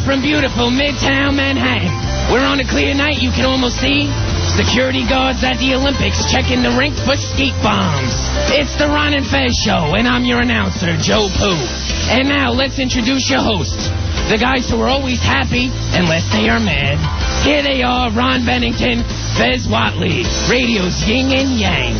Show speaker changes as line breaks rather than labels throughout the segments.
from beautiful Midtown Manhattan, where on a clear night you can almost see security guards at the Olympics checking the rink for skeet bombs. It's the Ron and Fez Show, and I'm your announcer, Joe Pooh. And now let's introduce your hosts, the guys who are always happy unless they are mad. Here they are, Ron Bennington, Fez Whatley, radio's yin and yang.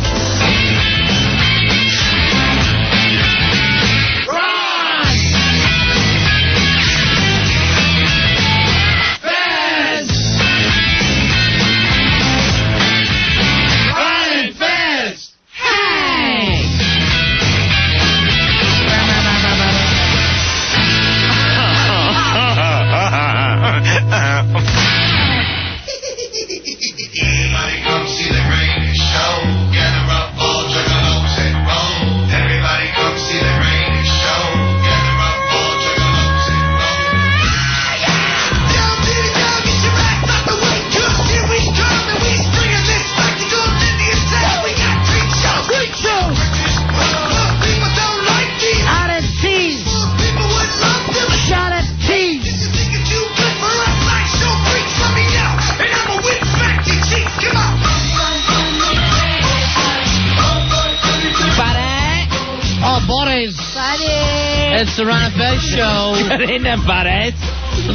It's the Ron and Fez Show.
Ain't that buddies?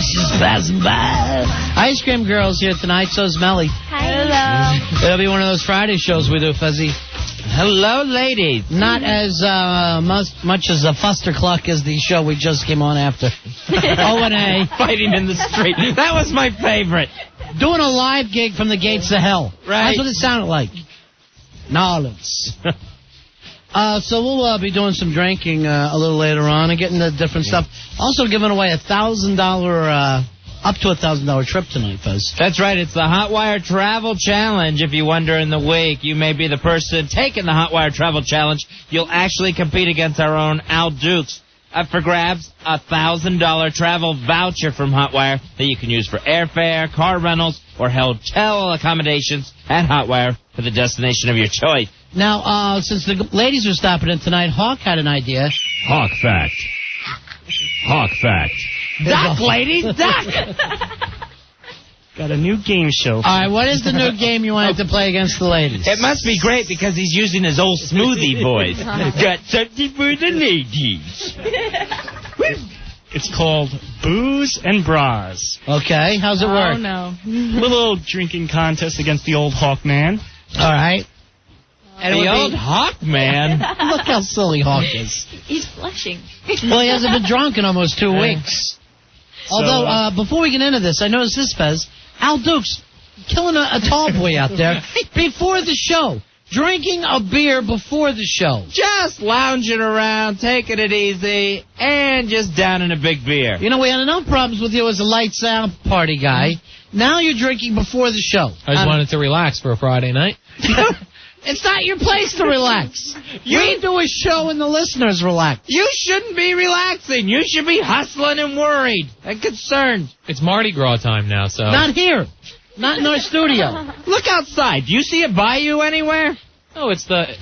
She's passing by.
Ice Cream Girl's here tonight, so's Melly.
Hello.
It'll be one of those Friday shows we do, Fezzy.
Hello, ladies.
Not as much as a fustercluck as the show we just came on after. O&A.
Fighting in the street. That was my favorite.
Doing a live gig from the gates of hell.
Right.
That's what it sounded like. Nolens. So we'll be doing some drinking a little later on and getting the different stuff. Also giving away $1,000, up to $1,000 trip tonight, Fez.
That's right. It's the Hotwire Travel Challenge. If you wonder in the week, you may be the person taking the Hotwire Travel Challenge. You'll actually compete against our own Al Dukes. For grabs, $1,000 travel voucher from Hotwire that you can use for airfare, car rentals, or hotel accommodations at Hotwire for the destination of your choice.
Now, since the ladies are stopping in tonight, Hawk had an idea.
Hawk fact. Hawk fact.
Duck, ladies, duck!
Got a new game show.
All right, what is the new game you wanted to play against the ladies?
It must be great because he's using his old smoothie voice. Got something for the ladies.
It's called Booze and Bras.
Okay, how's it work?
Oh, no.
Little drinking contest against the old Hawk man.
All right.
And the old Hawk man.
Look how silly Hawk is.
He's blushing.
Well, he hasn't been drunk in almost 2 weeks. Although, before we get into this, I noticed this, Fez. Al Dukes killing a tall boy out there before the show. Drinking a beer before the show.
Just lounging around, taking it easy, and just downing a big beer.
You know, we had enough problems with you as a lights out party guy. Now you're drinking before the show.
I just wanted to relax for a Friday night.
It's not your place to relax. We do a show and the listeners relax.
You shouldn't be relaxing. You should be hustling and worried and concerned.
It's Mardi Gras time now, so...
Not here. Not in our studio.
Look outside. Do you see a bayou anywhere?
Oh, it's the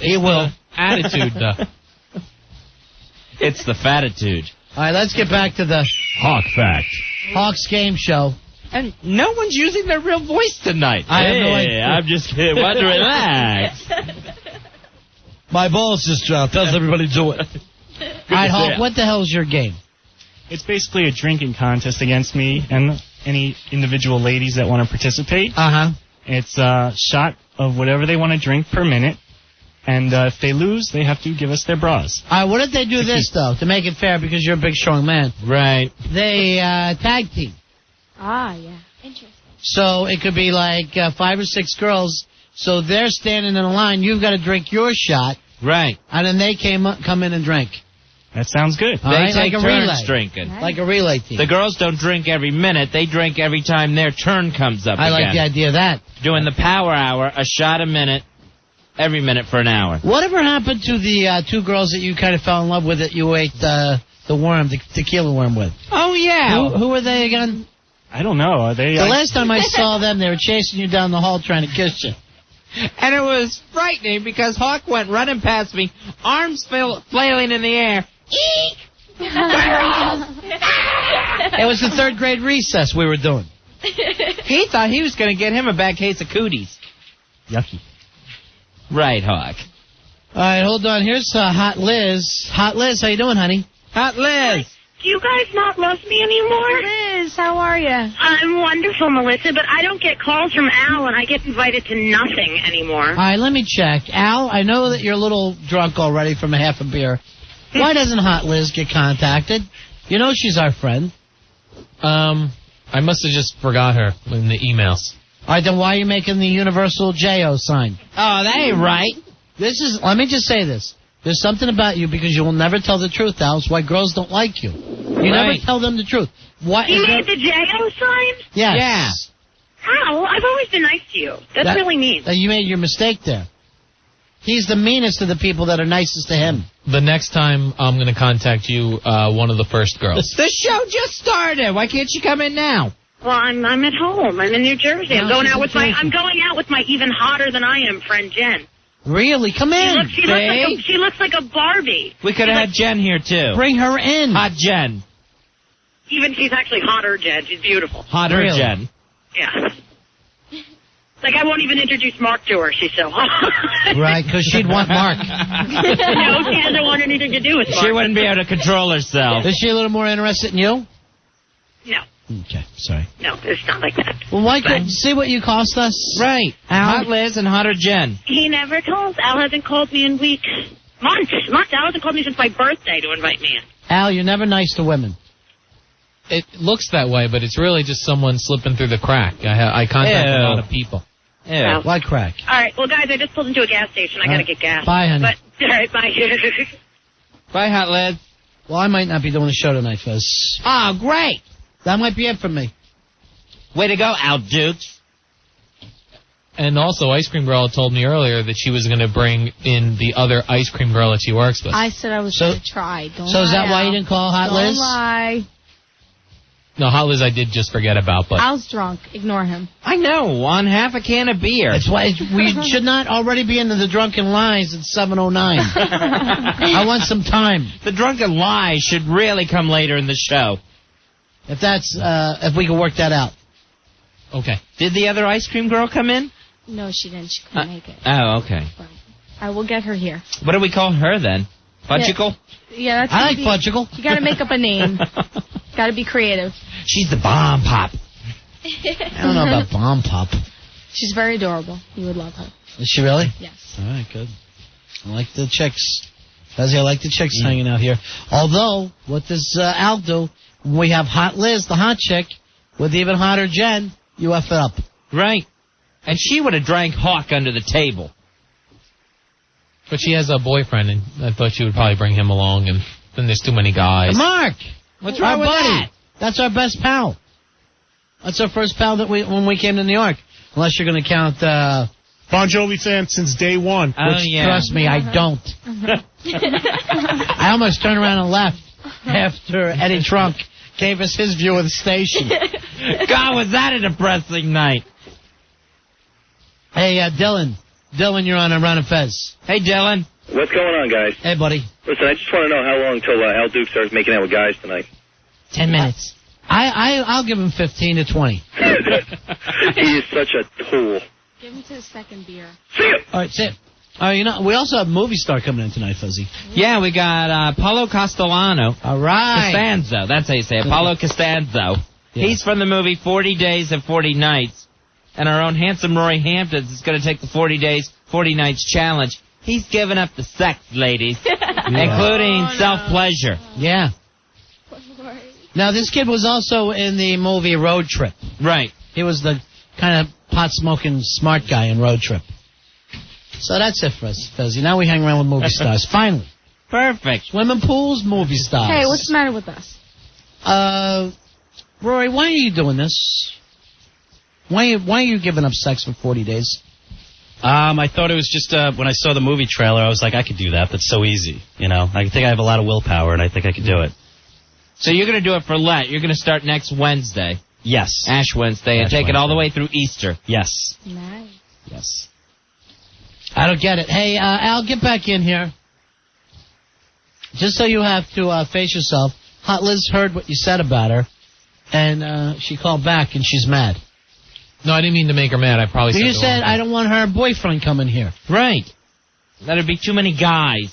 attitude.
It's the fatitude.
All right, let's get back to the
Hawk fact.
Hawks game show.
And no one's using their real voice tonight.
I have no idea.
I'm just kidding. Want to relax.
My balls just dropped. How's everybody doing? All right, Hawk, what the hell is your game?
It's basically a drinking contest against me and any individual ladies that want to participate.
Uh-huh.
It's a shot of whatever they want to drink per minute. And if they lose, they have to give us their bras.
All right, what if they do this, though, to make it fair because you're a big, strong man?
Right.
They tag team.
Ah, yeah. Interesting.
So it could be like 5 or 6 girls. So they're standing in a line. You've got to drink your shot.
Right.
And then they come in and drink.
That sounds good.
All
They
right,
take
like a
turns
relay.
drinking.
Nice.
Like a relay team.
The girls don't drink every minute. They drink every time their turn comes up
I
again.
like the idea of that.
Doing the power hour, a shot a minute, every minute for an hour.
Whatever happened to the 2 girls that you kind of fell in love with that you ate the worm, the tequila worm with?
Oh, yeah.
Who were they again?
I don't know. Are they?
The last time I saw them, they were chasing you down the hall trying to kiss you.
And it was frightening because Hawk went running past me, arms flailing in the air. Eek! Girls!
It was the third grade recess we were doing.
He thought he was going to get him a bad case of cooties.
Yucky.
Right, Hawk.
All right, hold on. Here's Hot Liz. Hot Liz, how you doing, honey?
Hot Liz.
Do you guys not love me anymore?
Liz, how are you?
I'm wonderful, Melissa, but I don't get calls from Al, and I get invited to nothing anymore.
All right, let me check. Al, I know that you're a little drunk already from a half a beer. Why doesn't Hot Liz get contacted? You know she's our friend.
I must have just forgot her in the emails.
All right, then why are you making the universal J-O sign?
Oh, that ain't right.
Let me just say this. There's something about you because you will never tell the truth, Al. It's why girls don't like you. You never tell them the truth. What?
You made the J-O sign?
Yes.
Yeah.
Al, I've always been nice to you. That's really mean.
You made your mistake there. He's the meanest of the people that are nicest to him.
The next time I'm going to contact you, one of the first girls.
The show just started. Why can't you come in now?
Well, I'm at home. I'm in New Jersey. I'm going out with my even hotter than I am friend Jen.
Really? Come in.
She looks like a Barbie.
We could have had Jen here, too.
Bring her in.
Hot Jen.
Even she's actually hotter, Jen. She's beautiful.
Hotter Jen.
Yeah. Like, I won't even introduce Mark to her. She's so hot.
Right, because she'd want Mark.
No, she doesn't want anything to do with Mark.
She wouldn't be able to control herself.
Is she a little more interested in you?
No.
Okay, sorry.
No, it's not like that.
Well, why couldn't see what you cost us?
Right.
Al?
Hot Liz and Hotter Jen.
He never calls. Al hasn't called me in weeks. Months. Al hasn't called me since my birthday to invite me in.
Al, you're never nice to women.
It looks that way, but it's really just someone slipping through the crack. I contact a lot of people.
Ew.
Why crack?
All right, well, guys, I just pulled into a gas station. I got to get gas.
Bye, honey.
But, all right, bye.
Bye, Hot Liz.
Well, I might not be doing the show tonight, Fez.
Oh, great.
That might be it for me.
Way to go, Al Dukes.
And also, Ice Cream Girl told me earlier that she was going to bring in the other ice cream girl that she works with.
I said I was going to try. Don't
so
lie,
is that why
Al.
you didn't call Hot Liz?
Don't lie.
No, Hot Liz I did just forget about, but...
Al's drunk. Ignore him.
I know, on half a can of beer.
That's why we should not already be into the drunken lies at 7:09. I want some time.
The drunken lie should really come later in the show.
If we can work that out.
Okay.
Did the other ice cream girl come in?
No, she didn't. She couldn't make it.
Oh, okay.
But I will get her here.
What do we call her then? Fudgicle?
Yeah, that's
I like
easy.
Fudgicle.
You got to make up a name. Got to be creative.
She's the bomb pop.
I don't know about Bomb Pop.
She's very adorable. You would love her.
Is she really?
Yes.
All right, good. I like the chicks. Fezzy, I like the chicks hanging out here. Although, what does Al do? When we have Hot Liz, the hot chick, with even hotter Jen, you F it up.
Right. And she would have drank Hawk under the table.
But she has a boyfriend, and I thought she would probably bring him along, and then there's too many guys.
Mark!
What's wrong with
buddy.
that?
That's our best pal. That's our first pal when we came to New York. Unless you're going to count...
Bon Jovi fan since day one.
Oh,
which,
yeah.
trust me, I don't. I almost turned around and left after Eddie Trunk gave us his view of the station.
God, was that a depressing night.
Hey, Dylan. Dylan, you're on a Run and Fez.
Hey, Dylan.
What's going on, guys?
Hey, buddy.
Listen, I just want to know how long until Al Duke starts making out with guys tonight.
10 minutes. I'll give him 15 to 20.
He is such a tool.
Give him to the second beer.
See ya.
All right, see it. We also have a movie star coming in tonight, Fuzzy.
Yeah, we got Paulo Costanzo.
All right.
Costanzo, that's how you say it. Paulo Costanzo.
Yeah.
He's from the movie 40 Days and 40 Nights. And our own handsome Rory Hamptons is going to take the 40 Days, 40 Nights challenge. He's giving up the sex, ladies, including self-pleasure.
Yeah. Now, this kid was also in the movie Road Trip.
Right.
He was the kind of pot-smoking smart guy in Road Trip. So that's it for us, Fezzy. Now we hang around with movie stars. Finally.
Perfect.
Swimming pools, movie stars.
Hey, what's the matter with us?
Rory, why are you doing this? Why are you giving up sex for 40 days?
I thought it was just, when I saw the movie trailer, I was like, I could do that. That's so easy. You know, I think I have a lot of willpower, and I think I could do it.
So you're going to do it for Lent. You're going to start next Wednesday.
Yes.
Ash Wednesday, and take it all the way through Easter.
Yes.
Nice.
Yes.
I don't get it. Hey, Al, get back in here. Just so you have to face yourself. Hot Liz heard what you said about her. And she called back, and she's mad.
No, I didn't mean to make her mad. I probably said
You said, I don't want her boyfriend coming here.
Right. That'd be too many guys.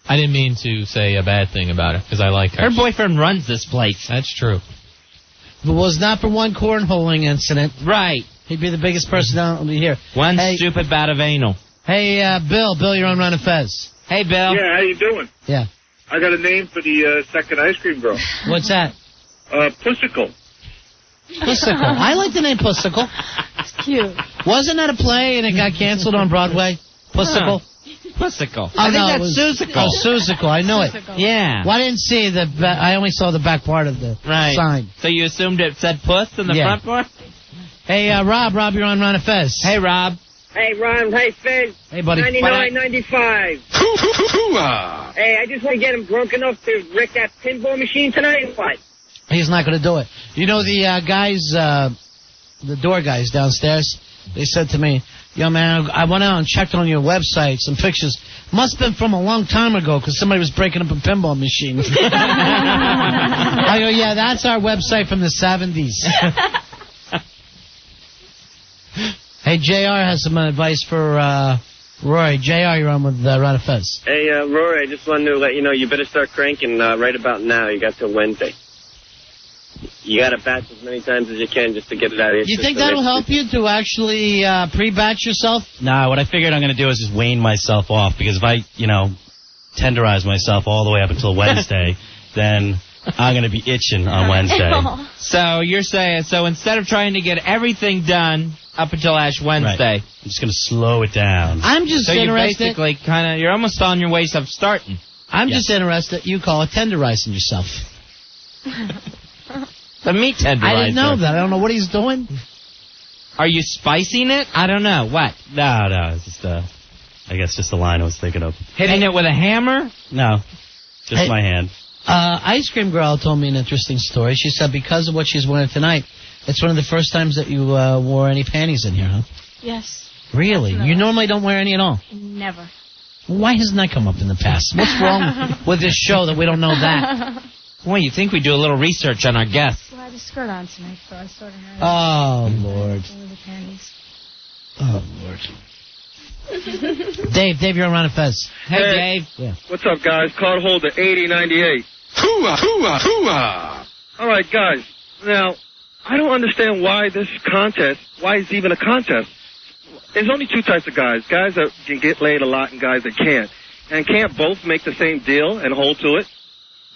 I didn't mean to say a bad thing about her, because I like her.
Her boyfriend runs this place.
That's true.
If it was not for one cornholing incident.
Right.
He'd be the biggest personality here.
One stupid bout of anal.
Hey, Bill. Bill, you're on Ron and Fez.
Hey, Bill.
Yeah, how you doing?
Yeah.
I got a name for the second ice cream girl.
What's that?
Pussicle.
Pussicle. I like the name Pussicle.
It's cute.
Wasn't that a play and it got canceled on Broadway? Pussicle?
Pussicle.
I
think
think
that's Susicle.
Oh, Susicle. I know it.
Yeah.
Well, I didn't see I only saw the back part of the sign.
So you assumed it said puss in the front part?
Hey, Rob. Rob, you're on Ron and Fez.
Hey, Rob.
Hey, Ron. Hey, Fez.
Hey, buddy.
99.95. Hey, I just want to get him drunk enough to wreck that pinball machine tonight. What?
He's not going to do it. You know, the guys, the door guys downstairs, they said to me, yo, man, I went out and checked on your website, some pictures. Must have been from a long time ago because somebody was breaking up a pinball machine. I go, yeah, that's our website from the 70s. Hey, JR has some advice for Rory. JR, you're on with Ron and Fez.
Hey, Rory, I just wanted to let you know you better start cranking right about now. You got till Wednesday. You got to batch as many times as you can just to get it out of your
You think that'll help you to actually pre-batch yourself?
Nah, what I figured I'm going to do is just wane myself off, because if I, tenderize myself all the way up until Wednesday, then I'm going to be itching on Wednesday.
So you're saying, instead of trying to get everything done up until Ash Wednesday.
Right. I'm just going to slow it down.
I'm just interested.
You're basically you're almost on your way of starting.
I'm just interested. You call it tenderizing yourself.
The meat tenderizer.
I didn't know that. I don't know what he's doing.
Are you spicing it? I don't know. What?
No. It's just, I guess just the line I was thinking of.
Hitting it with a hammer?
No. Just my hand.
Ice Cream Girl told me an interesting story. She said because of what she's wearing tonight, it's one of the first times that you wore any panties in here, huh?
Yes.
Really?
Definitely.
You normally don't wear any at all?
Never.
Why hasn't that come up in the past? What's wrong with this show that we don't know that?
Well, you think we do a little research on our guests.
Well, I had a skirt on tonight, so I sort of had
Oh, Lord.
the panties.
Oh, Lord. Dave, you're on Ron and Fez.
Hey, Dave.
Yeah.
What's up, guys? Card holder 8098. Hooah, hooah, hooah. All right, guys. Now, I don't understand why it's even a contest. There's only two types of guys. Guys that can get laid a lot and guys that can't. And can't both make the same deal and hold to it.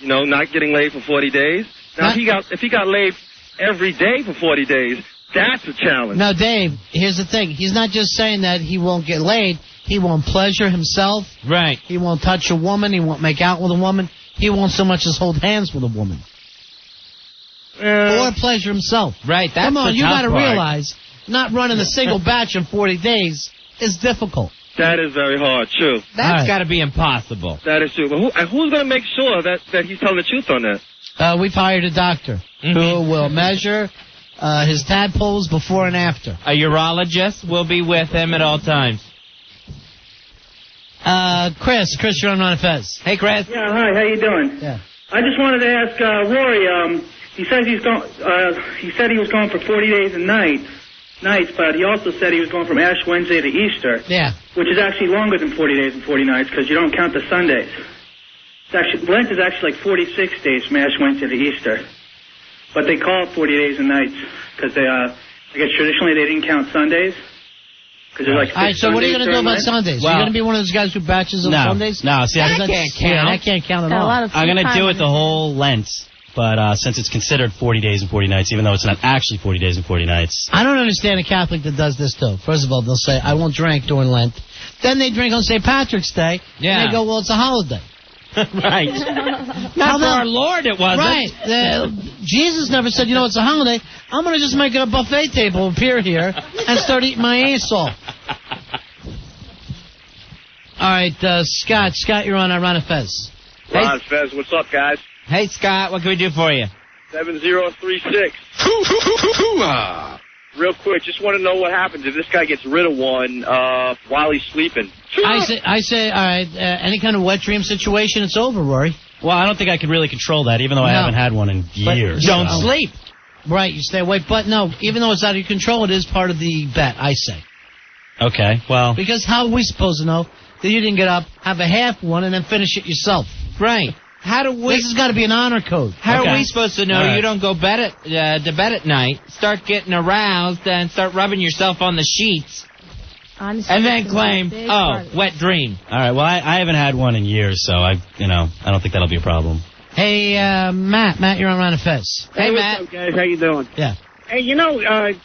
Not getting laid for 40 days. Now, if he got laid every day for 40 days, that's a challenge.
Now, Dave, here's the thing. He's not just saying that he won't get laid. He won't pleasure himself.
Right.
He won't touch a woman. He won't make out with a woman. He won't so much as hold hands with a woman. Or pleasure himself.
Right, that's
Come on,
the
you
tough
got to
part.
realize not running a single batch in 40 days is difficult.
That is very hard, true.
That's got to be impossible.
That is true. But who's going to make sure that he's telling the truth on that?
We've hired a doctor who will measure his tadpoles before and after.
A urologist will be with him at all times.
Chris, you're on Ron and Fez.
Hey, Chris.
Yeah, hi. How you doing?
Yeah.
I just wanted to ask Rory. He says he said he was going for 40 days and nights, but he also said he was going from Ash Wednesday to Easter.
Yeah.
Which is actually longer than 40 days and 40 nights because you don't count the Sundays. Lent is actually like 46 days from Ash Wednesday to Easter, but they call it 40 days and nights because I guess traditionally they didn't count Sundays. All
right, so what are you going to do about Sundays?
Well,
are you going to be one of those guys who batches on Sundays?
No, see,
that can't count. Yeah, that can't count at all.
I'm going to do it the whole Lent, but since it's considered 40 days and 40 nights, even though it's not actually 40 days and 40 nights.
I don't understand a Catholic that does this, though. First of all, they'll say, I won't drink during Lent. Then they drink on St. Patrick's Day, and they go, well, it's a holiday.
Right. Not for our Lord, it wasn't.
Right. Jesus never said, it's a holiday. I'm going to just make a buffet table appear here and start eating my ass off. All right, Scott. Scott, you're on Ron and Fez.
Ron and Fez, what's up, guys?
Hey, Scott, what can we do for you?
7036. Real quick, just want to know what happens if this guy gets rid of one while he's sleeping.
I say, all right, any kind of wet dream situation, it's over, Rory.
Well, I don't think I could really control that, even though I haven't had one in years.
Don't sleep. Right, you stay awake. But no, even though it's out of your control, it is part of the bet, I say.
Okay, well.
Because how are we supposed to know that you didn't get up, have a half one, and then finish it yourself?
Right. How do we?
This has got to be an honor code.
How are we supposed to know you don't go to bed at night, start getting aroused, and start rubbing yourself on the sheets, and then claim, wet dream?
All right, well, I haven't had one in years, so I don't think that'll be a problem.
Hey, Matt. Matt, you're on Ron and Fez.
Hey, Matt. What's up, guys? How you doing?
Yeah.
Hey,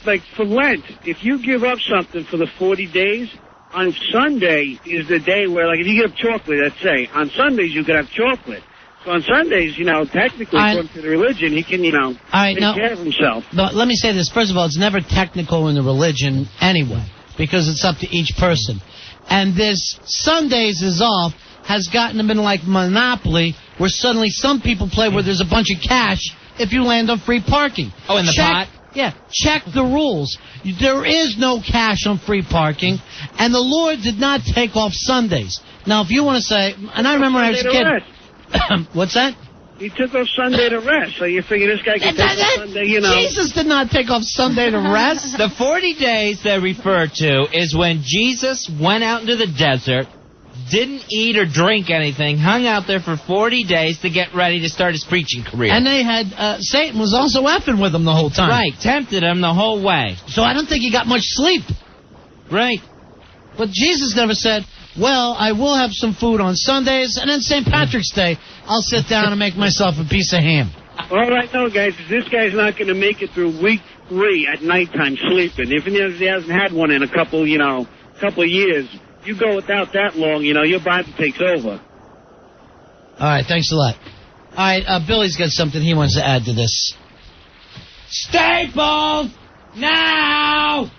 like for Lent, if you give up something for the 40 days, on Sunday is the day where, like, if you give up chocolate, let's say, on Sundays you could have chocolate. So on Sundays, technically, according to the religion, he can, take care of himself.
But let me say this. First of all, it's never technical in the religion anyway, because it's up to each person. And this Sundays is off has gotten to be like Monopoly, where suddenly some people play where there's a bunch of cash if you land on free parking.
Oh, in the pot?
Yeah, check the rules. There is no cash on free parking, and the Lord did not take off Sundays. Now, if you want to say, and I remember when I was a kid. What's that?
He took off Sunday to rest, so you figure this guy can take off Sunday,
Jesus did not take off Sunday to rest.
The 40 days they refer to is when Jesus went out into the desert, didn't eat or drink anything, hung out there for 40 days to get ready to start his preaching career.
And they had, Satan was also effing with him the whole time.
Right, tempted him the whole way.
So I don't think he got much sleep.
Right.
But Jesus never said, well, I will have some food on Sundays, and then St. Patrick's Day, I'll sit down and make myself a piece of ham.
All I know, guys, is this guy's not going to make it through week 3 at nighttime sleeping. If he hasn't had one in a couple of years, you go without that long, your body takes over.
All right, thanks a lot. All right, Billy's got something he wants to add to this.
Staples! Now!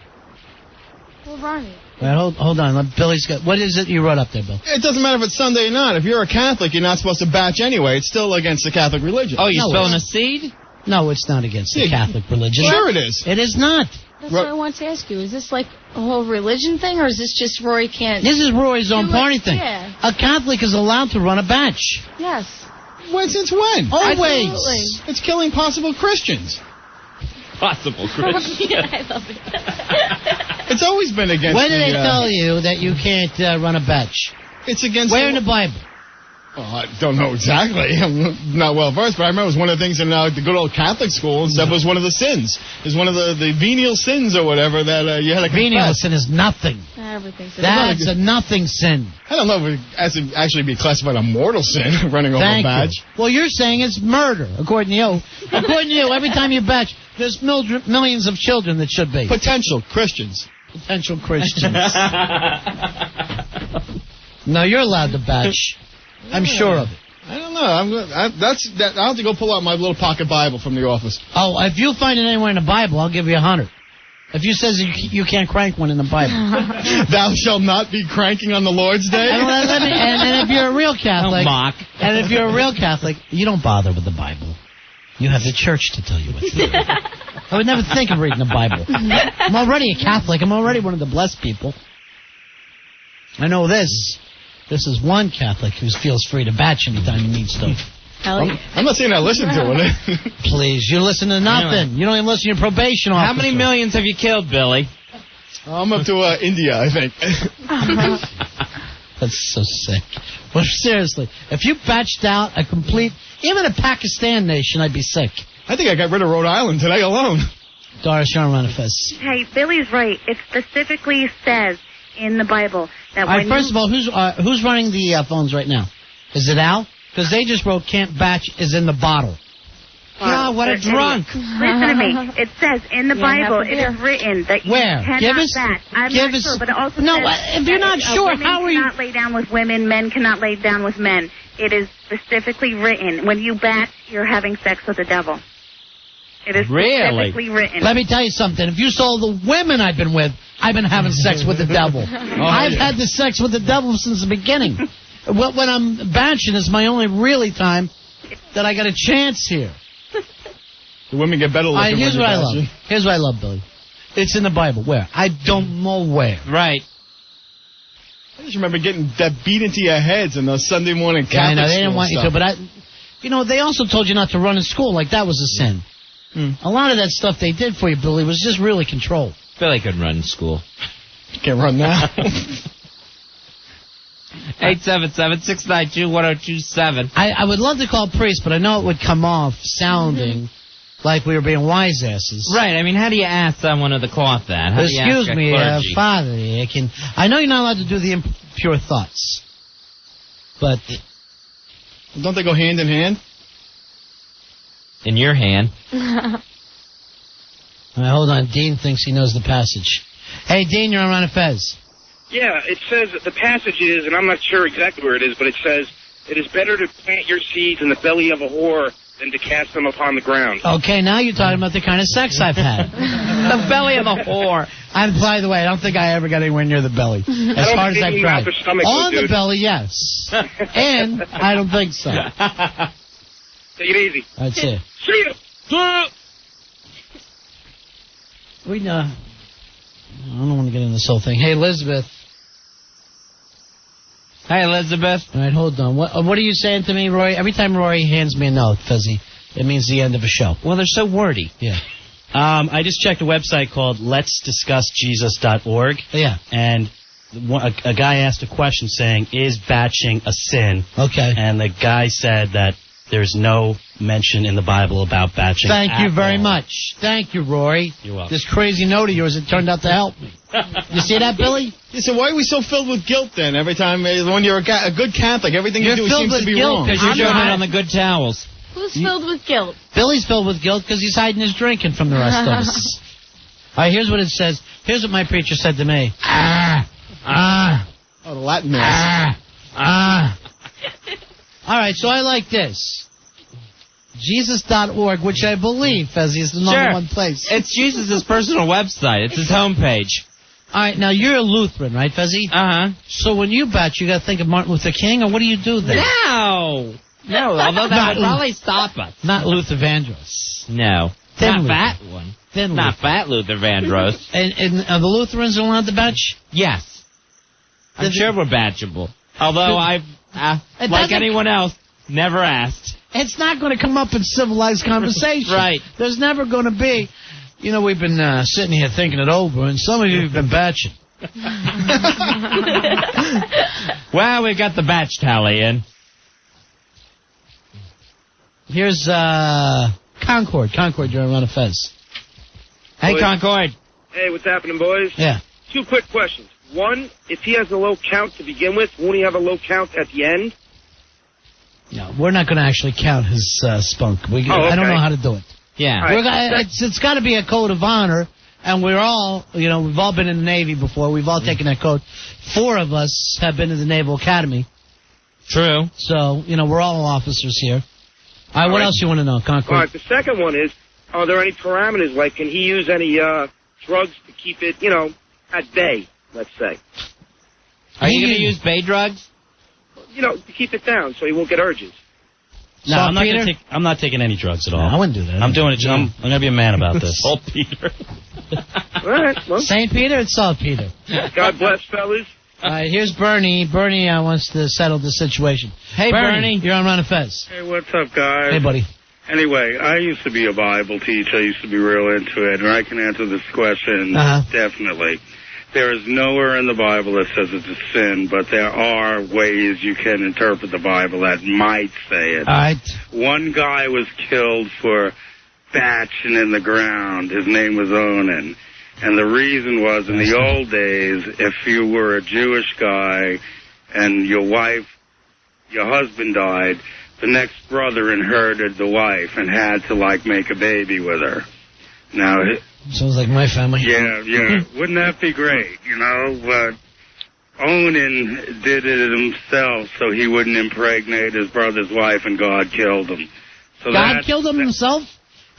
Well, Ronnie.
All right, hold on. Billy's got. What is it you wrote up there, Bill?
It doesn't matter if it's Sunday or not. If you're a Catholic, you're not supposed to batch anyway. It's still against the Catholic religion.
Oh, you're spilling a seed?
No, it's not against the Catholic religion.
Sure it is.
It is not.
That's what I want to ask you. Is this like a whole religion thing, or is this just Rory can't...
This is Rory's own party thing.
Yeah.
A Catholic is allowed to run a batch.
Yes.
Since when?
Always.
Absolutely.
It's killing possible Christians.
Possible Christians.
Yeah, I love it.
It's always been against
When did they tell you that you can't run a batch?
It's against...
Where in the Bible?
I don't know exactly. I'm not well versed, but I remember it was one of the things in the good old Catholic schools. That was one of the sins. It was one of the venial sins or whatever that you had to confess.
Venial sin is nothing.
Everything's
That's a nothing sin.
I don't know if it has to actually be classified a mortal sin, running over a badge.
Well, you're saying it's murder, according to you. According to you, every time you batch, there's millions of children that should be.
Potential Christians.
Potential Christians. No, you're allowed to batch. I'm sure of it.
I don't know. I'll have to go pull out my little pocket Bible from the office.
Oh, if you find it anywhere in the Bible, I'll give you 100. If you says you can't crank one in the Bible.
Thou shalt not be cranking on the Lord's Day.
And if you're a real Catholic,
don't mock.
And if you're a real Catholic, you don't bother with the Bible. You have the church to tell you what to do. I would never think of reading the Bible. I'm already a Catholic. I'm already one of the blessed people. I know this. This is one Catholic who feels free to batch anytime he needs to.
I'm not saying I listen to it.
Please, you listen to nothing.
Anyway.
You don't even listen to your probation officer.
How many millions have you killed, Billy?
I'm up to India, I think.
That's so sick. Well, seriously, if you batched out a complete, even a Pakistan nation, I'd be sick.
I think I got rid of Rhode Island today alone.
Doris, you're on Manifest.
Hey, Billy's right. It specifically says in the Bible that when
first of all, who's running the phones right now? Is it Al? Because they just wrote "can't batch" is in the bottle.
God, what a drunk!
Listen to me. It says in the Bible, it is written that you cannot batch. I'm not sure, but it also says
if you're not sure, how are you?
Women cannot lay down with women. Men cannot lay down with men. It is specifically written. When you batch, you're having sex with the devil. It is specifically written.
Let me tell you something. If you saw the women I've been with, I've been having sex with the devil. I've had the sex with the devil since the beginning. When I'm batching, it's my only really time that I got a chance here.
The women get better looking.
Here's what I love. Here's what I love, Billy. It's in the Bible. Where? I don't know where.
Right.
I just remember getting that beat into your heads in those Sunday morning Catholic
I know, they didn't want you to, but they also told you not to run in school, like that was a sin. A lot of that stuff they did for you, Billy, was just really controlled.
Billy could run in school.
Can't run now.
877-692-1027.
I would love to call Priest, but I know it would come off sounding like we were being wise asses.
Right. I mean, how do you ask someone of the cloth that? How
Excuse
do you ask
me,
clergy?
Father. I know you're not allowed to do the impure thoughts, but
don't they go hand in hand?
In your hand.
All right, hold on. Dean thinks he knows the passage. Hey, Dean, you're on Ron and Fez.
Yeah, it says, the passage is, and I'm not sure exactly where it is, but it says, it is better to plant your seeds in the belly of a whore than to cast them upon the ground.
Okay, now you're talking about the kind of sex I've had.
The belly of a whore.
And by the way, I don't think I ever got anywhere near the belly. As hard as I've tried. On the belly, yes. And I don't think so.
Take it easy.
That's it.
See you.
I don't want to get into this whole thing. Hey, Elizabeth.
Hey, Elizabeth.
All right, hold on. What are you saying to me, Rory? Every time Rory hands me a note, Fezzy, it means the end of a show.
Well, they're so wordy.
Yeah.
I just checked a website called letsdiscussjesus.org.
Yeah.
And a guy asked a question saying, is batching a sin?
Okay.
And the guy said that there's no mention in the Bible about batching.
Thank you very much. Thank you, Rory.
You're welcome.
This crazy note of yours, it turned out to help me. You see that, Billy?
Yeah, so why are we so filled with guilt then? Every time, when you're a good Catholic, everything you do seems to be wrong.
Because you're doing it on the good towels.
Who's filled with guilt?
Billy's filled with guilt because he's hiding his drinking from the rest of us. All right, here's what it says. Here's what my preacher said to me.
Oh, the Latin mass.
All right, so I like this. Jesus.org, which I believe, Fezzy, is the number one place.
It's Jesus' personal website. It's his homepage.
All right, now you're a Lutheran, right, Fezzy?
Uh-huh.
So when you batch, you got to think of Martin Luther King, or what do you do then?
No, although that would probably stop us.
Not Luther Vandross.
No.
Thin
Not
Luther.
fat one.
Thin
Not
Luther.
fat Luther Vandross.
And are the Lutherans allowed to batch?
Yes. I'm sure we're batchable. Although like anyone else, never asked.
It's not going to come up in civilized conversation.
Right.
There's never going to be, we've been sitting here thinking it over, and some of you have been batching.
Well, we got the batch tally in.
Here's Concord. Concord, you're on a Fez. Hey,
Boys.
Concord.
Hey, what's happening, boys?
Yeah.
2 quick questions. One, if he has a low count to begin with, won't he have a low count at the end?
No, we're not going to actually count his spunk. I don't know how to do it.
Yeah.
It's got to be a code of honor, and we're all, we've all been in the Navy before. We've all taken that code. 4 of us have been in the Naval Academy.
True.
So, we're all officers here. All right, what else you want to know, Concord?
All right, the second one is, are there any parameters, like can he use any drugs to keep it, at bay, let's say?
Are you going to use bay drugs?
To keep it down so he won't get urges.
No, I'm not taking any drugs at all.
No, I wouldn't do that.
I'm doing it. I'm going to be a man about this.
Salt Peter.
All right, well.
St. Peter, it's Salt Peter.
God bless, fellas.
All right, here's Bernie. Bernie wants to settle the situation. Hey, Bernie. You're on Ron and Fez.
Hey, what's up, guys?
Hey, buddy.
Anyway, I used to be a Bible teacher. I used to be real into it, and I can answer this question definitely. There is nowhere in the Bible that says it's a sin, but there are ways you can interpret the Bible that might say it.
All right.
One guy was killed for batching in the ground. His name was Onan. And the reason was, in the old days, if you were a Jewish guy and your husband died, the next brother inherited the wife and had to, make a baby with her. Now,
sounds like my family.
Yeah. Wouldn't that be great, But Onan did it himself so he wouldn't impregnate his brother's wife, and God killed him. So
God killed him himself?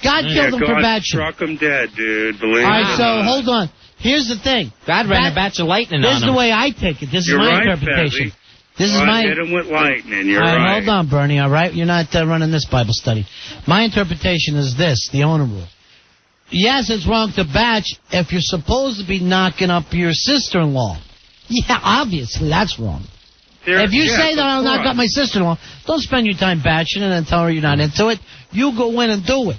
God killed him for batching.
God struck him dead, dude. Believe
All
me.
right, so hold on. Here's the thing.
God ran a batch of lightning on him.
This is the way I take it. This is my interpretation. This is my.
Hit him with lightning. You're
all right.
right.
Hold on, Bernie. All right, you're not running this Bible study. My interpretation is this: the owner rule. Yes, it's wrong to batch if you're supposed to be knocking up your sister-in-law. Yeah, obviously that's wrong. If you say that I'll knock up my sister-in-law, don't spend your time batching and then tell her you're not into it. You go in and do it.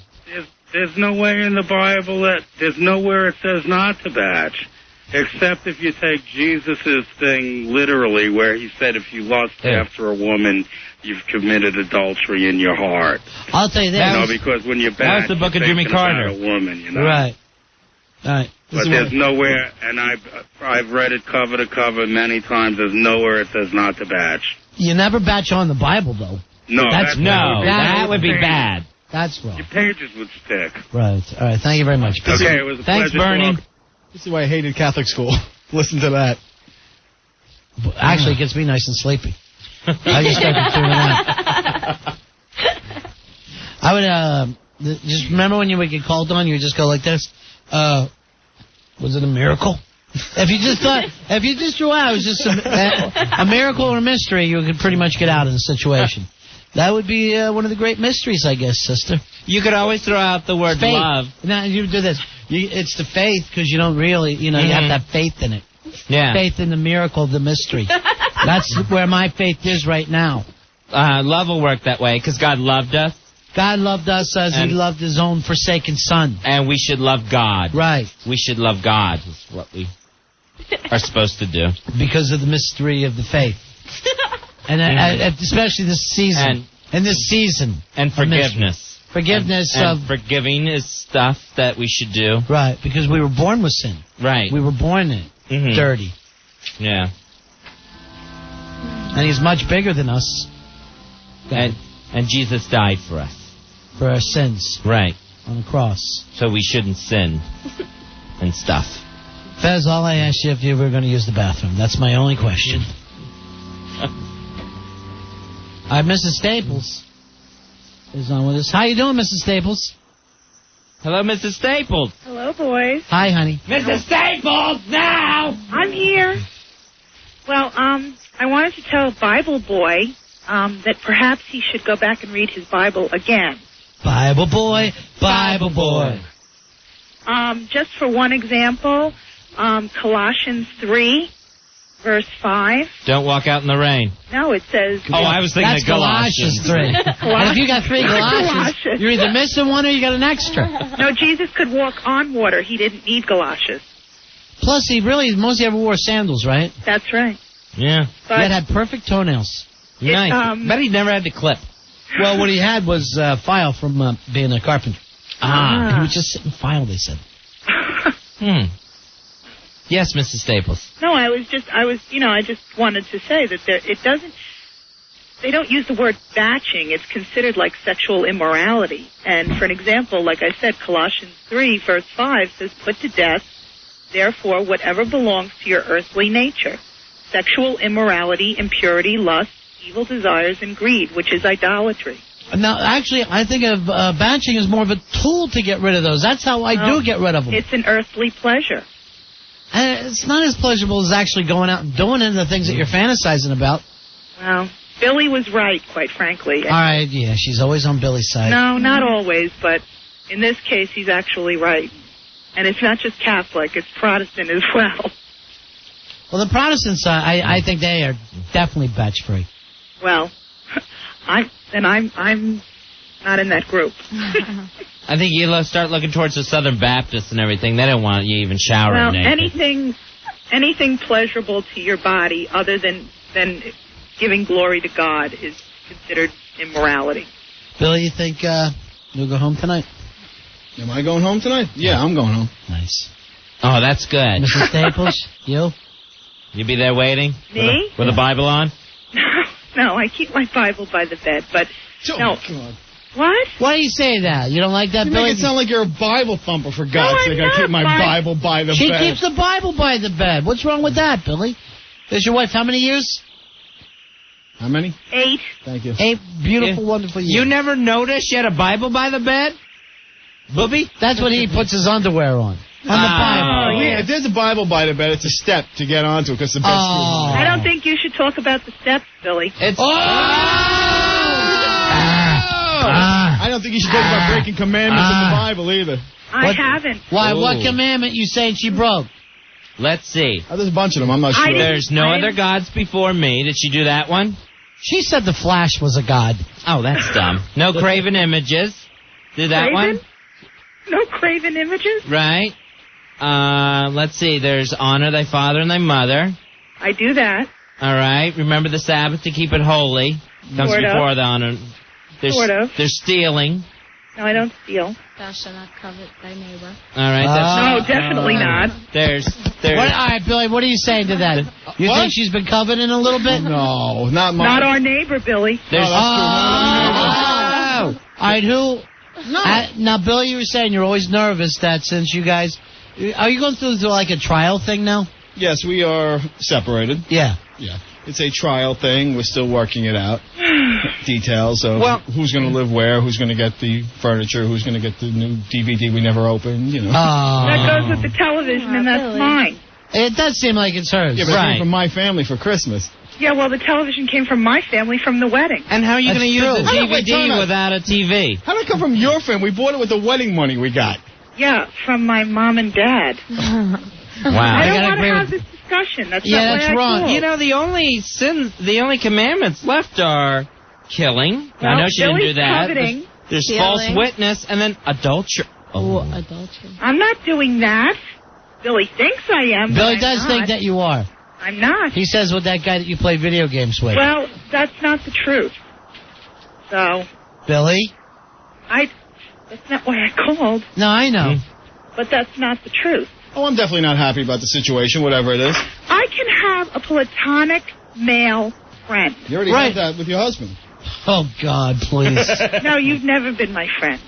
There's nowhere in the Bible there's nowhere it says not to batch, except if you take Jesus' thing literally, where he said if you lust after a woman, you've committed adultery in your heart.
I'll tell you this.
Because when you batch,
that was the book of Jimmy Carter.
About a woman, you know.
Right. All right.
But there's nowhere, and I've read it cover to cover many times. There's nowhere it says not to batch.
You never batch on the Bible, though.
No,
that would be bad.
That's wrong.
Your pages would stick.
Right. All right. Thank you very much.
Okay, it was a
Thanks,
pleasure.
Bernie.
This is why I hated Catholic school. Listen to that.
Actually, it gets me nice and sleepy. I just started tuning out. I would just remember when you would get called on, you would just go like this. Was it a miracle? If you just threw out, it was just a miracle or a mystery, you could pretty much get out of the situation. That would be one of the great mysteries, I guess, sister.
You could always throw out the word
faith.
love.
Now, you do this. It's the faith, because you don't really, you have to have faith in it.
Yeah.
Faith in the miracle, the mystery. That's where my faith is right now.
Love will work that way, because God loved us.
God loved us as he loved his own forsaken son.
And we should love God.
Right.
We should love God, is what we are supposed to do.
Because of the mystery of the faith. And especially this season.
And forgiveness.
Forgiveness
and forgiving is stuff that we should do.
Right, because we were born with sin.
Right.
We were born in it. Dirty.
Yeah.
And he's much bigger than us.
And Jesus died for us.
For our sins.
Right.
On the cross.
So we shouldn't sin and stuff.
Fez, all I asked you if you were going to use the bathroom. That's my only question. Mrs. Staples is on with us. How you doing, Mrs. Staples?
Hello, Mrs. Staples.
Hello, boys.
Hi, honey.
Mrs. Staples, now!
I'm here. Well, I wanted to tell Bible Boy that perhaps he should go back and read his Bible again.
Bible Boy, Bible Boy.
Just for one example, Colossians 3, verse 5.
Don't walk out in the rain.
No, it says...
Oh, I was thinking
that's
of Galatians
3. And if you got 3 Galatians, you're either missing one or you got an extra.
No, Jesus could walk on water. He didn't need galoshes.
Plus, he really mostly ever wore sandals, right?
That's right.
Yeah.
But
he had perfect toenails.
Nice. But he never had to clip.
Well, what he had was file from being a carpenter. He would just sit and file, they said.
Yes, Mrs. Staples.
No, I just wanted to say that they don't use the word batching. It's considered like sexual immorality. And for an example, like I said, Colossians 3, verse 5 says, put to death, therefore, whatever belongs to your earthly nature. Sexual immorality, impurity, lust, evil desires, and greed, which is idolatry.
Now, actually, I think of batching as more of a tool to get rid of those. That's how I do get rid of them.
It's an earthly pleasure.
And it's not as pleasurable as actually going out and doing any of the things that you're fantasizing about.
Well, Billy was right, quite frankly.
All right, yeah, she's always on Billy's side.
No, not always, but in this case, he's actually right. And it's not just Catholic, it's Protestant as well.
Well, the Protestants, I think they are definitely batch-free.
Well, I'm not in that group.
I think you start looking towards the Southern Baptists and everything. They don't want you even showering naked.
Anything pleasurable to your body other than giving glory to God is considered immorality.
Billy, you think you'll go home tonight?
Am I going home tonight? Yeah, I'm going home.
Nice.
Oh, that's good.
Mrs. Staples, you?
You be there waiting?
Me?
With a Bible on?
No, I keep my Bible by the bed, but no.
God.
What?
Why do you say that? You don't like that,
You
Billy?
make it sound like you're a Bible thumper, for God's sake. I keep my Bible by the bed.
She keeps the Bible by the bed. What's wrong with that, Billy? Is your wife how many years?
How many?
8.
Thank you.
8 beautiful, wonderful years.
You never noticed she had a Bible by the bed? Booby?
That's what he puts his underwear on. On the Bible.
Oh, yeah. If there's a Bible by the bed, it's a step to get onto it because the bed's
I don't think you should talk about the steps, Billy.
I don't think you should talk about breaking commandments in the Bible either.
I haven't.
Why? What commandment you saying she broke?
Let's see.
There's a bunch of them. I'm not sure.
There's no other gods before me. Did she do that one?
She said the Flash was a god.
Oh, that's dumb. No graven images. Do that one.
No graven images?
Right. Let's see. There's honor thy father and thy mother.
I do that.
All right. Remember the Sabbath to keep it holy. Comes
Sort of.
before the honor.
Sort of.
There's stealing.
No, I don't steal.
Thou shalt not covet thy neighbor.
All right.
No, definitely not.
There's.
All right, Billy, what are you saying to that? You think she's been coveting a little bit?
No, not mine.
Not our neighbor, Billy.
There's.
All right, who? No. Now, Billy, you were saying you're always nervous that since you guys... Are you going through like a trial thing now?
Yes, we are separated.
Yeah.
Yeah. It's a trial thing. We're still working it out. Details of who's going to live where, who's going to get the furniture, who's going to get the new DVD we never opened, you know.
That goes with the television, and that's mine.
It does seem like it's hers.
Yeah, but it came from my family for Christmas.
Yeah, well, the television came from my family from the wedding.
And how are you going to use the
Wait, time
DVD
out.
without a TV?
How did it come from your family? We bought it with the wedding money we got.
Yeah, from my mom and dad.
Wow.
I don't want to have this discussion. That's not why I called.
You know, the only commandments left are killing.
Well,
I know she didn't do
Billy's
that.
coveting,
There's
stealing.
false witness, and then adultery.
Adultery.
I'm not doing that. Billy thinks I am.
Billy
but
does
I'm
think
not.
that you are.
I'm not.
He says with that guy that you play video games with.
Well, that's not the truth. So,
Billy?
that's not why I called,
No, I know.
but that's not the truth.
Oh, I'm definitely not happy about the situation, whatever it is.
I can have a platonic male friend.
You already had that with your husband.
Oh, God, please.
No, you've never been my friend.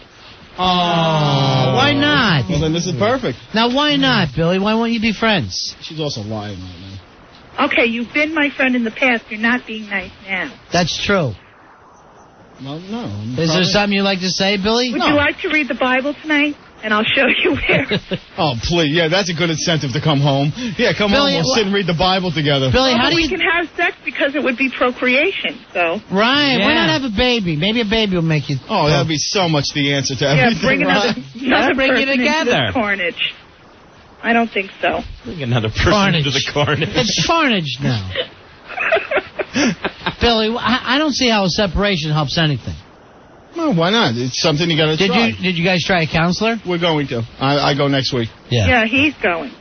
Oh, why not?
Well, then this is perfect.
Now, why not, Billy? Why won't you be friends?
She's also lying right now.
Okay, you've been my friend in the past. You're not being nice now.
That's true.
Well, no.
Is there something you'd like to say, Billy?
Would you like to read the Bible tonight? And I'll show you where.
Oh, please. Yeah, that's a good incentive to come home. Yeah, come
Billy,
home. We'll sit and read the Bible together.
Billy, how
Well,
do
we
you...
can have sex because it would be procreation, so.
Right, why
Yeah.
not have a baby? Maybe a baby will make you...
Oh, that'd be so much the answer to
Yeah,
everything.
bring another
bring you
person into
together.
this carnage. I don't think so.
Bring another person
Carnage.
to the carnage.
It's carnage now. Billy, I don't see how a separation helps anything.
Well, why not? It's something you got to try.
Did you guys try a counselor?
We're going to. I go next week.
Yeah, he's going.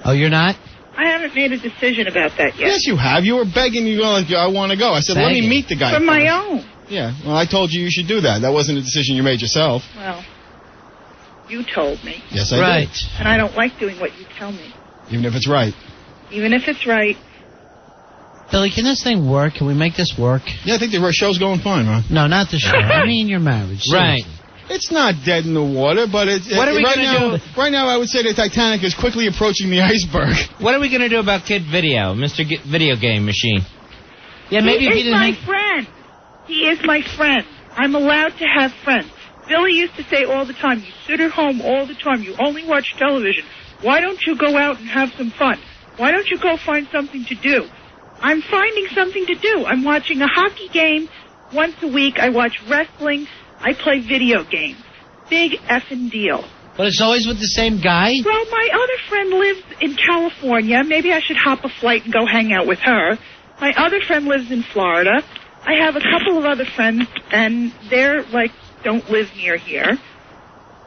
Oh, you're not?
I haven't made a decision about that yet.
Yes, you have. You were begging. You go like, I want to go. I said, let me
Begging.
meet the guy.
From my
first.
own.
Yeah. Well, I told you should do that. That wasn't a decision you made yourself.
Well, you told me.
Yes, I
Right.
did.
And I don't like doing what you tell me.
Even if it's right.
Even if it's right.
Billy, can this thing work? Can we make this work?
Yeah, I think the show's going fine, Ron.
No, not the show. I mean your marriage.
Right.
Seriously.
It's not dead in the water, but it's
What are we
right
gonna
now.
do?
Right now, I would say the Titanic is quickly approaching the iceberg.
What are we going to do about Kid Video, Mr. Video Game Machine?
Yeah, maybe if
he
you
is
didn't
my
hang...
friend. He is my friend. I'm allowed to have friends. Billy used to say all the time, you sit at home all the time. You only watch television. Why don't you go out and have some fun? Why don't you go find something to do? I'm finding something to do. I'm watching a hockey game once a week. I watch wrestling. I play video games. Big effing deal.
But it's always with the same guy?
Well, my other friend lives in California. Maybe I should hop a flight and go hang out with her. My other friend lives in Florida. I have a couple of other friends, and they're, don't live near here.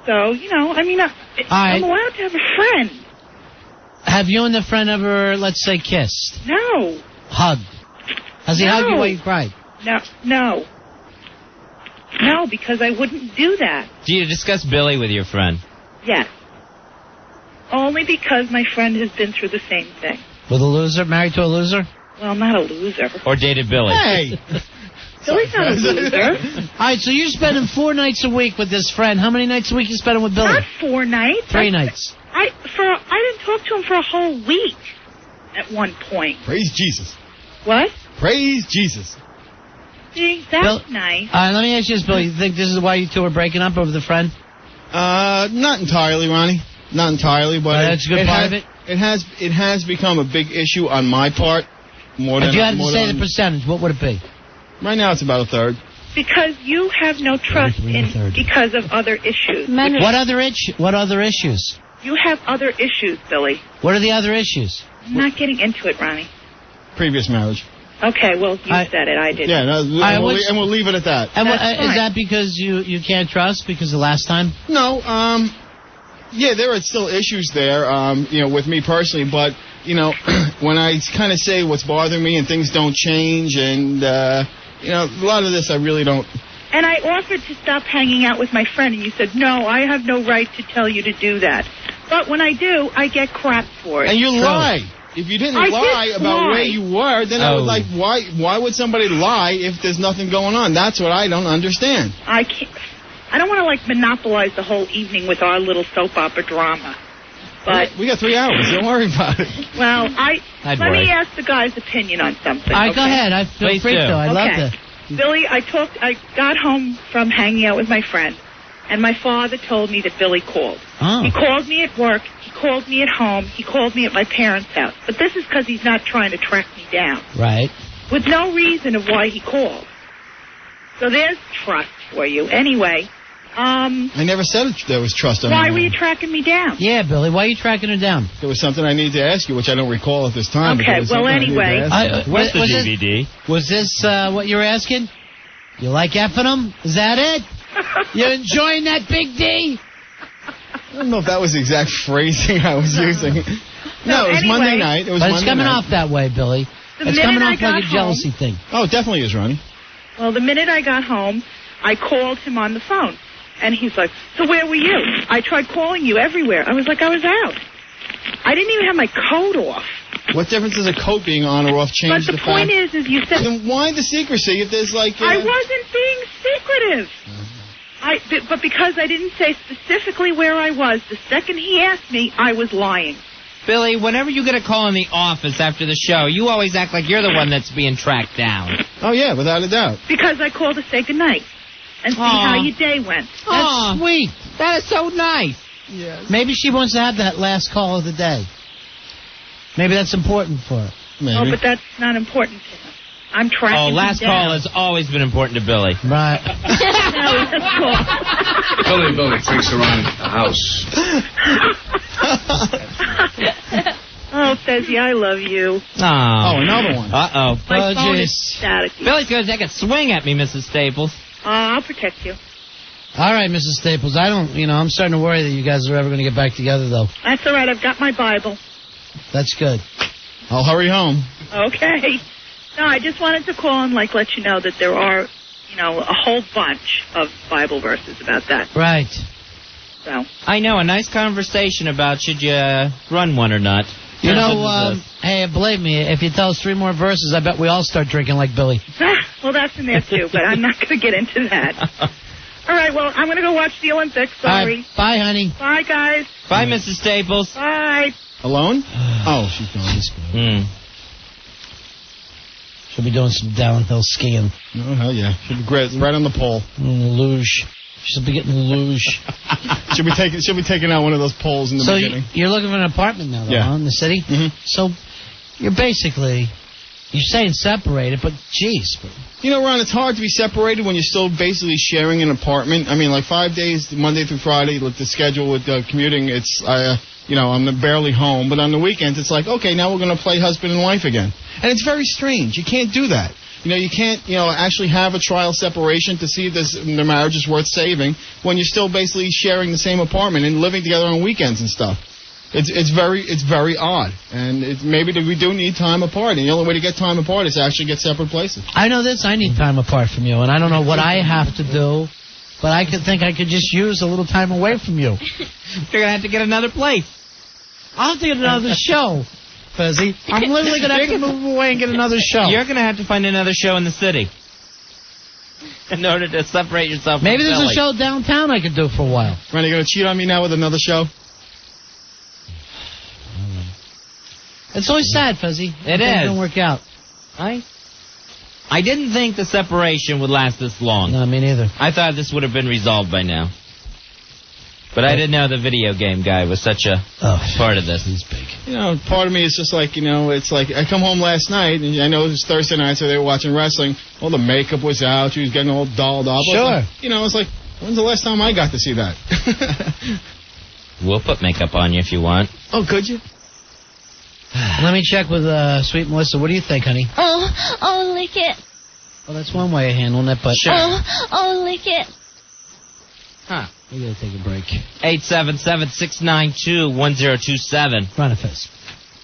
So, I'm allowed to have a friend.
Have you and the friend ever, let's say, kissed?
No.
Hugged? Has he hugged you while you cried?
No, because I wouldn't do that.
Do you discuss Billy with your friend?
Yes. Only because my friend has been through the same thing.
With a loser? Married to a loser?
Well, not a loser.
Or dated Billy?
Hey!
Billy's not a loser.
All right, so you're spending 4 nights a week with this friend. How many nights a week you spending with Billy?
Not 4 nights.
3 nights.
I didn't talk to him for a whole week at one point.
Praise Jesus.
What?
Praise Jesus.
See, that's nice.
All right, let me ask you this, Billy. You think this is why you two are breaking up over the friend?
Not entirely, Ronnie. Not entirely, but
that's a good part of it.
It has become a big issue on my part. More than
If you had to
more
say
than-
the percentage, what would it be?
Right now, it's about a third.
Because you have no trust in because of other issues.
What other issues?
You have other issues, Billy.
What are the other issues?
I'm not getting into it, Ronnie.
Previous marriage.
Okay, well, you said it. I didn't.
Yeah, no, and we'll leave it at that.
And is that because you can't trust because of last time?
No, yeah, there are still issues there, with me personally, but, when I kind of say what's bothering me and things don't change and, a lot of this I really don't.
And I offered to stop hanging out with my friend, and you said, no, I have no right to tell you to do that. But when I do, I get crap for it.
And you lie. If you didn't lie about where you were, then I would why would somebody lie if there's nothing going on? That's what I don't understand.
I don't want to, monopolize the whole evening with our little soap opera drama. But
we got 3 hours. Don't worry about it.
Well, let me ask the guy's opinion on something.
All right, go ahead. I feel free to. I love it.
Billy, I got home from hanging out with my friend, and my father told me that Billy called.
Oh.
He called me at work, he called me at home, he called me at my parents' house. But this is because he's not trying to track me down.
Right.
With no reason of why he called. So there's trust for you. Anyway,
I never said there was trust on
why were you tracking me down?
Yeah, Billy, why are you tracking her down?
There was something I needed to ask you, which I don't recall at this time.
Okay, well, anyway.
Where's the DVD?
Was this what you were asking? You like effing them? Is that it? You enjoying that big D?
I don't know if that was the exact phrasing I was using. No, it was Monday night.
But it's coming off that way, Billy. It's coming off like a jealousy thing.
Oh, it definitely is, Ronnie.
Well, the minute I got home, I called him on the phone. And he's like, so where were you? I tried calling you everywhere. I was like, I was out. I didn't even have my coat off.
What difference does a coat being on or off change the fact?
But the point is you said...
Then why the secrecy if there's
I wasn't being secretive. But because I didn't say specifically where I was, the second he asked me, I was lying.
Billy, whenever you get a call in the office after the show, you always act like you're the one that's being tracked down.
Oh, yeah, without a doubt.
Because I called to say goodnight and see how your day went.
That's sweet.
That is so nice.
Yes.
Maybe she wants to have that last call of the day. Maybe that's important for her.
Maybe.
Oh, but that's not important to him. I'm tracking him
last
down.
call has always been important to Billy.
Right.
No, that's cool.
Billy takes around the house.
Oh, Fezzy, I love you.
Oh,
another one.
Uh-oh.
My phone is static.
Billy's going to take a swing at me, Mrs. Staples.
I'll protect you.
All right, Mrs. Staples. I'm starting to worry that you guys are ever going to get back together, though.
That's all right. I've got my Bible.
That's good.
I'll hurry home.
Okay. No, I just wanted to call and, let you know that there are, a whole bunch of Bible verses about that.
Right.
So.
I know, a nice conversation about should you run one or not.
Hey, believe me, if you tell us 3 more verses, I bet we all start drinking like Billy.
Well, that's in there, too, but I'm not going to get into that. All right, well, I'm going to go watch the Olympics. Sorry.
Right, bye, honey.
Bye, guys.
Bye, Mrs. Staples.
Bye.
Alone? Oh, she's gone.
She'll be doing some downhill skiing.
Oh, hell yeah. She'll be great. Right on the pole.
Luge. She'll be getting luge.
She'll be taking out one of those poles in the beginning.
So you're looking for an apartment now, though, huh, in the city?
Mm-hmm.
So you're saying separated, but geez.
Ron, it's hard to be separated when you're still basically sharing an apartment. I mean, 5 days, Monday through Friday, with the schedule with commuting, it's, I'm barely home. But on the weekends, it's like, okay, now we're going to play husband and wife again. And it's very strange. You can't do that. You can't, actually have a trial separation to see if the marriage is worth saving when you're still basically sharing the same apartment and living together on weekends and stuff. It's very odd. And maybe we do need time apart. And the only way to get time apart is to actually get separate places.
I know this. I need time apart from you. And I don't know what I have to do. But I could just use a little time away from you.
You're going to have to get another place.
I'll have to get another show. Fezzy. I'm literally going to have to move away and get another show.
You're going to have to find another show in the city in order to separate yourself
Maybe
from
there's
Billy.
a show downtown I could do for a while.
Ronnie, you going to cheat on me now with another show?
It's always sad, Fezzy.
It
Things don't work out.
I didn't think the separation would last this long.
No, me neither.
I thought this would have been resolved by now. But I didn't know the video game guy was such a part of this.
He's big.
Part of me is just like, it's like I come home last night, and I know it was Thursday night, so they were watching wrestling. All the makeup was out. She was getting all dolled up.
Sure.
It's like, when's the last time I got to see that?
We'll put makeup on you if you want.
Oh, could you?
Let me check with Sweet Melissa. What do you think, honey?
Oh, lick it.
Well, that's one way of handling it, but...
Sure.
Oh, lick it.
Huh.
We gotta take a break.
877-692-1027.
Ron and Fez.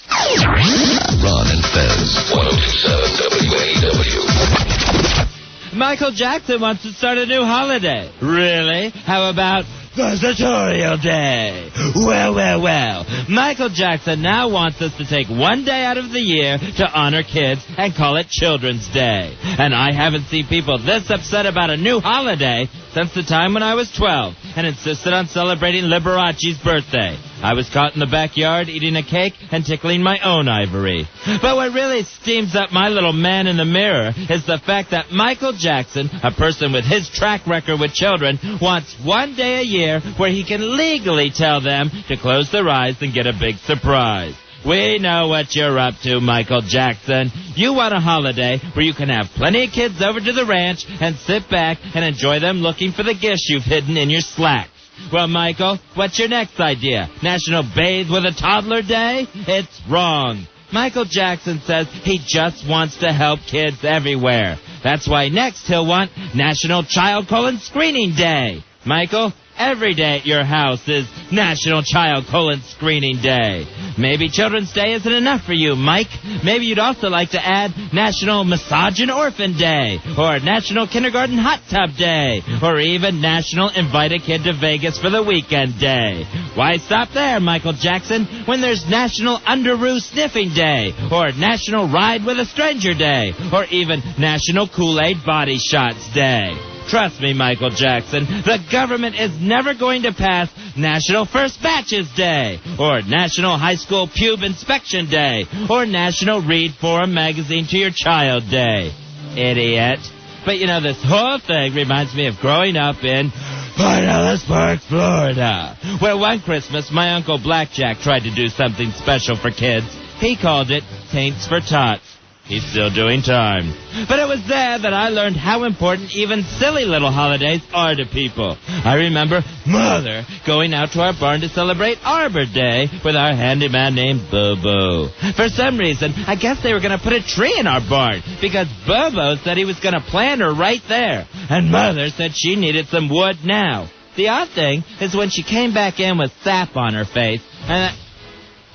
Ron and Fez, 1027 WNEW.
Michael Jackson wants to start a new holiday. Really? How about Fezitorial Day? Well. Michael Jackson now wants us to take one day out of the year to honor kids and call it Children's Day. And I haven't seen people this upset about a new holiday since the time when I was 12 and insisted on celebrating Liberace's birthday. I was caught in the backyard eating a cake and tickling my own ivory. But what really steams up my little man in the mirror is the fact that Michael Jackson, a person with his track record with children, wants one day a year where he can legally tell them to close their eyes and get a big surprise. We know what you're up to, Michael Jackson. You want a holiday where you can have plenty of kids over to the ranch and sit back and enjoy them looking for the gifts you've hidden in your slacks. Well, Michael, what's your next idea? National Bathe with a Toddler Day? It's wrong. Michael Jackson says he just wants to help kids everywhere. That's why next he'll want National Child Colon Screening Day. Michael, every day at your house is National Child Colon Screening Day. Maybe Children's Day isn't enough for you, Mike. Maybe you'd also like to add National Massage and Orphan Day, or National Kindergarten Hot Tub Day, or even National Invite a Kid to Vegas for the Weekend Day. Why stop there, Michael Jackson, when there's National Underoo Sniffing Day, or National Ride with a Stranger Day, or even National Kool-Aid Body Shots Day? Trust me, Michael Jackson, the government is never going to pass National First Batches Day, or National High School Pube Inspection Day, or National Read Forum Magazine to Your Child Day. Idiot. But you know, this whole thing reminds me of growing up in Pinellas Park, Florida, where one Christmas my Uncle Blackjack tried to do something special for kids. He called it Taints for Tots. He's still doing time. But it was there that I learned how important even silly little holidays are to people. I remember Mother going out to our barn to celebrate Arbor Day with our handyman named Bobo. For some reason, I guess they were going to put a tree in our barn because Bobo said he was going to plant her right there. And Mother said she needed some wood now. The odd thing is when she came back in with sap on her face, and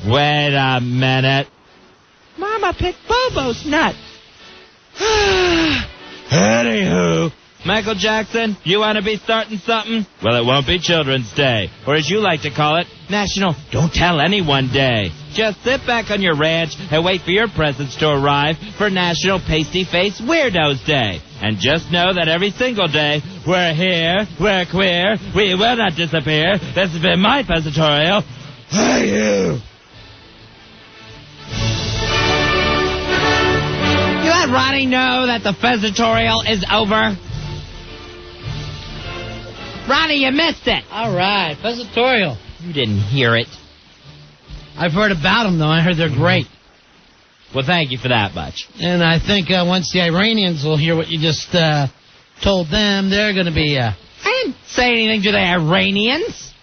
wait a minute. Mama picked Bobo's nuts. Anywho, Michael Jackson, you want to be starting something? Well, it won't be Children's Day, or as you like to call it, National Don't Tell Anyone Day. Just sit back on your ranch and wait for your presents to arrive for National Pasty Face Weirdos Day. And just know that every single day, we're here, we're queer, we will not disappear. This has been my Fezitorial. Hey, you! You let Ronnie know that the Fezitorial is over? Ronnie, you missed it.
All right, Fezitorial.
You didn't hear it.
I've heard about them, though. I heard they're great.
Well, thank you for that much.
And I think once the Iranians will hear what you just told them, they're going to be...
I didn't say anything to the Iranians.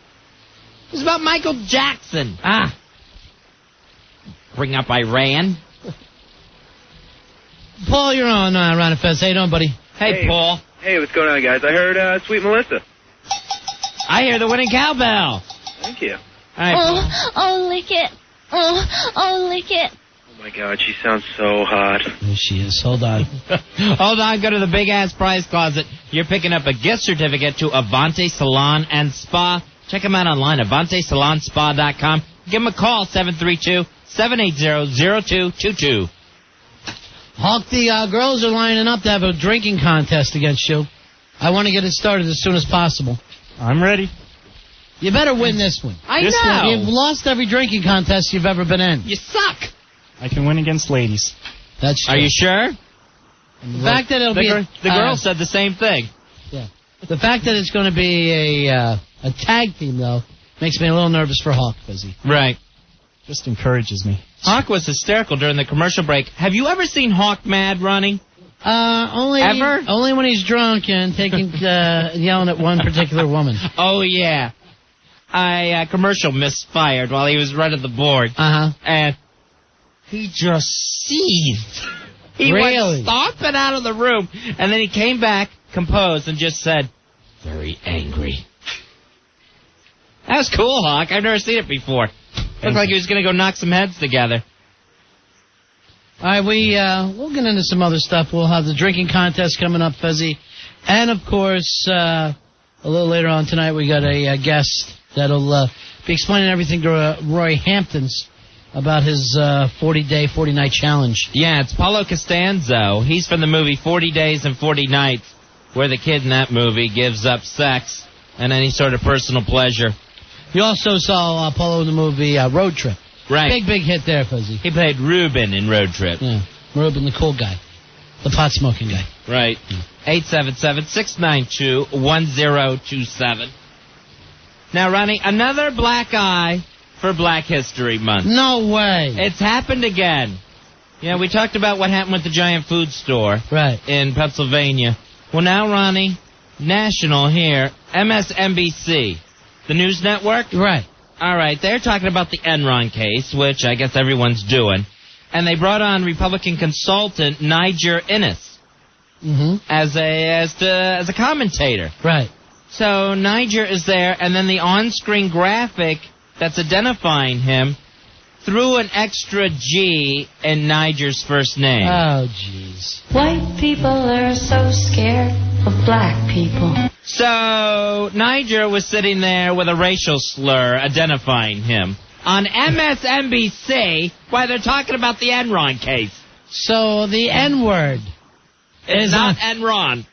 It was about Michael Jackson. Bring up Iran.
Paul, you're on Ron and Fez. How you doing, buddy?
Hey, Paul.
Hey, what's going on, guys? I heard Sweet Melissa.
I hear the winning cowbell.
Thank you.
All right, Paul.
Oh, lick it. Oh, lick it.
Oh, my God, she sounds so hot.
There she is. Hold on.
Hold on, go to the big-ass prize closet. You're picking up a gift certificate to Avante Salon and Spa. Check them out online, AvanteSalonSpa.com. Give them a call, 732-780-0222.
Hawk, the girls are lining up to have a drinking contest against you. I want to get it started as soon as possible.
I'm ready.
You better win this one.
I know.
You've lost every drinking contest you've ever been in.
You suck.
I can win against ladies.
That's true.
Are you sure?
The fact that it'll be...
The girl said the same thing.
Yeah. The fact that it's going to be a tag team, though, makes me a little nervous for Hawk, Fizzy.
Right.
Just encourages me.
Hawk was hysterical during the commercial break. Have you ever seen Hawk mad, Ronnie?
Ever? Only when he's drunk and taking yelling at one particular woman.
Oh, yeah. a commercial misfired while he was running the board. And he just seethed. He went stomping out of the room, and then he came back, composed, and just said, "Very angry." That was cool, Hawk. I've never seen it before. Looked like he was going to go knock some heads together.
All right, we'll get into some other stuff. We'll have the drinking contest coming up, Fezzy. And, of course, a little later on tonight, we got a guest that'll be explaining everything to Roy Hamptons about his 40-day, 40-night challenge.
Yeah, it's Paulo Costanzo. He's from the movie 40 Days and 40 Nights, where the kid in that movie gives up sex and any sort of personal pleasure.
You also saw Paulo in the movie Road Trip.
Right.
Big hit there, Fuzzy.
He played Ruben in Road Trip.
Yeah, Ruben, the cool guy. The pot-smoking guy.
Right. 877-692-1027. Now, Ronnie, another black eye for Black History Month.
No way.
It's happened again. Yeah, we talked about what happened with the giant food store in Pennsylvania. Well, now, Ronnie, national here, MSNBC, the news network.
Right.
All right, they're talking about the Enron case, which I guess everyone's doing. And they brought on Republican consultant Niger Innes as a commentator.
Right.
So Niger is there, and then the on-screen graphic that's identifying him threw an extra G in Niger's first name.
Oh, jeez.
White people are so scared of black people.
So Niger was sitting there with a racial slur identifying him on MSNBC while they're talking about the Enron case.
So the N-word
is not Enron.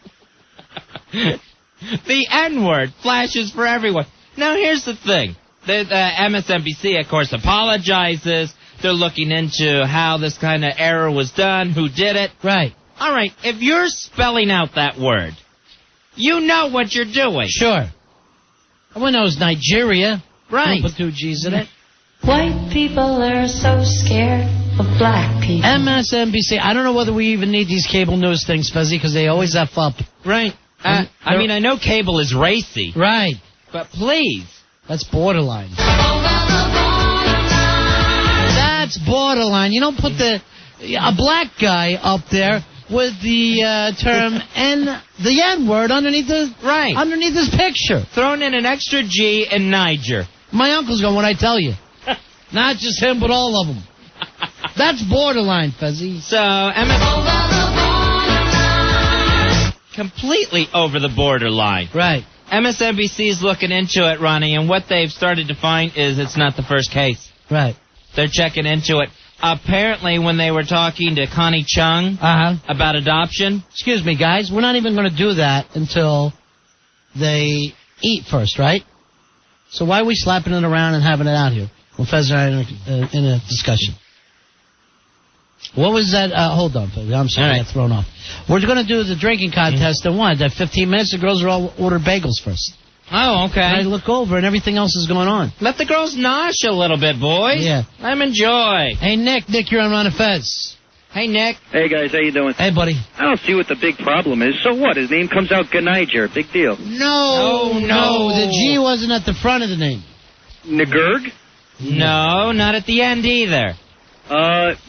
The N-word flashes for everyone. Now, here's the thing. The MSNBC, of course, apologizes. They're looking into how this kind of error was done, who did it.
Right.
All right, if you're spelling out that word, you know what you're doing.
Sure. Everyone knows Nigeria.
Right.
Don't put two G's in it.
White people are so scared of black people.
MSNBC. I don't know whether we even need these cable news things, Fuzzy, because they always F up.
Right. I mean, I know cable is racy.
Right.
But please.
That's borderline. That's borderline. You don't put a black guy up there with the term the N-word underneath underneath his picture.
Thrown in an extra G in Niger.
My uncle's going, what I tell you. Not just him, but all of them. That's borderline, Fezzy.
So, completely over the borderline.
Right.
MSNBC is looking into it, Ronnie, and what they've started to find is it's not the first case.
Right.
They're checking into it. Apparently, when they were talking to Connie Chung about adoption...
Excuse me, guys. We're not even going to do that until they eat first, right? So why are we slapping it around and having it out here when Fez and I are in a discussion? What was that? Hold on, Fez. I'm sorry, I got thrown off. We're going to do the drinking contest in what? That 15 minutes, the girls are all order bagels first.
Oh, okay.
And I look over and everything else is going on.
Let the girls nosh a little bit, boys.
Yeah.
Let them enjoy.
Hey, Nick, you're on Ron and Fez.
Hey, Nick.
Hey, guys, how you doing?
Hey, buddy.
I don't see what the big problem is. So what? His name comes out Gniger. Big deal.
No. The G wasn't at the front of the name.
Ngerg?
No, not at the end either.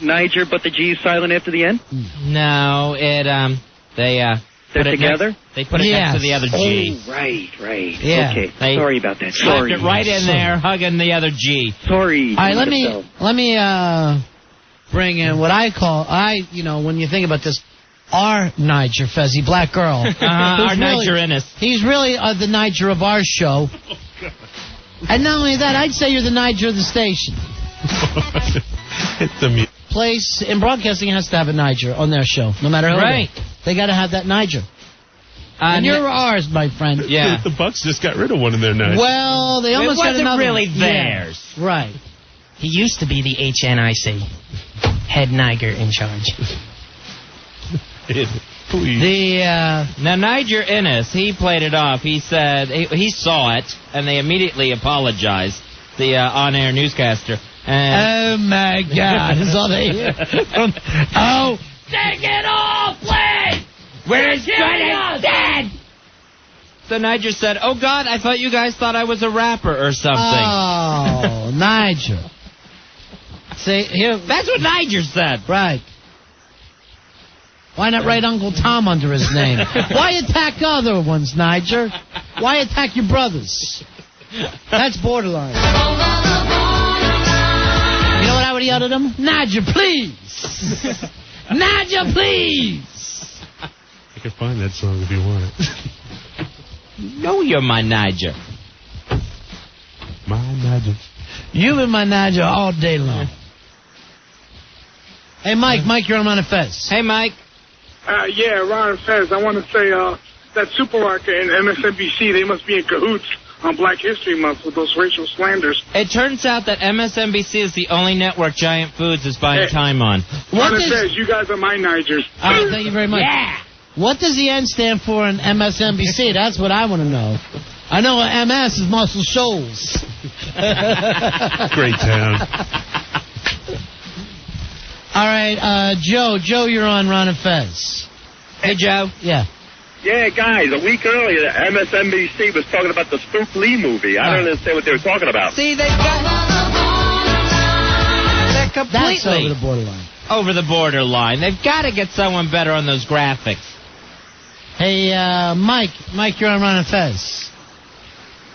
Niger, but the G is silent after the end?
No, they're
together?
They put it next to the other G.
Oh, right.
Yeah.
Okay, sorry about that.
Slapped it right in there, hugging the other G.
Sorry.
All right, let me bring in what I call, when you think about this, our Niger Fezzy, black girl.
Our Niger Innes.
He's really the Niger of our show. And not only that, I'd say you're the Niger of the station. Place in broadcasting has to have a Niger on their show, no matter who.
Right.
They got to have that Niger. And you're ours, my friend.
Yeah.
The Bucks just got rid of one of their Nigers.
Well, they almost got another.
It wasn't really theirs.
Yeah. Right.
He used to be the HNIC. Head Niger in charge.
Please.
Now, Niger Innes, he played it off. He said he saw it, and they immediately apologized, the on-air newscaster.
Oh, my God. That's all they hear. Oh.
Take it all, please!
We're as good as dead! So Niger said, "Oh God, I thought you guys thought I was a rapper or something."
Oh, Niger. See, here.
That's what Niger said.
Right. Why not write Uncle Tom under his name? Why attack other ones, Niger? Why attack your brothers? That's borderline. You know what I would yell at him? Niger, please! Niger, please!
I can find that song if you want it.
No, you're my Niger.
My Niger.
You've been my Niger all day long. Hey, Mike. Mike, you're on Ron and Fez.
Hey, Mike.
Yeah, Ron and Fez, I want to say that supermarket and MSNBC, they must be in cahoots on Black History Month with those racial slanders.
It turns out that MSNBC is the only network Giant Foods is buying time on.
Ron and Fez, you guys are my Nigers.
All right, thank you very much.
Yeah.
What does the N stand for in MSNBC? That's what I want to know. I know MS is Muscle Shoals.
Great town.
All right, Joe. Joe, you're on Ron and Fez.
Hey, Joe.
Yeah.
Yeah, guys, a week earlier, MSNBC was talking about the Spook Lee movie. I don't understand what they were talking about.
See, they're completely
That's over the borderline.
over the borderline. They've got to get someone better on those graphics.
Hey, Mike. Mike, you're on Ron and Fez.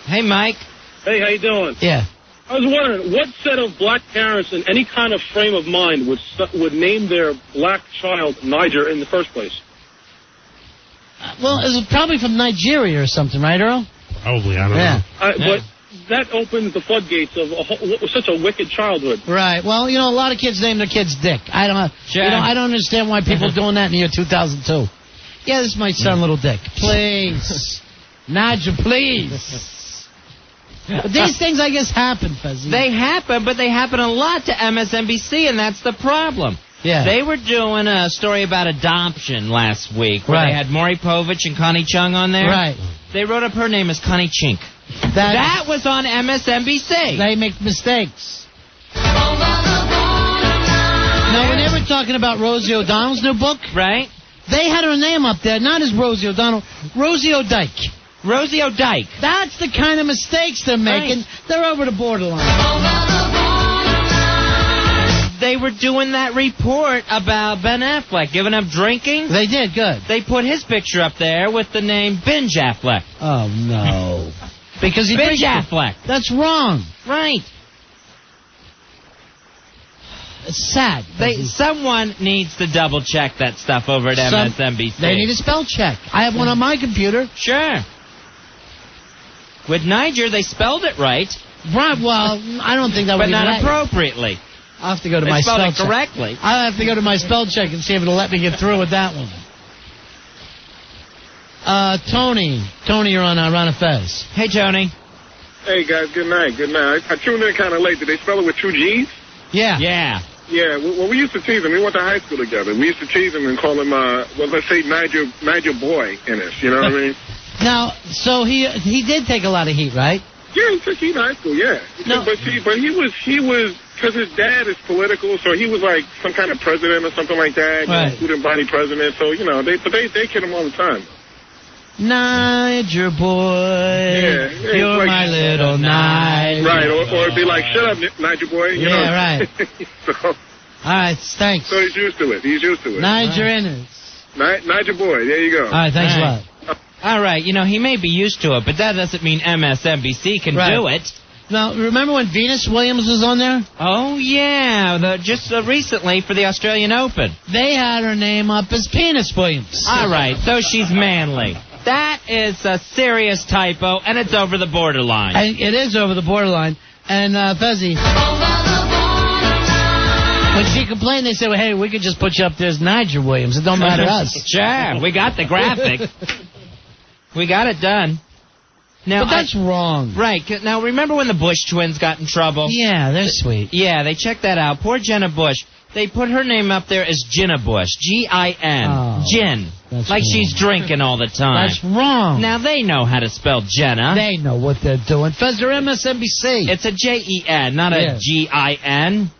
Hey, Mike.
Hey, how you doing?
Yeah.
I was wondering, what set of black parents in any kind of frame of mind would name their black child Niger in the first place?
Well, it's probably from Nigeria or something, right, Earl?
Probably, I don't know.
But that opens the floodgates of such a wicked childhood.
Right. Well, you know, a lot of kids name their kids Dick. I don't understand why people are doing that in the year 2002. Yeah, this is my son, Little Dick. Please. Niger, please. But these things, I guess, happen, Fezzi.
They happen, but they happen a lot to MSNBC, and that's the problem.
Yeah.
They were doing a story about adoption last week where they had Maury Povich and Connie Chung on there.
Right.
They wrote up her name as Connie Chink. That was on MSNBC.
They make mistakes. Now, when they were talking about Rosie O'Donnell's new book,
right?
They had her name up there, not as Rosie O'Donnell, Rosie O'Dyke.
Rosie O'Dyke.
That's the kind of mistakes they're making. Right. They're over the borderline.
They were doing that report about Ben Affleck giving up drinking.
They did, good.
They put his picture up there with the name Binge Affleck.
Oh, no. Because he
Binge Affleck.
That's wrong.
Right.
It's sad.
Someone needs to double check that stuff over at MSNBC.
They need a spell check. I have one on my computer.
Sure. With Niger, they spelled it right.
Right, well, I don't think that would be
But not
right.
appropriately.
I'll have to go to
They
my
spelled
spell
it
check.
correctly.
I'll have to go to my spell check and see if it'll let me get through with that one. Tony. Tony, you're on Ron and Fez.
Hey, Tony.
Hey, guys, good night. Good night. I tuned in kind of late. Did they spell it with two G's?
Yeah.
Yeah.
Yeah, well, we used to tease him. We went to high school together. We used to tease him and call him, let's say Niger Boy in us. You know what I mean?
Now, so he did take a lot of heat, right?
Yeah, he took heat in high school, yeah.
No.
But he was, because his dad is political, so he was like some kind of president or something like that,
Right.
student body president. So, you know, they kid him all the time.
Niger boy, you're
like,
my little Niger.
Right, or it'd be like, shut up, Niger boy. You know?
Right.
So,
all right, thanks.
So he's used to it.
Niger in it.
Niger boy, there you go.
All right, thanks a lot.
All right, you know, he may be used to it, but that doesn't mean MSNBC can do it.
Now, remember when Venus Williams was on there?
Oh, yeah, just recently for the Australian Open.
They had her name up as Penis Williams.
All right, so she's manly. That is a serious typo, and it's over the borderline.
And it is over the borderline. And, Fezzi, when she complained, they said, well, hey, we could just put you up there as Niger Williams. It don't matter to us.
Sure, we got the graphic. We got it done. Now,
but that's wrong.
Right. Now, remember when the Bush twins got in trouble?
Yeah, they're sweet.
Yeah, they checked that out. Poor Jenna Bush. They put her name up there as Jenna Bush. G-I-N.
Oh,
Gin. Like
wrong.
she's drinking all the time.
That's wrong.
Now, they know how to spell Jenna.
They know what they're doing. Fez, they're MSNBC.
It's a J-E-N, not a G-I-N.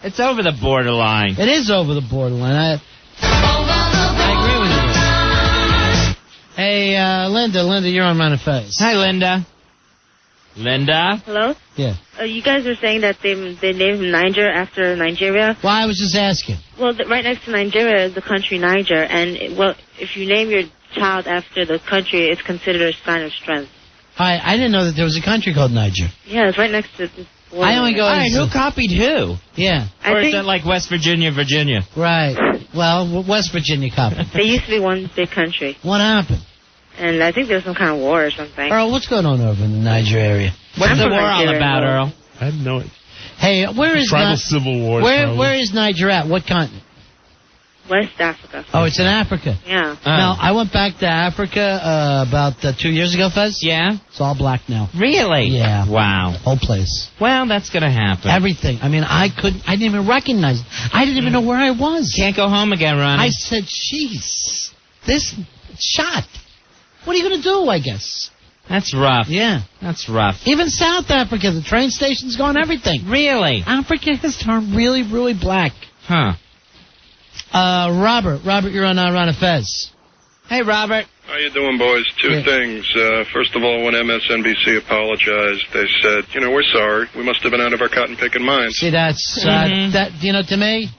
It's over the borderline.
It is over the borderline. I agree with you. Hey, Linda. Linda, you're on Ron and Fez.
Hi, Linda. Linda?
Hello?
Yeah.
You guys are saying that they named Niger after Nigeria?
Well, I was just asking.
Well, right next to Nigeria is the country Niger, and, if you name your child after the country, it's considered a sign of strength.
I didn't know that there was a country called Niger.
Yeah, it's right next to this border.
I only go...
All right, who copied who?
Yeah.
Or is that like West Virginia, Virginia?
Right. Well, West Virginia copied.
They used to be one big country.
What happened?
And I think there was some kind of war or something.
Earl, what's going on over in the Niger area?
What's the war all about, Earl?
I didn't know it.
Hey, where is...
Tribal civil war.
Where is Niger at? What continent?
West Africa.
Oh, it's in Africa.
Yeah.
Now, I went back to Africa about 2 years ago, Fez.
Yeah?
It's all black now.
Really?
Yeah.
Wow.
Whole place.
Well, that's going to happen.
Everything. I mean, I didn't even recognize it. I didn't even know where I was.
Can't go home again, Ronnie.
I said, jeez, this shot. What are you going to do, I guess?
That's rough.
Yeah.
That's rough.
Even South Africa, the train station's gone, everything.
Really?
Africa has turned really, really black.
Huh.
Robert, you're on Ron and Fez.
Hey, Robert.
How you doing, boys? Two things. First of all, when MSNBC apologized, they said, we're sorry. We must have been out of our cotton picking minds.
See, that's, to me,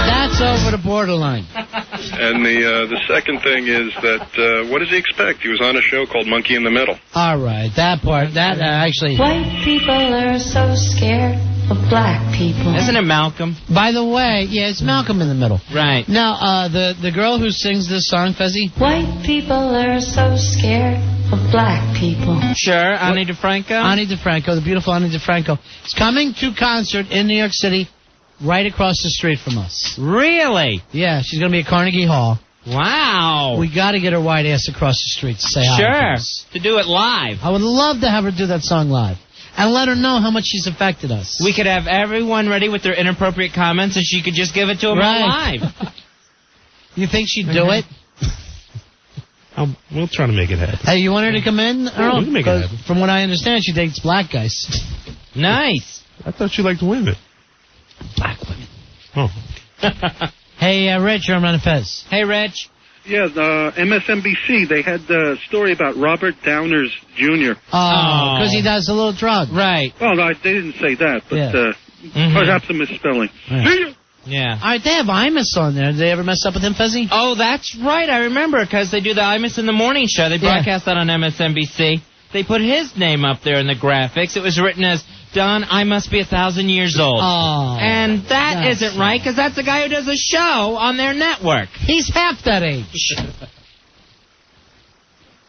that's over the borderline.
And the second thing is that, what does he expect? He was on a show called Monkey in the Middle.
All right, that part, actually...
White people are so scared of black people.
Isn't it Malcolm?
By the way, yeah, it's Malcolm in the Middle.
Right.
Now, the girl who sings this song, Fezzi?
White people are so scared of black people.
Sure, Ani DeFranco?
Ani DeFranco, the beautiful Ani DeFranco, is coming to concert in New York City right across the street from us.
Really?
Yeah, she's going to be at Carnegie Hall.
Wow.
We got to get her white ass across the street to say hi.
Sure, to do it live.
I would love to have her do that song live. And let her know how much she's affected us.
We could have everyone ready with their inappropriate comments, and she could just give it to them live.
You think she'd do it?
We'll try to make it happen.
Hey, you want her to come in, Earl?
We can make it happen.
From what I understand, she dates black guys.
Nice.
I thought you liked women.
Black women.
Oh.
Hey, Rich, you're on Ron and Fez.
Hey, Rich.
Yeah, MSNBC, they had the story about Robert Downers Jr.
Oh, because he does a little drug.
Right.
Well, no, they didn't say that, but perhaps a misspelling.
Yeah.
All right, they have Imus on there. Did they ever mess up with him, Fezzi?
Oh, that's right. I remember, because they do the Imus in the Morning Show. They broadcast that on MSNBC. They put his name up there in the graphics. It was written as Don, I must be 1,000 years old.
Oh.
And that isn't right, because that's the guy who does a show on their network.
He's half that age.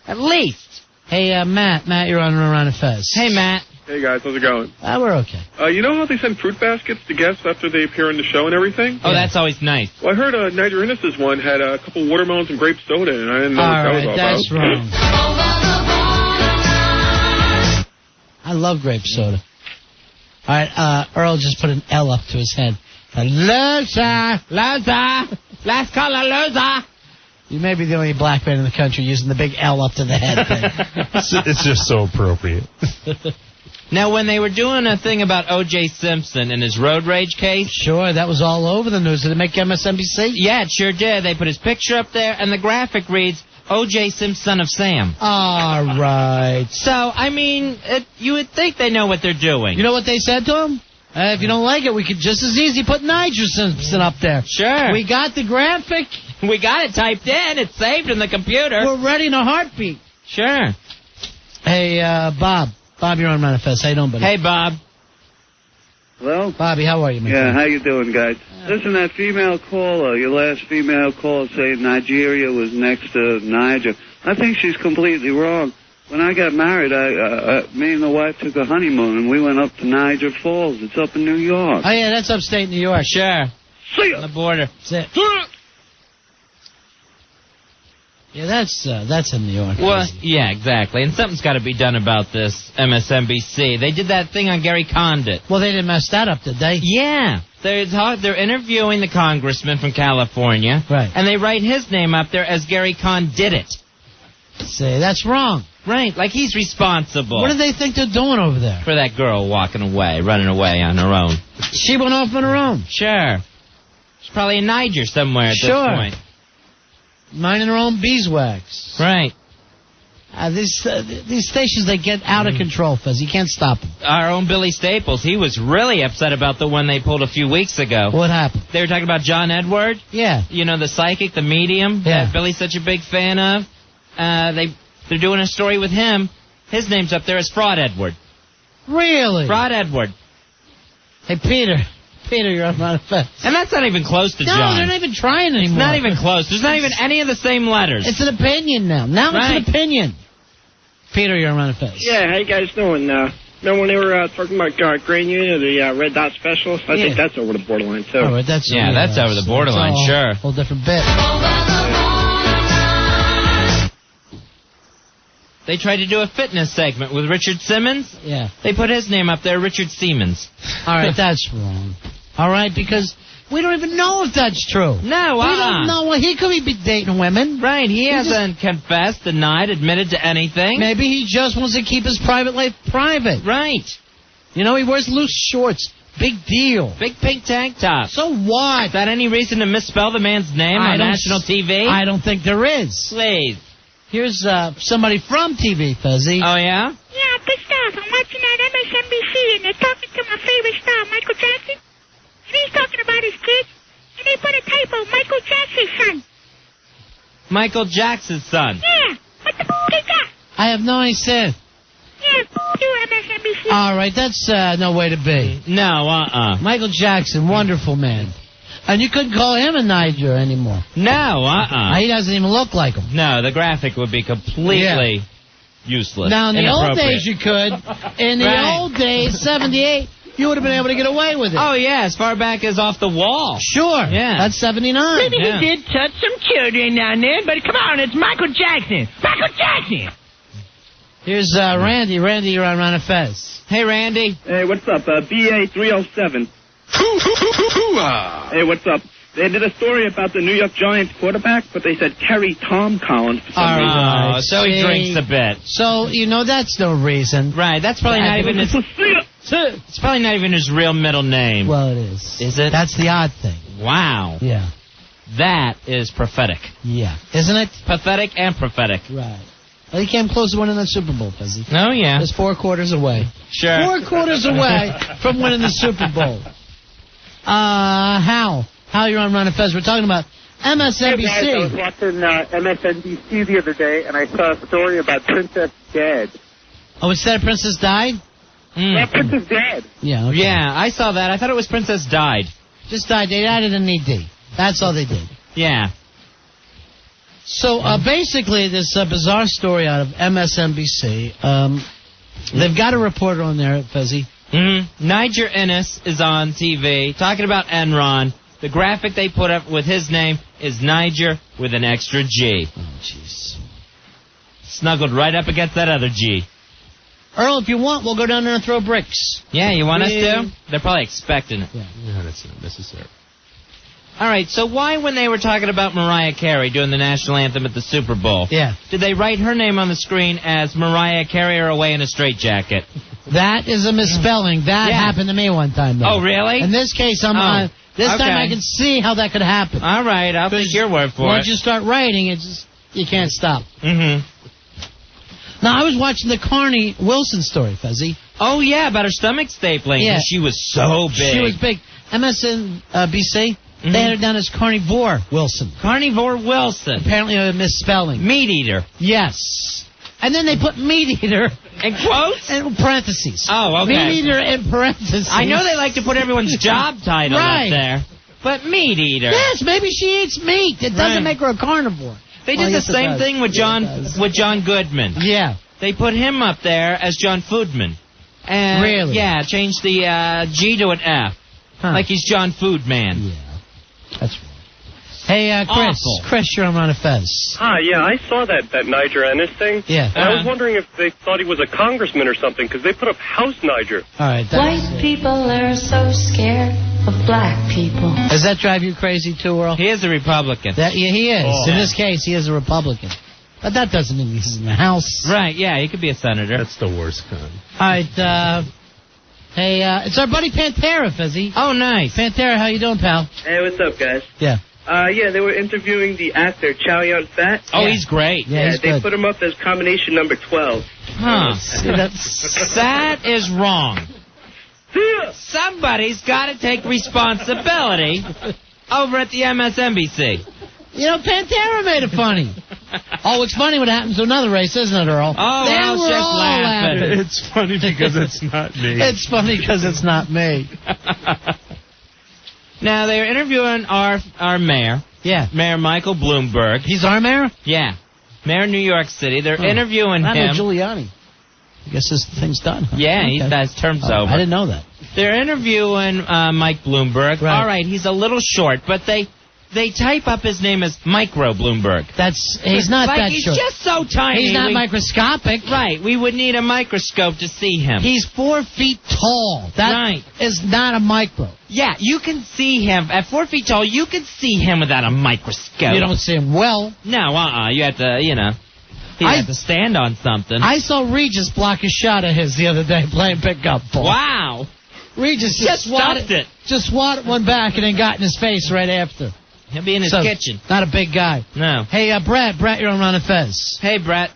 At least.
Hey, Matt, you're on Ron and Fez.
Hey, Matt.
Hey, guys, how's it going?
We're okay.
You know how they send fruit baskets to guests after they appear on the show and everything?
Oh, that's always nice.
Well, I heard Niger Innes' one had a couple watermelons and grape soda, and I didn't know what that was all about.
That's wrong. I love grape soda. All right, Earl just put an L up to his head. Loser! Last caller, loser! You may be the only black man in the country using the big L up to the head thing.
It's just so appropriate.
Now, when they were doing a thing about O.J. Simpson and his road rage case...
Sure, that was all over the news. Did it make MSNBC?
Yeah, it sure did. They put his picture up there, and the graphic reads, O.J. Simpson, son of Sam.
All right.
So, I mean, you would think they know what they're doing.
You know what they said to him? If you don't like it, we could just as easy put Niger Simpson up there.
Sure.
We got the graphic.
We got it typed in. It's saved in the computer.
We're ready in a heartbeat.
Sure.
Hey, Bob. Bob, you're on Manifest. How you doing, buddy?
Hey, Bob.
Hello?
Bobby, how are you, man?
Yeah, how you doing, guys? Listen, that female caller, your last female caller saying Nigeria was next to Niger. I think she's completely wrong. When I got married, me and the wife took a honeymoon, and we went up to Niger Falls. It's up in New York.
Oh, yeah, that's upstate New York.
Sure.
See ya.
On the border.
That's it. Yeah, that's in New York.
Well, yeah, exactly. And something's got to be done about this, MSNBC. They did that thing on Gary Condit.
Well, they didn't mess that up, did they?
Yeah. They're interviewing the congressman from California.
Right.
And they write his name up there as Gary Condit it.
Say, that's wrong.
Right, like he's responsible.
What do they think they're doing over there?
For that girl walking away, running away on her own.
She went off on her own.
Sure. She's probably in Niger somewhere at this point.
Minding their own beeswax.
Right.
These stations, they get out of control, Fez. You can't stop them.
Our own Billy Staples, he was really upset about the one they pulled a few weeks ago.
What happened?
They were talking about John Edward.
Yeah.
You know, the psychic, the medium that Billy's such a big fan of. They're doing a story with him. His name's up there as Fraud Edward.
Really?
Fraud Edward.
Hey, Peter, you're on a fence.
And that's not even close to John.
No, they're not even trying anymore.
It's not even close. There's not even any of the same letters.
It's an opinion now. Now it's an opinion. Peter, you're on a fence.
Yeah, how you guys doing? Remember when they were talking about Grand Union or the Red Dot Special? I think that's over the borderline, too.
Oh, that's
over the borderline, sure.
Whole different bit.
They tried to do a fitness segment with Richard Simmons.
Yeah.
They put his name up there, Richard Siemens.
All right, that's wrong. All right, because we don't even know if that's true.
No,
We don't know. Well, he could be dating women.
Right, he hasn't confessed, denied, admitted to anything.
Maybe he just wants to keep his private life private.
Right.
You know, he wears loose shorts. Big deal.
Big pink tank top.
So what?
Is that any reason to misspell the man's name on national TV?
I don't think there is.
Please.
Here's somebody from TV, Fezzy.
Oh, yeah?
Yeah, I'm pissed off. I'm watching that MSNBC, and they're talking to my favorite star, Michael Jackson. And he's talking about his kids, and they put a typo, Michael Jackson's son.
Michael Jackson's son.
Yeah, what the f*** is that?
I have no idea.
Yeah, you, MSNBC.
All right, that's no way to be.
No,
Michael Jackson, wonderful man. And you couldn't call him a Niger anymore.
No,
He doesn't even look like him.
No, the graphic would be completely useless.
Now, in the old days, you could. In the
Right.
old days, 78, you would have been able to get away with it.
Oh, yeah, as far back as Off the Wall.
Sure.
Yeah.
That's 79.
Maybe he did touch some children down there, but come on, it's Michael Jackson. Michael Jackson!
Here's Randy. Randy, you're on Ron and Fez.
Hey, Randy.
Hey, what's up? BA 307. Hey, what's up? They did a story about the New York Giants quarterback, but they said Kerry Tom Collins for some reason.
right.
So he drinks a bit.
So, you know, that's no reason.
Right, that's probably not even his... It's probably not even his real middle name.
Well, it is.
Is it?
That's the odd thing.
Wow.
Yeah.
That is prophetic.
Yeah. Isn't it?
Pathetic and prophetic.
Right. Well, he came close to winning the Super Bowl, Fezzy.
Oh, yeah.
Just 4 quarters away.
Sure.
4 quarters away from winning the Super Bowl. Hal, you're on Ron and Fez. We're talking about MSNBC.
Hey guys, I was watching MSNBC the other day, and I saw a story about Princess Dead.
Oh, instead of Princess Died?
Yeah, Princess Dead.
Yeah, okay.
Yeah, I saw that. I thought it was Princess Died.
Just died. They added an ED. That's all they did.
Yeah.
So, basically, this bizarre story out of MSNBC. They've got a reporter on there, Fezzy.
Mm-hmm. Niger Ennis is on TV talking about Enron. The graphic they put up with his name is Niger with an extra G.
Oh, jeez.
Snuggled right up against that other G.
Earl, if you want, we'll go down there and throw bricks.
Yeah, you want us to? They're probably expecting it.
Yeah, that's not necessary.
All right, so why, when they were talking about Mariah Carey doing the national anthem at the Super Bowl, did they write her name on the screen as Mariah Carey or Away in a Straitjacket?
That is a misspelling. That happened to me one time, though.
Oh, really?
In this case, I'm on. This time I can see how that could happen.
All right, I'll take your word for it.
Once you start writing, you can't stop.
Mm-hmm.
Now, I was watching the Carney Wilson story, Fezzy.
Oh, yeah, about her stomach stapling.
Yeah.
She was so big.
She was big. MSNBC, they had her down as Carnivore Wilson.
Carnivore Wilson.
Apparently a misspelling.
Meat eater.
Yes. And then they put meat eater.
In quotes?
In parentheses.
Oh, okay.
Meat eater in parentheses.
I know they like to put everyone's job title
right
up there. But meat eater.
Yes, maybe she eats meat. It doesn't make her a carnivore.
They did the same thing with John Goodman.
Yeah.
They put him up there as John Foodman. And
really?
Yeah, changed the G to an F.
Huh.
Like he's John Foodman.
Yeah. That's right. Hey, Chris.
Awful.
Chris, you're on Ron and Fez.
Hi, yeah, I saw that Niger Ennis thing.
Yeah.
And I was wondering if they thought he was a congressman or something, because they put up House Niger.
All right.
White people are so scared of black people.
Does that drive you crazy, too, Earl?
He is a Republican.
Yeah, he is.
Oh.
In this case, he is a Republican. But that doesn't mean he's in the House.
Right, yeah, he could be a senator.
That's the worst kind.
All right, hey, it's our buddy Pantera, Fezzy.
Oh, nice.
Pantera, how you doing, pal?
Hey, what's up, guys?
Yeah.
Yeah, they were interviewing the actor Chow Yun-fat.
Oh, he's great.
Yeah, they put him up as combination number 12.
Huh. That is wrong. Somebody's got to take responsibility over at the MSNBC.
You know, Pantera made it funny. Oh, it's funny what happens to another race, isn't it, Earl?
Oh,
they
Earl's
were
just
all
laughing.
It's funny because it's not me.
It's funny because it's not me.
Now, they're interviewing our mayor.
Yeah.
Mayor Michael Bloomberg.
He's our mayor?
Yeah. Mayor of New York City. They're interviewing
I know
him.
Giuliani. I guess this thing's done, huh?
Yeah, his term's over.
I didn't know that.
They're interviewing Mike Bloomberg.
Right.
All right, he's a little short, but they type up his name as Micro Bloomberg.
He's not
like
that
he's
short.
Just so tiny.
He's not microscopic.
Right, we would need a microscope to see him.
He's 4 feet tall. That is not a micro.
Yeah, you can see him. At 4 feet tall, you can see him without a microscope.
You don't see him well.
No, you have to, he had to stand on something.
I saw Regis block a shot of his the other day playing pickup ball.
Wow.
Regis just swatted
it.
Just swatted one back and then got in his face right after.
He'll be in his kitchen.
Not a big guy.
No.
Hey, Brett, you're on Ron and Fez.
Hey, Brett.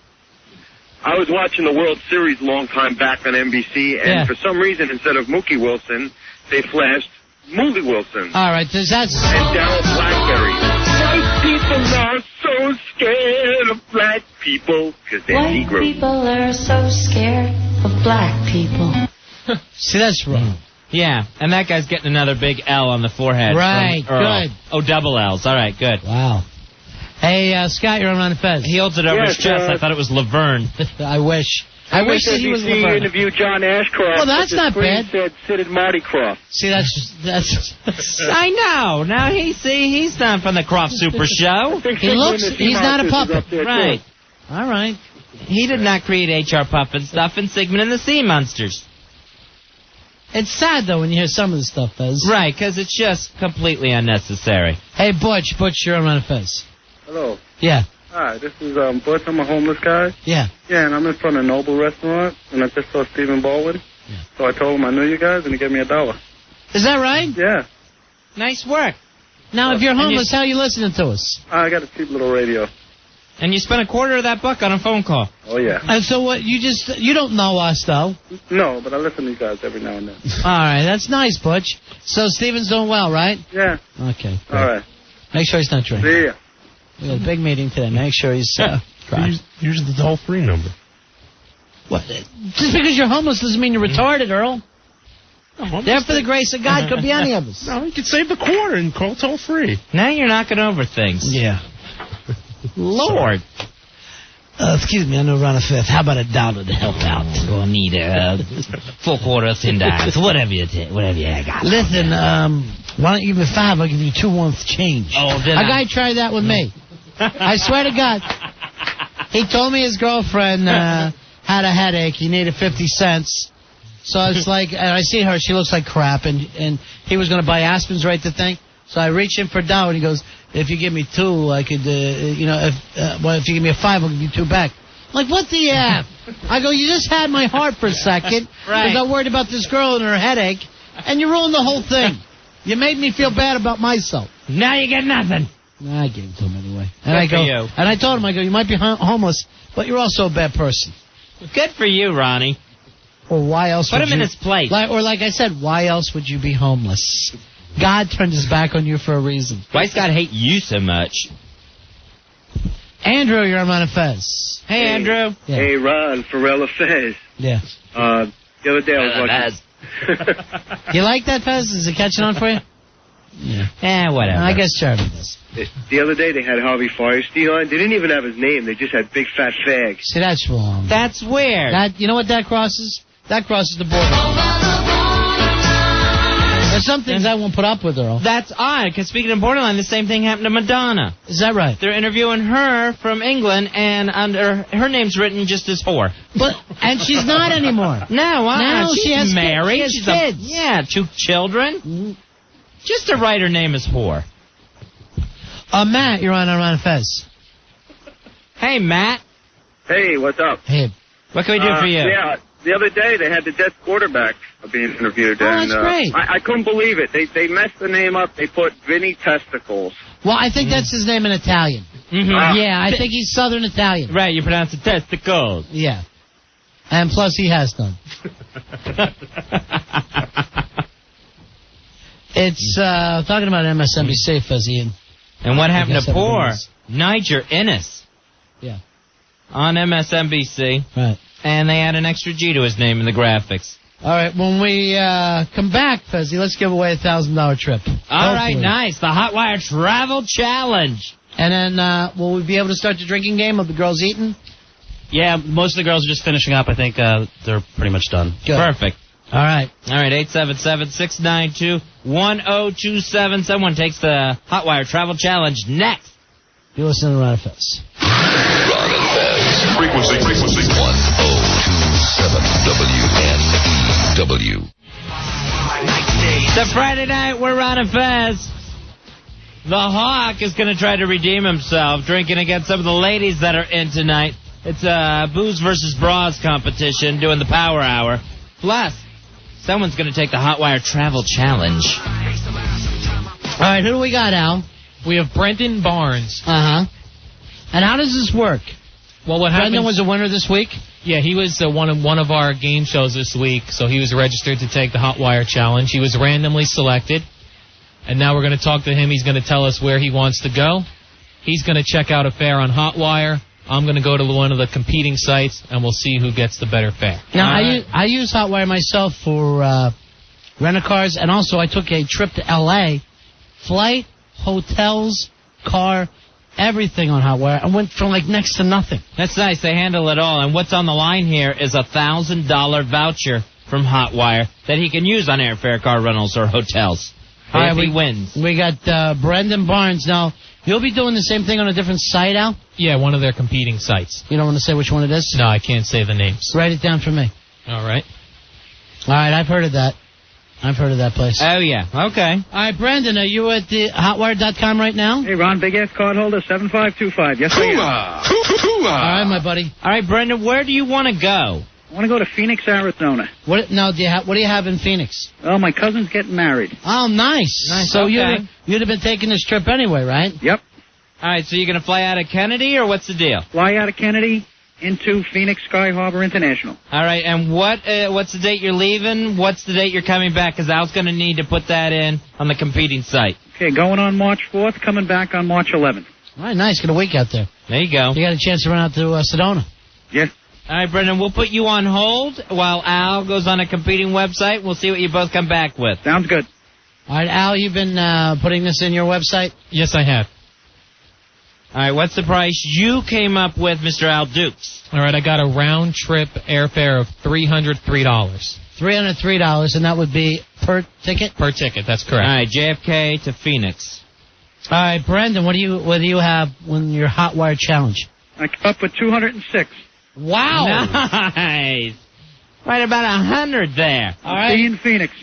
I was watching the World Series a long time back on NBC, and for some reason, instead of Mookie Wilson, they flashed Moolie Wilson.
All right, that's...
And Darryl Blackberry. White people are so scared of black people because they're
White
Negroes.
people are so scared of black people.
See, that's wrong.
Yeah, and that guy's getting another big L on the forehead.
Right,
from Earl.
good.
Oh, double L's. All right, good.
Wow. Hey, Scott, you're on Ron and Fez.
He holds it over his chest. I thought it was Laverne.
I wish. I wish that he was
MSNBC
Laverne.
interviewed John Ashcroft.
Well, that's not bad.
Said Sid and Marty Croft.
See, that's
I know. Now he's not from the Croft Super Show.
He's not a puppet.
Right.
All right.
He did not create H.R. Puffin stuff and Sigmund and the Sea Monsters.
It's sad, though, when you hear some of the stuff, Fez.
Right, because it's just completely unnecessary.
Hey, Butch, you're on Ron and Fez.
Hello.
Yeah.
Hi, this is Butch. I'm a homeless guy.
Yeah.
Yeah, and I'm in front of Noble Restaurant, and I just saw Stephen Baldwin. Yeah. So I told him I knew you guys, and he gave me $1.
Is that right?
Yeah.
Nice work.
Now, if you're homeless, how are you listening to us?
I got a cheap little radio.
And you spent $25 of that buck on a phone call.
Oh, yeah.
And so what, you don't know us, though.
No, but I listen to you guys every now and then.
All right, that's nice, Butch. So Stephen's doing well, right?
Yeah.
Okay.
Great. All right.
Make sure he's not drinking.
See ya.
We got a big meeting today. Make sure he's
Use the toll-free number.
What? Just because you're homeless doesn't mean you're retarded, Earl. There for the grace of God could be any of us.
No, you could save the quarter and call toll-free.
Now you're knocking over things.
Yeah.
Lord.
Excuse me, I know Ron and Fez. How about $1 to help out?
We'll need a full quarter of $10. Whatever you got.
Listen, why don't you give me $5? I'll give you 2 1/4 change.
Oh, did
A guy tried that with me. I swear to God. He told me his girlfriend had a headache. He needed 50 cents. So I was like, and I see her, she looks like crap, and he was going to buy aspirins right to think. So I reach in for $1, and he goes, if you give me 2, I could, if you give me a 5, I'll give you 2 back. I'm like, what the F? I go, you just had my heart for a second.
Right.
Because I worried about this girl and her headache, and you ruined the whole thing. You made me feel bad about myself.
Now you get nothing.
I gave it to him anyway.
Good for you.
And I told him, you might be homeless, but you're also a bad person.
Good for you, Ronnie.
Or why else
Put him in his place.
Like I said, why else would you be homeless? God turned his back on you for a reason.
Why's God hate you so much?
Andrew, you're on Ron and Fez.
Hey, Andrew.
Yeah. Hey, Ron, Pharrell Fez.
Yeah.
The other day I was watching...
You like that, Fez? Is it catching on for you?
Yeah. Whatever.
I guess Charlie does.
The other day they had Harvey Firestein on. They didn't even have his name. They just had Big Fat Fag.
See, that's wrong.
That's weird.
You know what that crosses? That crosses the border. There's some things I won't put up with, Earl.
That's odd, because speaking of borderline, the same thing happened to Madonna.
Is that right?
They're interviewing her from England, and under her name's written just as whore.
And she's not anymore.
No,
now
she's
she has
married.
She's kids.
2 children. Mm-hmm. Just to write her name as whore.
Matt, you're on Ron and Fez.
Hey, Matt.
Hey, what's up?
Hey.
What can we do for you?
Yeah, the other day they had the dead quarterback being interviewed.
Oh,
and,
that's great.
I couldn't believe it. They messed the name up. They put Vinny Testicles.
Well, I think that's his name in Italian.
Mm-hmm.
Yeah, I think he's Southern Italian.
Right, you pronounce it testicles.
Yeah. And plus, he has done. It's talking about MSNBC, Fezzy.
And what happened to poor Niger Innes?
Yeah.
On MSNBC.
Right.
And they add an extra G to his name in the graphics.
All right, when we come back, Fezzy, let's give away a $1,000 trip.
All right, nice. The Hotwire Travel Challenge.
And then will we be able to start the drinking game of the girls eating?
Yeah, most of the girls are just finishing up. I think they're pretty much done.
Good.
Perfect.
All right.
All right, 877-692-1027. Someone takes the Hotwire Travel Challenge next.
You're listening to Ron and Fez.
Ron and Fez. Frequency 1027 WNEW.
The Friday night, we're Ron and Fez. The Hawk is going to try to redeem himself, drinking against some of the ladies that are in tonight. It's a booze versus bras competition, doing the power hour. Plus, someone's going to take the Hotwire Travel Challenge.
All right, who do we got, Al?
We have Brendan Barnes.
Uh-huh. And how does this work?
Well, what happened?
Brendan was a winner this week?
Yeah, he was one of our game shows this week, so he was registered to take the Hotwire Challenge. He was randomly selected, and now we're going to talk to him. He's going to tell us where he wants to go. He's going to check out a fare on Hotwire. I'm going to go to one of the competing sites, and we'll see who gets the better fare.
Now, I use Hotwire myself for rent-a-cars, and also I took a trip to L.A., flight, hotels, car, everything on Hotwire. I went from like next to nothing.
That's nice. They handle it all. And what's on the line here is a $1,000 voucher from Hotwire that he can use on airfare, car rentals, or hotels.
All right,
if he wins.
We got Brendan Barnes. Now, you'll be doing the same thing on a different site, Al?
Yeah, one of their competing sites.
You don't want to say which one it is?
No, I can't say the names.
Write it down for me.
All right.
All right, I've heard of that. I've heard of that place.
Oh, yeah. Okay.
All right, Brandon, are you at the hotwire.com right now?
Hey, Ron, big ass card holder, 7525. Yes, I am.
All right, my buddy.
All right, Brendan, where do you want to go?
I want to go to Phoenix, Arizona.
What do you have in Phoenix?
Oh, my cousin's getting married.
Oh, nice. So
okay.
you'd have been taking this trip anyway, right?
Yep.
All right, so you're going to fly out of Kennedy, or what's the deal?
Fly out of Kennedy into Phoenix Sky Harbor International.
All right, and what's the date you're leaving? What's the date you're coming back? Because Al's going to need to put that in on the competing site.
Okay, going on March 4th, coming back on March 11th.
All right, nice. Get a week out there.
There you go.
You got a chance to run out to Sedona.
Yeah.
All right, Brendan, we'll put you on hold while Al goes on a competing website. We'll see what you both come back with.
Sounds good.
All right, Al, you've been putting this in your website?
Yes, I have.
All right, what's the price you came up with, Mr. Al Dukes?
All right, I got a round-trip airfare of $303.
$303, and that would be per ticket?
Per ticket, that's correct.
All right, JFK to Phoenix.
All right, Brendan, what do you have when your Hotwire challenge?
I come up with 206.
Wow.
Nice. Right about 100 there.
All right. See you in Phoenix.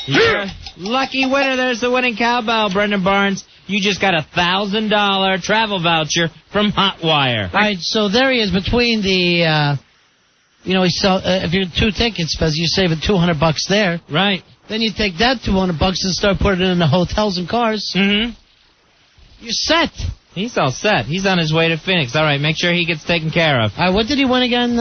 You're a lucky winner. There's the winning cowbell, Brendan Barnes. You just got a $1,000 travel voucher from Hotwire.
All right, so there he is between the, if you're 2 tickets, because you're saving $200 there.
Right.
Then you take that $200 and start putting it in the hotels and cars.
Mm-hmm.
You're set.
He's all set. He's on his way to Phoenix. All right, make sure he gets taken care of.
All right, what did he win again,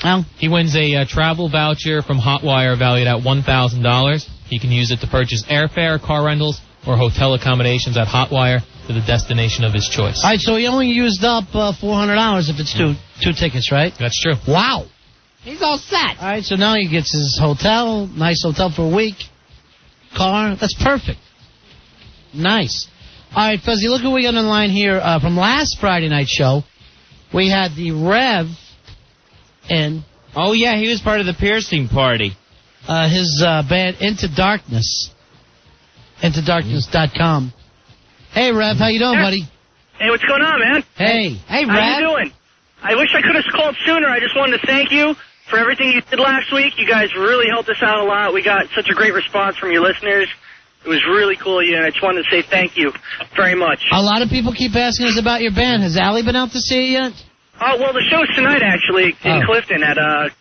Al?
He wins a travel voucher from Hotwire valued at $1,000. He can use it to purchase airfare, car rentals, or hotel accommodations at Hotwire to the destination of his choice.
All right, so he only used up $400 if it's two tickets, right?
That's true.
Wow.
He's all set.
All right, so now he gets his hotel, nice hotel for a week, car. That's perfect. Nice. All right, Fuzzy, look who we got in line here from last Friday night show. We had the Rev in.
Oh, yeah, he was part of the piercing party.
His band Into Darkness. IntoDarkness.com. Hey, Rev, how you doing, buddy?
Hey, what's going on, man?
Hey.
Hey, Rev.
How you doing? I wish I could have called sooner. I just wanted to thank you for everything you did last week. You guys really helped us out a lot. We got such a great response from your listeners. It was really cool of you, and I just wanted to say thank you very much.
A lot of people keep asking us about your band. Has Allie been out to see you yet?
Oh, well, the show's tonight, actually, in Clifton, at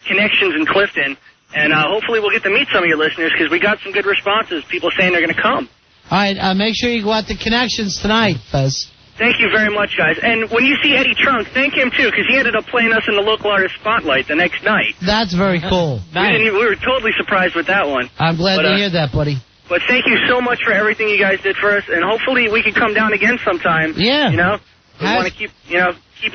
Connections in Clifton. And hopefully we'll get to meet some of your listeners because we got some good responses. People saying they're going to come.
All right, make sure you go out to Connections tonight, Fez.
Thank you very much, guys. And when you see Eddie Trunk, thank him, too, because he ended up playing us in the local artist spotlight the next night.
That's very cool.
We were totally surprised with that one.
I'm glad to hear that, buddy.
But thank you so much for everything you guys did for us, and hopefully we can come down again sometime.
Yeah.
You know? We want to keep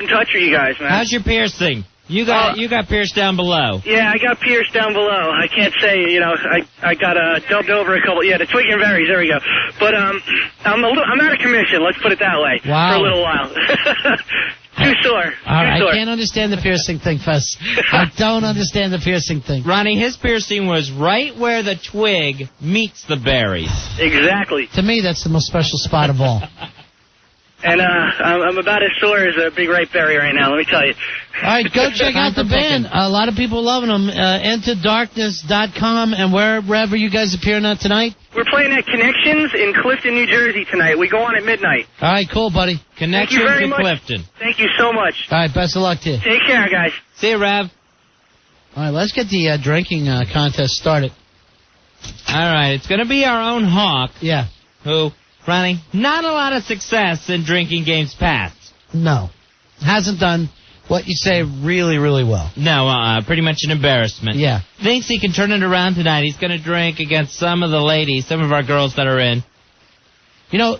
in touch with you guys, man.
How's your piercing? You got pierced down below.
Yeah, I got pierced down below. I can't say, I got dubbed over a couple. Yeah, the twig and berries. There we go. But I'm out of commission. Let's put it that way.
Wow.
For a little while. Too sore.
I can't understand the piercing thing, Fez. I don't understand the piercing thing.
Ronnie, his piercing was right where the twig meets the berries.
Exactly.
To me, that's the most special spot of all.
And I'm about as sore as a big ripe berry right now, let me tell you.
All right, go check out the band. A lot of people loving them. IntoDarkness.com and wherever you guys appearing at tonight.
We're playing at Connections in Clifton, New Jersey tonight. We go on at midnight.
All right, cool, buddy.
Connections in Clifton.
Thank you so much.
All right, best of luck to you.
Take care, guys.
See you, Rav.
All right, let's get the drinking contest started.
All right, it's going to be our own Hawk.
Yeah.
Who... Ronnie, not a lot of success in drinking games past.
No. Hasn't done what you say really, really well.
No, pretty much an embarrassment.
Yeah.
Thinks he can turn it around tonight. He's going to drink against some of the ladies, some of our girls that are in.
2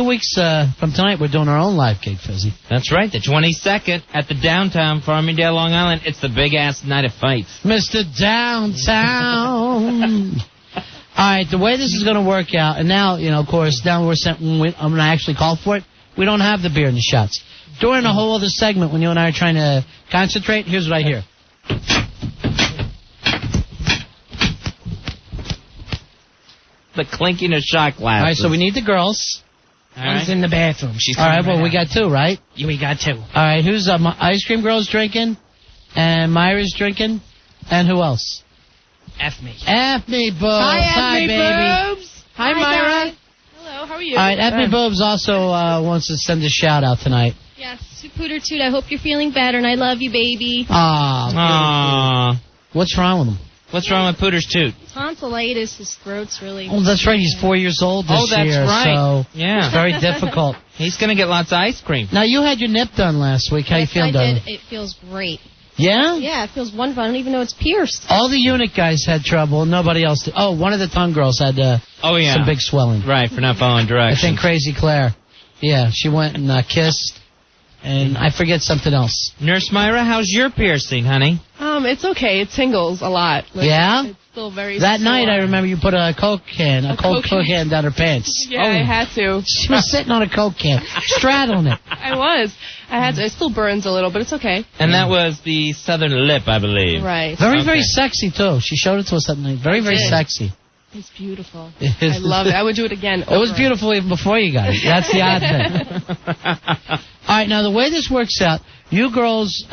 weeks from tonight, we're doing our own live gig, Fizzy.
That's right, the 22nd at the downtown Farmingdale, Long Island. It's the big-ass night of fights.
Mr. Downtown. All right, the way this is going to work out, and now, of course, I'm going to actually call for it. We don't have the beer and the shots. During a whole other segment, when you and I are trying to concentrate, here's what I hear.
The clinking of shot glasses.
All right, so we need the girls.
One's in the bathroom. She's
all right,
coming
we got two, right?
Yeah, we got two.
All right, who's Ice Cream Girl's drinking? And Myra's drinking? And who else?
F me.
F me, boobs.
Hi,
baby.
Boobs.
Hi, Myra.
Hello, how are you?
All right, F me, boobs also wants to send a shout out tonight.
Yes, Pooter Toot, I hope you're feeling better, and I love you, baby.
Aww.
What's wrong with him?
What's wrong with Pooter's Toot?
Tonsillitis, his throat's really...
Oh, that's right, he's 4 years old this year.
That's right.
So
yeah.
It's very difficult.
He's going to get lots of ice cream.
Now, you had your nip done last week. How you feeling,
I
darling?
did. It feels great.
Yeah?
Yeah, it feels wonderful. I don't even know it's pierced.
All the unit guys had trouble. Nobody else did. Oh, one of the tongue girls had some big swelling.
Right, for not following directions.
I think Crazy Claire. Yeah, she went and kissed. And I forget something else.
Nurse Myra, how's your piercing, honey?
It's okay. It tingles a lot.
Yeah?
It's still very
That
sore.
night, I remember you put a Coke can, a cold Coke can down her pants.
Yeah, I had to.
She was sitting on a Coke can, straddling it.
I was. I had to. It still burns a little, but it's okay.
And that was the southern lip, I believe.
Right.
Very, very sexy, too. She showed it to us that night. Very, very sexy.
It's beautiful. I love it. I would do it again.
It was beautiful even before you got it. That's the odd thing. All right, now the way this works out, you girls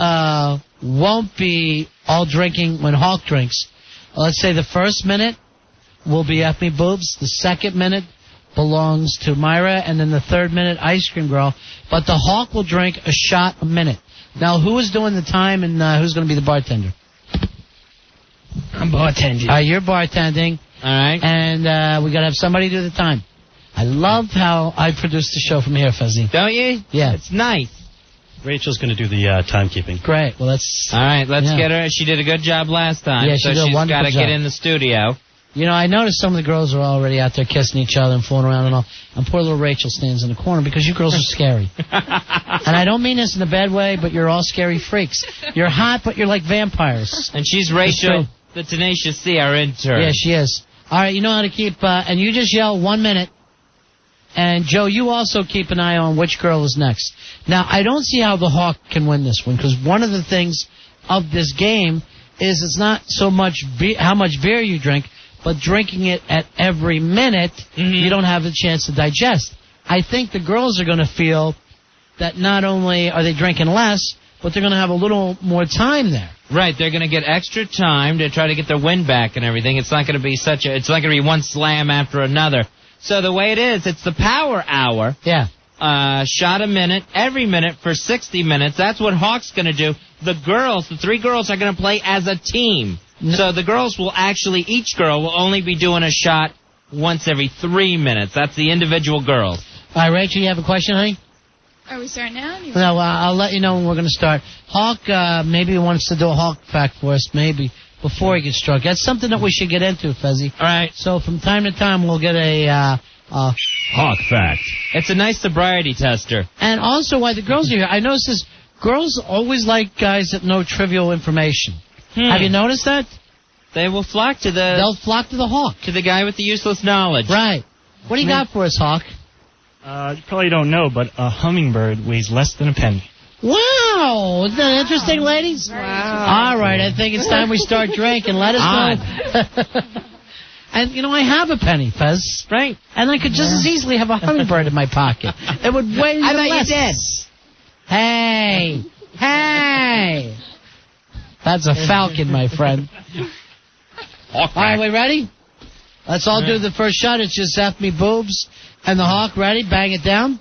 won't be all drinking when Hawk drinks. Let's say the first minute will be F Me Boobs, the second minute belongs to Myra, and then the third minute Ice Cream Girl. But the Hawk will drink a shot a minute. Now, who is doing the time and who's going to be the bartender?
I'm bartending.
All right, you're bartending.
All right.
And we got to have somebody do the time. I love how I produce the show from here, Fuzzy.
Don't you?
Yeah.
It's nice.
Rachel's going to do the timekeeping.
Great. Well, that's...
All right, let's get her. She did a good job last time.
Yeah, she did a
she's
wonderful
got to
job.
get in the studio.
I noticed some of the girls are already out there kissing each other and fooling around and all. And poor little Rachel stands in the corner because you girls are scary. And I don't mean this in a bad way, but you're all scary freaks. You're hot, but you're like vampires.
And she's Rachel, the Tenacious C, our intern.
Yeah, she is. All right, you know how to keep... and you just yell 1 minute. And, Joe, you also keep an eye on which girl is next. Now, I don't see how the Hawk can win this one, because one of the things of this game is it's not so much how much beer you drink, but drinking it at every minute, you don't have a chance to digest. I think the girls are going to feel that not only are they drinking less, but they're going to have a little more time there.
Right, they're going to get extra time to try to get their wind back and everything. It's not going to be it's not going to be one slam after another. So the way it is, it's the power hour.
Yeah.
Shot a minute, every minute for 60 minutes. That's what Hawk's going to do. The girls, the three girls, are going to play as a team. So the girls will actually, each girl will only be doing a shot once every 3 minutes. That's the individual girls.
All right, Rachel, you have a question, honey?
Are we starting now?
No, I'll let you know when we're going to start. Hawk, maybe he wants to do a Hawk fact for us, maybe, before he gets drunk. That's something that we should get into, Fezzy.
All right.
So from time to time, we'll get a
Hawk fact. It's a nice sobriety tester.
And also, why the girls are here, I notice this, girls always like guys that know trivial information. Have you noticed that?
They will flock to
They'll flock to the Hawk.
To the guy with the useless knowledge.
Right. What do you got for us, Hawk?
You probably don't know, but a hummingbird weighs less than a penny.
Wow! Isn't that interesting, ladies? Wow. All right, I think it's time we start drinking. Let us know. And, you know, I have a penny, Fez.
Right.
And I could just as easily have a hummingbird in my pocket. It would weigh
I bet
less.
you did.
Hey! Hey! That's a falcon, my friend. All right, we ready? Let's all do the first shot. It's just F me boobs and the Hawk. Ready? Bang it down.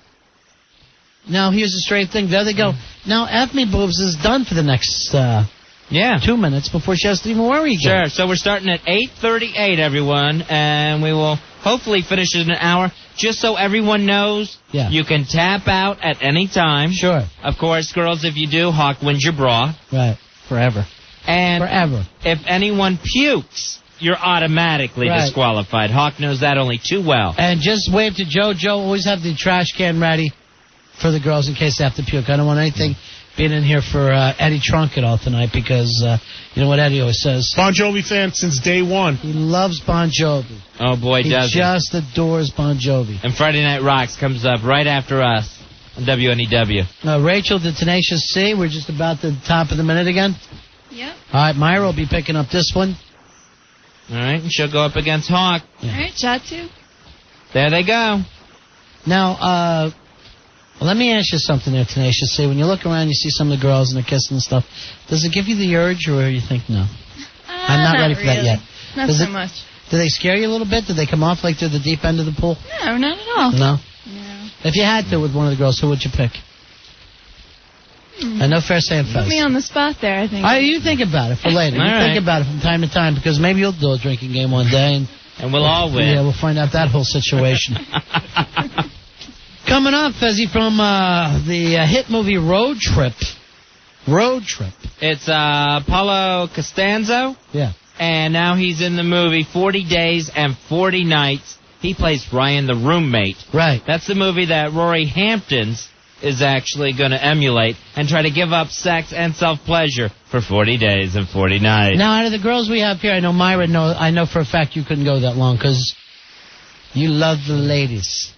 Now, here's the straight thing. There they go. Now, F me boobs is done for the next 2 minutes before she has to even worry again.
Sure. So we're starting at 8:38, everyone, and we will hopefully finish in an hour. Just so everyone knows, you can tap out at any time.
Sure.
Of course, girls, if you do, Hawk wins your bra.
Right.
Forever.
And
forever.
If anyone pukes, you're automatically disqualified. Hawk knows that only too well.
And just wave to Joe. Joe, always have the trash can ready for the girls in case they have to puke. I don't want anything being in here for Eddie Trunk at all tonight because you know what Eddie always says.
Bon Jovi fan since day one.
He loves Bon Jovi.
Oh, boy, does he.
He just adores Bon Jovi.
And Friday Night Rocks comes up right after us on WNEW.
Rachel, the Tenacious C. We're just about the top of the minute again.
Yep.
All right, Myra will be picking up this one.
All right, and she'll go up against Hawk.
All right, shot 2.
There they go.
Now, let me ask you something there, Tenacious C. When you look around, you see some of the girls and they're kissing and stuff. Does it give you the urge, or you think no? I'm not ready for that yet.
Not so much.
Do they scare you a little bit? Do they come off like they're the deep end of the pool?
No, not at all.
No?
No.
If you had to with one of the girls, who would you pick? No fair saying
Put me on the spot there, I think.
You think about it for later.
All right.
Think about it from time to time, because maybe you'll do a drinking game one day.
And we'll all win.
Yeah, we'll find out that whole situation. Coming up, Fezzy, from the hit movie Road Trip. Road Trip.
It's Paulo Costanzo.
Yeah.
And now he's in the movie 40 Days and 40 Nights. He plays Ryan the roommate.
Right.
That's the movie that Rory Hamptons is actually going to emulate and try to give up sex and self-pleasure for 40 days and 40 nights.
Now, out of the girls we have here, I know Myra, I know for a fact you couldn't go that long because you love the ladies.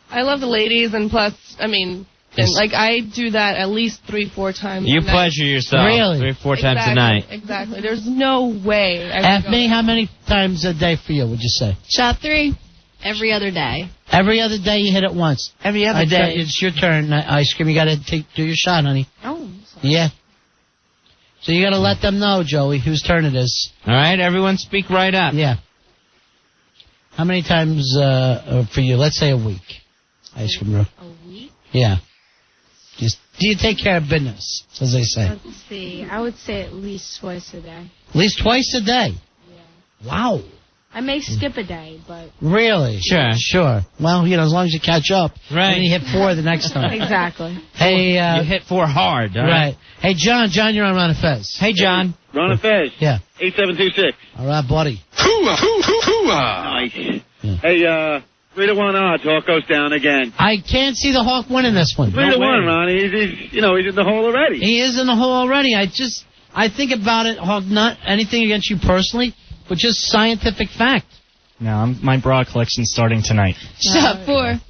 I love the ladies, and plus, I mean, and like I do that at least 3-4 times.
You
a night.
pleasure yourself
Really?
3-4 times a night.
Exactly. There's no way.
F me, how many times a day for you, would you say?
Shot 3. Every other day.
Every other day you hit it once.
Every other day.
It's your turn, Ice Cream. You got to do your shot, honey.
Oh.
Yeah. So you got to let them know, Joey, whose turn it is.
All right, everyone speak right up.
Yeah. How many times for you? Let's say a week. Ice Cream.
A week?
Yeah. Do you take care of business, as they say?
Let's see. I would say at least twice a day.
At least twice a day?
Yeah.
Wow.
I may skip a day, but...
Really? Sure. Well, you know, as long as you catch up.
Right.
And you hit 4 the next time.
Exactly.
Hey,
you hit 4 hard, all
right? Hey, John, you're on Ron and Fez.
Hey, John.
Ron and Fez.
Yeah.
8726.
All right, buddy.
Nice.
Yeah.
Hey, 3-1 odds. Hawk goes down again.
I can't see the Hawk winning this one.
3-1, Ron. He's in the hole already.
He is in the hole already. I think about it, Hawk, not anything against you personally, but just scientific fact.
No, my bra collection's starting tonight.
Shot 4.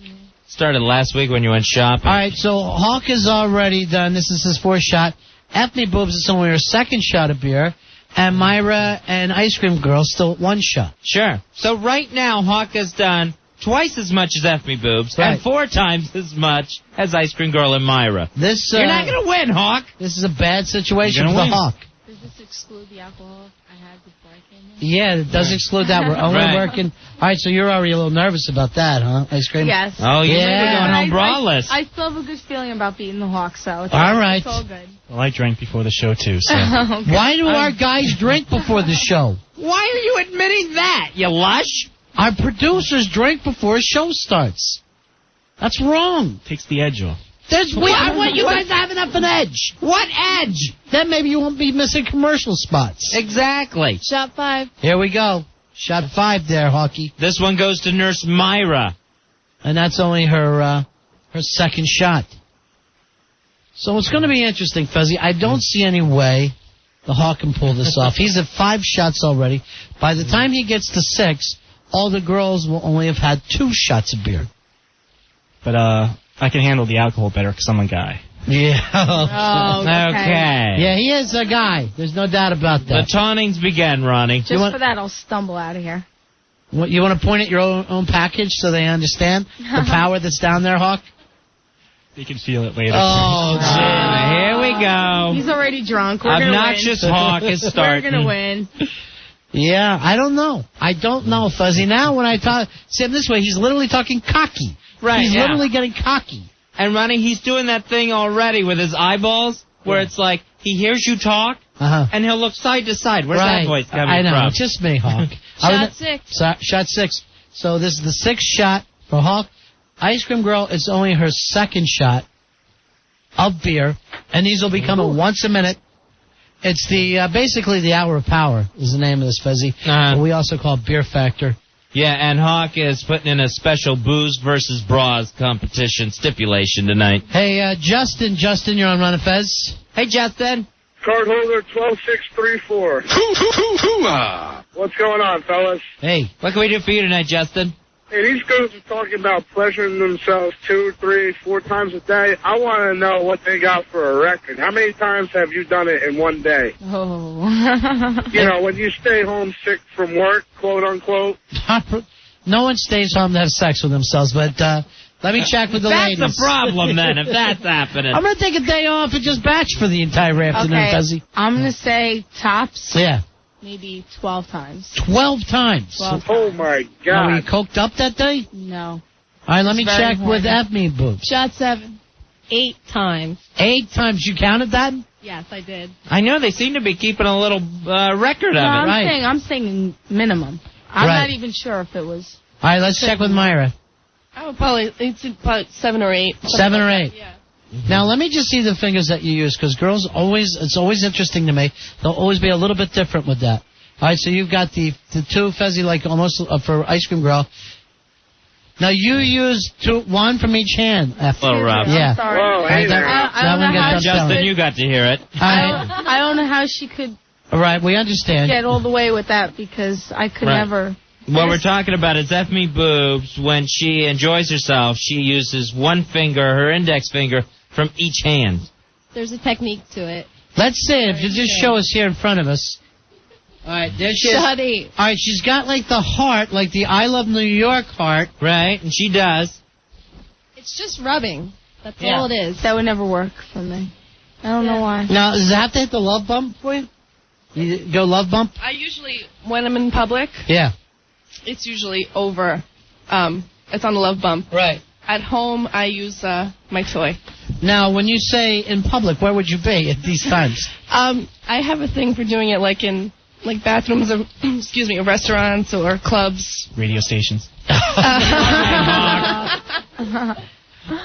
Started last week when you went shopping.
All right, so Hawk is already done. This is his 4th shot. Ethne Boobs is only her 2nd shot of beer. And Myra and Ice Cream Girl still at 1 shot.
Sure. So right now, Hawk has done twice as much as F Me Boobs and 4 times as much as Ice Cream Girl and Myra.
You're
not going to win, Hawk.
This is a bad situation for the Hawk.
Is this exclude the alcohol I had before I came in?
Yeah, it does exclude that. We're only working. All right, so you're already a little nervous about that, huh? Ice cream?
Yes.
Oh, you may be going home braless.
I still have a good feeling about beating the Hawks, so it's
all right.
It's all good.
Well, I drank before the show, too, so.
Okay.
Why do our guys drink before the show?
Why are you admitting that, you lush?
Our producers drink before a show starts. That's wrong.
Takes the edge off.
I want you guys to have enough an edge.
What edge?
Then maybe you won't be missing commercial spots.
Exactly.
Shot 5.
Here we go. Shot 5 there, Hawky.
This one goes to Nurse Myra.
And that's only her second shot. So it's going to be interesting, Fezzy. I don't see any way the Hawk can pull this off. He's at 5 shots already. By the time he gets to 6, all the girls will only have had 2 shots of beer.
But, I can handle the alcohol better because I'm a guy.
Yeah.
Oh,
Okay.
Yeah, he is a guy. There's no doubt about that.
The tauntings began, Ronnie.
Just for that, I'll stumble out of here.
You want to point at your own package so they understand the power that's down there, Hawk?
You can feel it later.
Oh,
Jim, here we go.
He's already drunk. We're gonna
Obnoxious
win.
Hawk is starting.
We're gonna win.
Yeah, I don't know. I don't know, Fuzzy. Now when I talk, see him this way, he's literally talking cocky.
Right,
He's
yeah.
literally getting cocky.
And Ronnie, he's doing that thing already with his eyeballs where it's like he hears you talk and he'll look side to side. Where's that voice coming
I know,
from?
it's just me, Hawk.
Shot 6.
Shot 6. So this is the 6th shot for Hawk. Ice Cream Girl, it's only her 2nd shot of beer, and these will be coming once a minute. It's the basically the Hour of Power is the name of this, Fezzy. But we also call it Beer Factor.
Yeah, and Hawk is putting in a special booze versus bras competition stipulation tonight.
Hey, Justin, you're on Run of Fez.
Hey, Justin.
Card holder 12634. What's going on, fellas?
Hey.
What can we do for you tonight, Justin?
Hey, these girls are talking about pleasuring themselves 2, 3, 4 times a day. I want to know what they got for a record. How many times have you done it in one day?
Oh.
You know, when you stay home sick from work, quote unquote.
No one stays home to have sex with themselves, but let me check with the ladies.
That's the problem, then, if that's happening.
I'm going to take a day off and just batch for the entire afternoon, Fezzy.
I'm going to say tops.
Yeah.
Maybe 12 times.
12 times.
12
Oh, my God.
Are you coked up that day?
No.
All right, let me
It's
check
very
with
horny.
F-me boobs.
Shot 7. 8 times.
8 times. You counted that?
Yes, I did.
I know, they seem to be keeping a little record of it.
I'm saying minimum. I'm not even sure if it was.
All right, let's check with Myra.
I would it's about 7 or 8.
7 or 8.
Yeah.
Now, let me just see the fingers that you use, because girls it's always interesting to me. They'll always be a little bit different with that. All right, so you've got the 2, Fezzy, like almost for Ice Cream Girl. Now, you use 1 from each hand.
Oh, Rob.
Yeah.
I'm sorry.
Whoa, hey there.
I don't know how
Justin, you got to hear it.
I don't know how she could
All right, we understand.
get all the way with that because I could
Right.
never.
What we're talking about is F-me boobs. When she enjoys herself, she uses one finger, her index finger, from each hand.
There's a technique to it.
Let's see if you just show us here in front of us. All right, there she is.
Shot 8.
All right, she's got like the heart, like the I Love New York heart.
Right, and she does.
It's just rubbing. That's
Yeah.
all it is.
That would never work for me. I don't know why.
Now, does it have to hit the love bump for you? You go love bump?
I usually, when I'm in public,
Yeah.
it's usually over. It's on the love bump.
Right.
At home, I use my toy.
Now, when you say in public, where would you be at these times?
I have a thing for doing it like in bathrooms of, excuse me, restaurants or clubs.
Radio stations.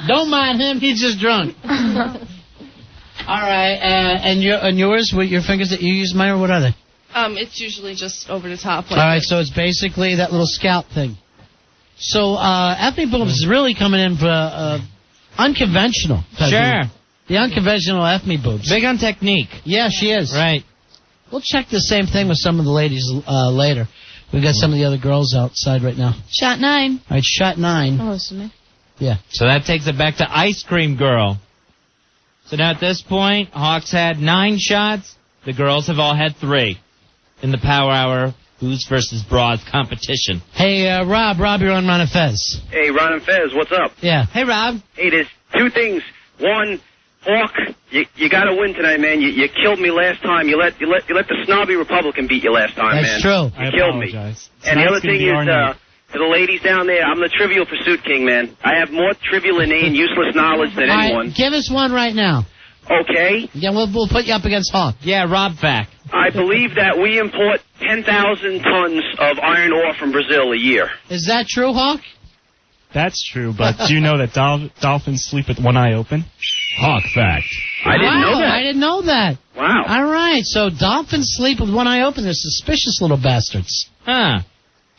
Don't mind him, he's just drunk. All right, and yours, with your fingers that you use, Myra, what are they?
It's usually just over the top.
All right, so it's basically that little scalp thing. So, F-me boobs is really coming in for unconventional.
Sure.
The unconventional F-me boobs.
Big on technique.
Yeah, she is.
Right.
We'll check the same thing with some of the ladies later. We've got some of the other girls outside right now.
Shot 9.
All right, shot 9.
Oh, it's me.
Yeah.
So that takes it back to Ice Cream Girl. So now at this point, Hawks had 9 shots. The girls have all had 3 in the Power Hour Booze versus Bras competition.
Hey, Rob, you're on Ron and Fez.
Hey, Ron and Fez, what's up?
Yeah.
Hey, Rob.
Hey, there's 2 things. One, Hawk, you got to win tonight, man. You killed me last time. You let the snobby Republican beat you last time, man.
That's true.
You killed me. And the other thing is, to the ladies down there, I'm the Trivial Pursuit King, man. I have more trivial, inane, useless knowledge than anyone.
Right, give us one right now.
Okay.
Yeah, we'll put you up against Hawk.
Yeah, Rob Fack.
I believe that we import 10,000 tons of iron ore from Brazil a year.
Is that true, Hawk?
That's true, but do you know that dolphins sleep with one eye open? Hawk fact.
I didn't know that.
I didn't know that.
Wow.
All right, so dolphins sleep with one eye open. They're suspicious little bastards.
Huh.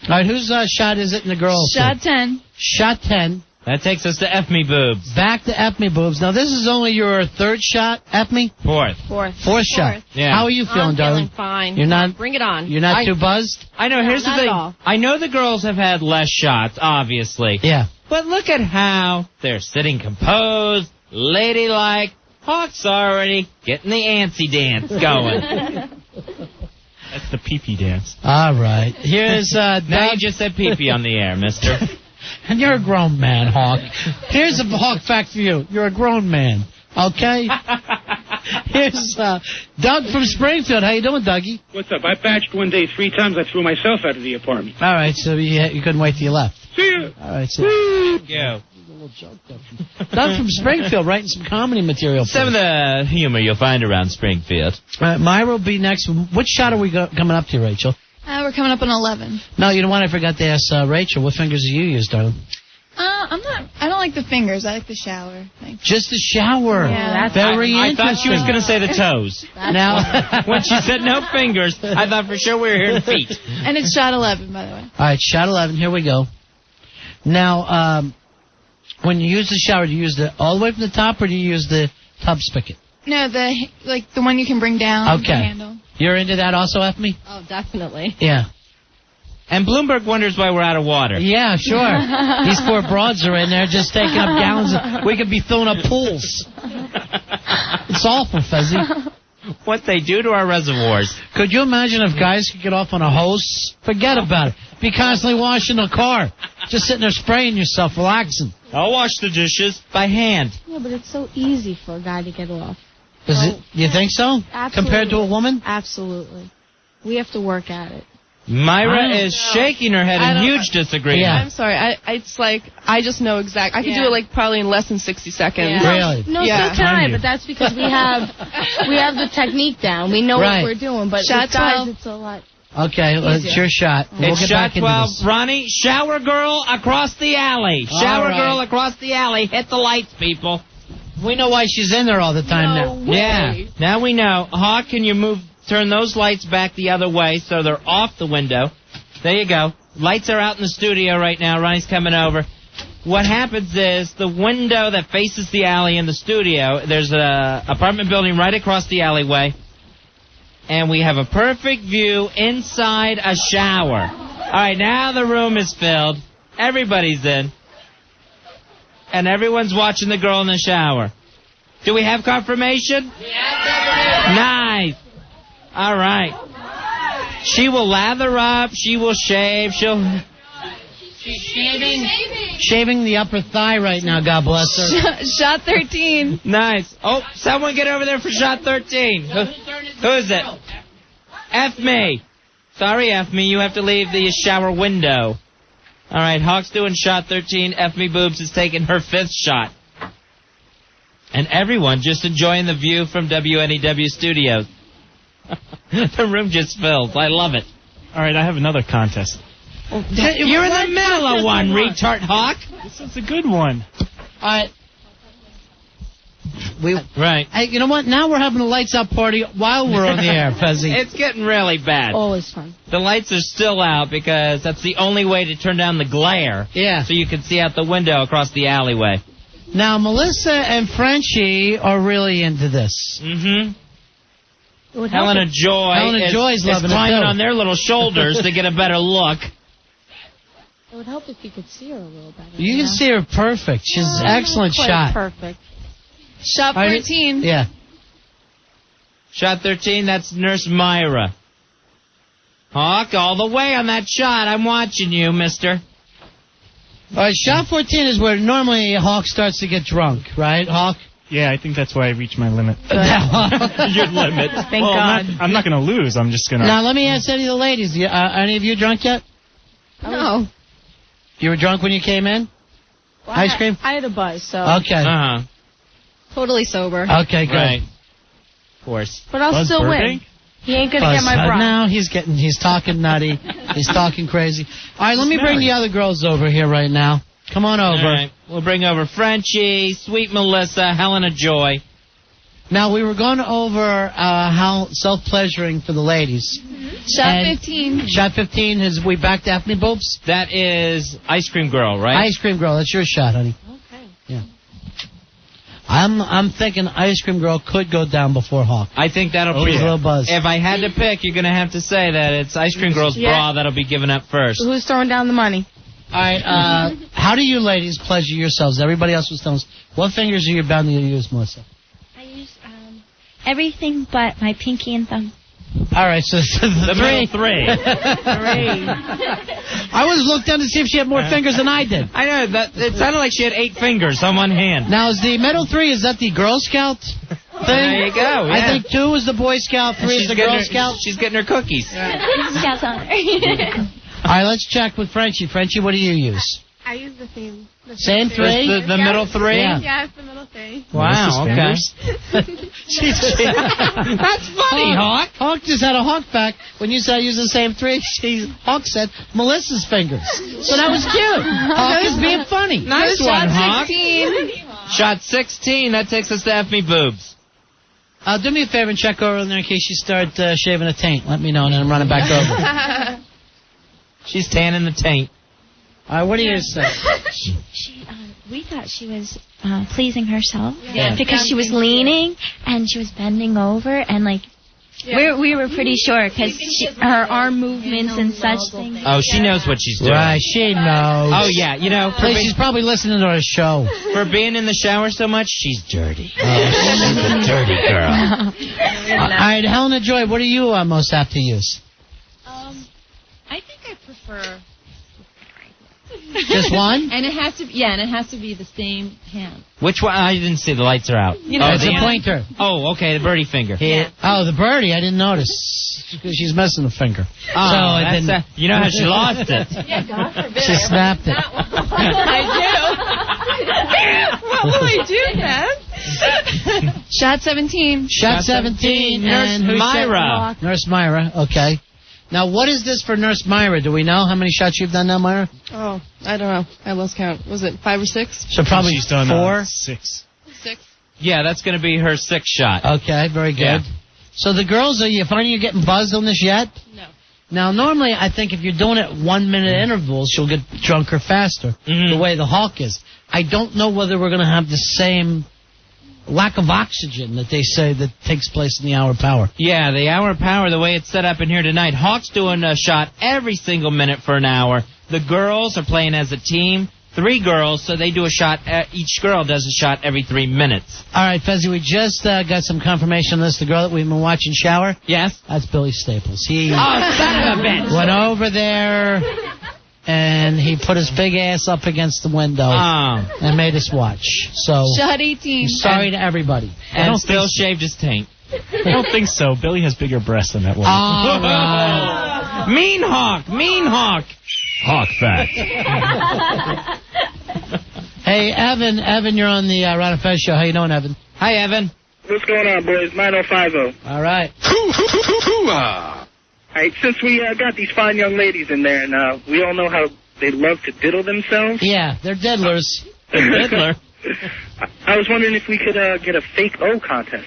All right, whose shot is it in the girls?
Shot 10.
Shot 10.
That takes us to F Me Boobs.
Back to F Me Boobs. Now, this is only your third shot, F Me?
Fourth.
Fourth shot.
Yeah.
How are you feeling, darling?
Feeling fine.
You're not.
Bring it on.
You're not too buzzed?
I know, here's the
not at
thing.
all.
I know the girls have had less shots, obviously.
Yeah.
But look at how they're sitting composed, ladylike. Hawk's already getting the antsy dance going.
That's the pee-pee dance.
All right. Here's
Now
Doug.
you just said pee-pee on the air, mister.
And you're a grown man, Hawk. Here's a Hawk fact for you. You're a grown man. Okay? Here's Doug from Springfield. How you doing, Dougie?
What's up? I batched one day 3 times. I threw myself out of the apartment.
All right, so you couldn't wait till you left.
See ya.
All right, so
Go.
Doug from Springfield writing some comedy material.
Some of the humor you'll find around Springfield.
Myra will be next. Which shot are we coming up to, Rachel?
We're coming up on 11.
No, you know what? I forgot to ask Rachel. What fingers do you use, darling?
I don't like the fingers. I like the shower. Thanks.
Just the shower.
Yeah, that's
very
I
interesting.
thought she was going to say the toes.
Now,
When she said no fingers, I thought for sure we were hearing feet.
And it's shot 11, by the way.
all right, shot 11. Here we go. Now, when you use the shower, do you use it all the way from the top, or do you use the tub spigot?
No, the one you can bring down.
Okay.
The handle.
You're into that also, F me?
Oh, definitely.
Yeah.
And Bloomberg wonders why we're out of water.
Yeah, sure. These poor broads are in there just taking up gallons. We could be filling up pools. It's awful, Fezzy.
What they do to our reservoirs.
Could you imagine if guys could get off on a hose? Forget about it. Be constantly washing the car. Just sitting there spraying yourself, relaxing.
I'll wash the dishes by hand.
Yeah, but it's so easy for a guy to get off.
Is it? You think so?
Absolutely.
Compared to a woman?
Absolutely. We have to work at it.
Myra is shaking her head in huge disagreement.
Yeah.
I'm sorry. It's like, I just know exactly. I could do it like probably in less than 60 seconds.
Really?
No,
Yeah.
so can I, but that's because we have the technique down. We know
Right.
what we're doing, but
Shot
with guys,
12.
it's a lot.
Okay, it's your shot. We'll
It's
get
shot
back into
12.
this.
Ronnie, shower girl across the alley.
All
Shower
right.
girl across the alley. Hit the lights, people.
We know why she's in there all the time now.
Yeah, now we know. Hawk, can you turn those lights back the other way so they're off the window? There you go. Lights are out in the studio right now. Ronnie's coming over. What happens is the window that faces the alley in the studio, there's an apartment building right across the alleyway, and we have a perfect view inside a shower. All right, now the room is filled. Everybody's in. And everyone's watching the girl in the shower. Do we have confirmation? Yes. Nice. All right. She will lather up. She will shave.
She's shaving the upper thigh right now, God bless her.
Shot 13.
Nice. Oh, someone get over there for shot 13. Who is it? F me. Sorry, F me. You have to leave the shower window. All right, Hawk's doing shot 13. F me Boobs is taking her 5th shot. And everyone just enjoying the view from WNEW studios. The room just filled. I love it.
All right, I have another contest.
You're in the middle of one, retard Hawk.
This is a good one.
All right.
Right.
Hey, you know what? Now we're having a lights out party while we're on the air, Fezzy.
It's getting really bad.
Always fun.
The lights are still out because that's the only way to turn down the glare.
Yeah.
So you can see out the window across the alleyway.
Now, Melissa and Frenchie are really into this.
Mm-hmm. Helena Joy's
loving it,
climbing
too.
on their little shoulders to get a better look.
It would help if you could see her a little better.
You can see her perfect. She's an excellent
Quite
shot.
Perfect.
Shot 13.
Yeah.
Shot 13, that's Nurse Myra. Hawk, all the way on that shot. I'm watching you, mister.
All right, shot 14 is where normally Hawk starts to get drunk, right, Hawk?
Yeah, I think that's why I reached my limit.
Your limit.
Thank God.
I'm not going to lose. I'm just going to...
Now, let me ask any of the ladies. Any of you drunk yet?
No.
You were drunk when you came in?
Well,
Ice cream?
I had a buzz, so.
Okay.
Uh-huh.
Totally sober.
Okay, good.
Right. Of course.
But I'll still win. He ain't gonna get my bra.
Now he's talking nutty. He's talking crazy. All right, let me bring the other girls over here right now. Come on over.
All right. We'll bring over Frenchie, Sweet Melissa, Helena Joy.
Now, we were going over how self-pleasuring for the ladies.
Shot 15.
Shot 15 is we back to Daphne Boobs?
That is Ice Cream Girl, right?
Ice Cream Girl, that's your shot, honey.
Okay.
Yeah. I'm thinking Ice Cream Girl could go down before Hawk.
I think that'll be
a little buzz.
If I had to pick, you're going to have to say that it's Ice Cream Girl's bra that'll be given up first.
Who's throwing down the money?
All right, how do you ladies pleasure yourselves? Everybody else was telling us. What fingers are you bound to use, Melissa?
I use everything but my pinky and thumb.
All right, so the
middle three.
I was looked down to see if she had more fingers than I did.
I know, it sounded like she had 8 fingers on one hand.
Now, is the middle 3, is that the Girl Scout thing?
There you go, yeah.
I think 2 is the Boy Scout, 3 is the Girl Scout.
She's getting her cookies.
Scout's on her.
All right, let's check with Frenchie. Frenchie, what do you use?
I use the same.
Same 3?
The middle 3?
Yeah, it's the middle 3.
Wow, okay.
That's funny, Hawk. Hawk just had a Hawk back. When you said I use the same 3, Hawk said Melissa's fingers. So that was cute. Hawk is being funny.
Nice one, Hawk.
16.
Shot 16. That takes us to Daphne Boobs.
Do me a favor and check over in there in case you start shaving a taint. Let me know, and then I'm running back over.
She's tanning the taint.
All right, what do you say?
We thought she was pleasing herself because she was leaning and she was bending over and we were pretty sure because her arm movements and such things.
Oh, she knows what she's doing.
Right, she knows.
Oh, yeah,
she's probably listening to our show.
For being in the shower so much, she's dirty.
Oh, she's a dirty girl. All right, Helena Joy, what are you most apt to use?
I think I prefer.
Just one?
And it has to be the same hand.
Which one? I didn't see. The lights are out.
It's a pointer.
Oh, okay, the birdie finger.
Oh, the birdie. I didn't notice. She's missing a finger.
Oh, so I didn't. You know how she lost it.
Yeah, God forbid.
She snapped it.
I do. What will I do, man?
Shot 17.
Shot 17. And
Nurse Myra.
Nurse Myra, okay. Now, what is this for Nurse Myra? Do we know how many shots you've done now, Myra?
Oh, I don't know. I lost count. Was it 5 or 6?
So probably
she's done
4?
6.
6.
Yeah, that's going to be her 6th shot.
Okay, very good.
Yeah.
So the girls, are you finding you're getting buzzed on this yet?
No.
Now, normally, I think if you're doing it 1-minute intervals, you'll get drunker faster, the way the Hawk is. I don't know whether we're going to have the same lack of oxygen that they say that takes place in the hour power.
Yeah, the hour power, the way it's set up in here tonight. Hawk's doing a shot every single minute for an hour. The girls are playing as a team. 3 girls, so they do a shot. Each girl does a shot every 3 minutes.
All right, Fezzi, we just got some confirmation on this. The girl that we've been watching shower?
Yes.
That's Billy Staples.
Son of a bitch!
Went over there, and he put his big ass up against the window and made us watch. So
Shot 18.
Sorry to everybody.
And still shaved his taint.
I don't think so. Billy has bigger breasts than that woman.
All right.
Mean Hawk! Mean Hawk!
Hawk fact.
Hey, Evan, you're on the Ron and Fez show. How you doing, Evan?
Hi, Evan.
What's going on, boys? 9050.
All right.
All right, since we got these fine young ladies in there, and we all know how they love to diddle themselves.
Yeah, they're diddlers.
Diddler.
I was wondering if we could get a fake O contest.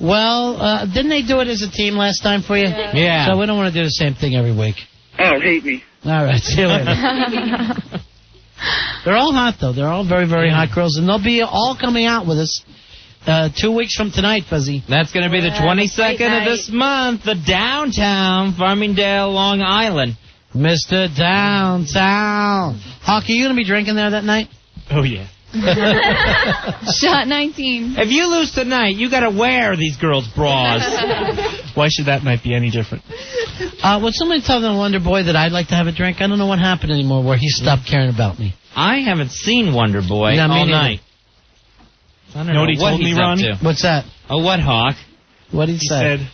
Well, didn't they do it as a team last time for you?
Yeah.
So we don't want to do the same thing every week.
Oh, hate me.
All right, see you later. They're all hot, though. They're all very, very hot girls, and they'll be all coming out with us 2 weeks from tonight, Fuzzy.
That's going to be the 22nd of this month, the downtown Farmingdale, Long Island.
Mr. Downtown. Hawk, are you going to be drinking there that night?
Oh, yeah.
Shot 19.
If you lose tonight, you got to wear these girls' bras.
Why should that night be any different?
Would somebody tell the Wonder Boy that I'd like to have a drink? I don't know what happened anymore where he stopped caring about me.
I haven't seen Wonder Boy
No, me
all
neither.
night. I don't
You know what he told me,
he's up
Ronnie?
to.
What's that?
Oh, what, Hawk?
What did he
He
say?
said,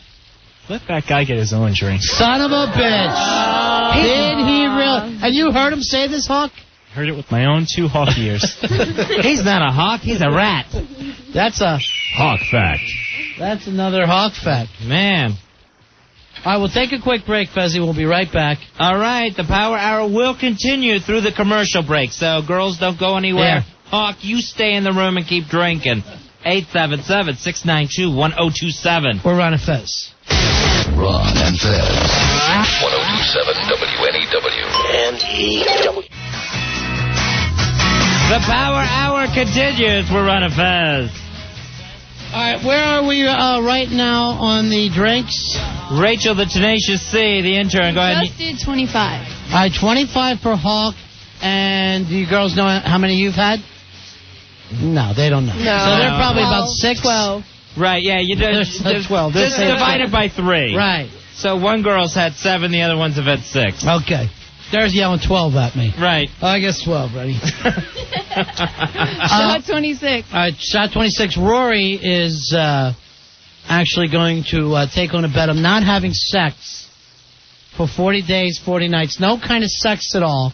let that guy get his own drink.
Son of a bitch. Did he really? And you heard him say this, Hawk?
Heard it with my own 2 hawk ears.
He's not a hawk, he's a rat.
That's a
Hawk fact.
That's another Hawk fact.
Man.
All right, we'll take a quick break, Fezzi. We'll be right back.
All right, the Power Hour will continue through the commercial break, so girls don't go anywhere.
Yeah.
Hawk, you stay in the room and keep drinking. 877-692-1027.
We're Ron and Fez.
Ron and Fez. 1027 WNEW.
The Power Hour continues. We're Ron and Fez.
All right, where are we right now on the drinks?
Rachel, the Tenacious C, the intern, go ahead.
Just did 25.
All right, 25 for Hawk. And do you girls know how many you've had? No, they don't know.
No.
So they're probably about 6.
12.
Right, yeah, you
There's 12.
Just divide it by 3.
Right.
So one girl's had 7, the other ones have had 6.
Okay. There's yelling 12 at me.
Right.
Oh, I guess 12, buddy.
Shot 26.
All right, shot 26. Rory is actually going to take on a bet of not having sex for 40 days, 40 nights. No kind of sex at all.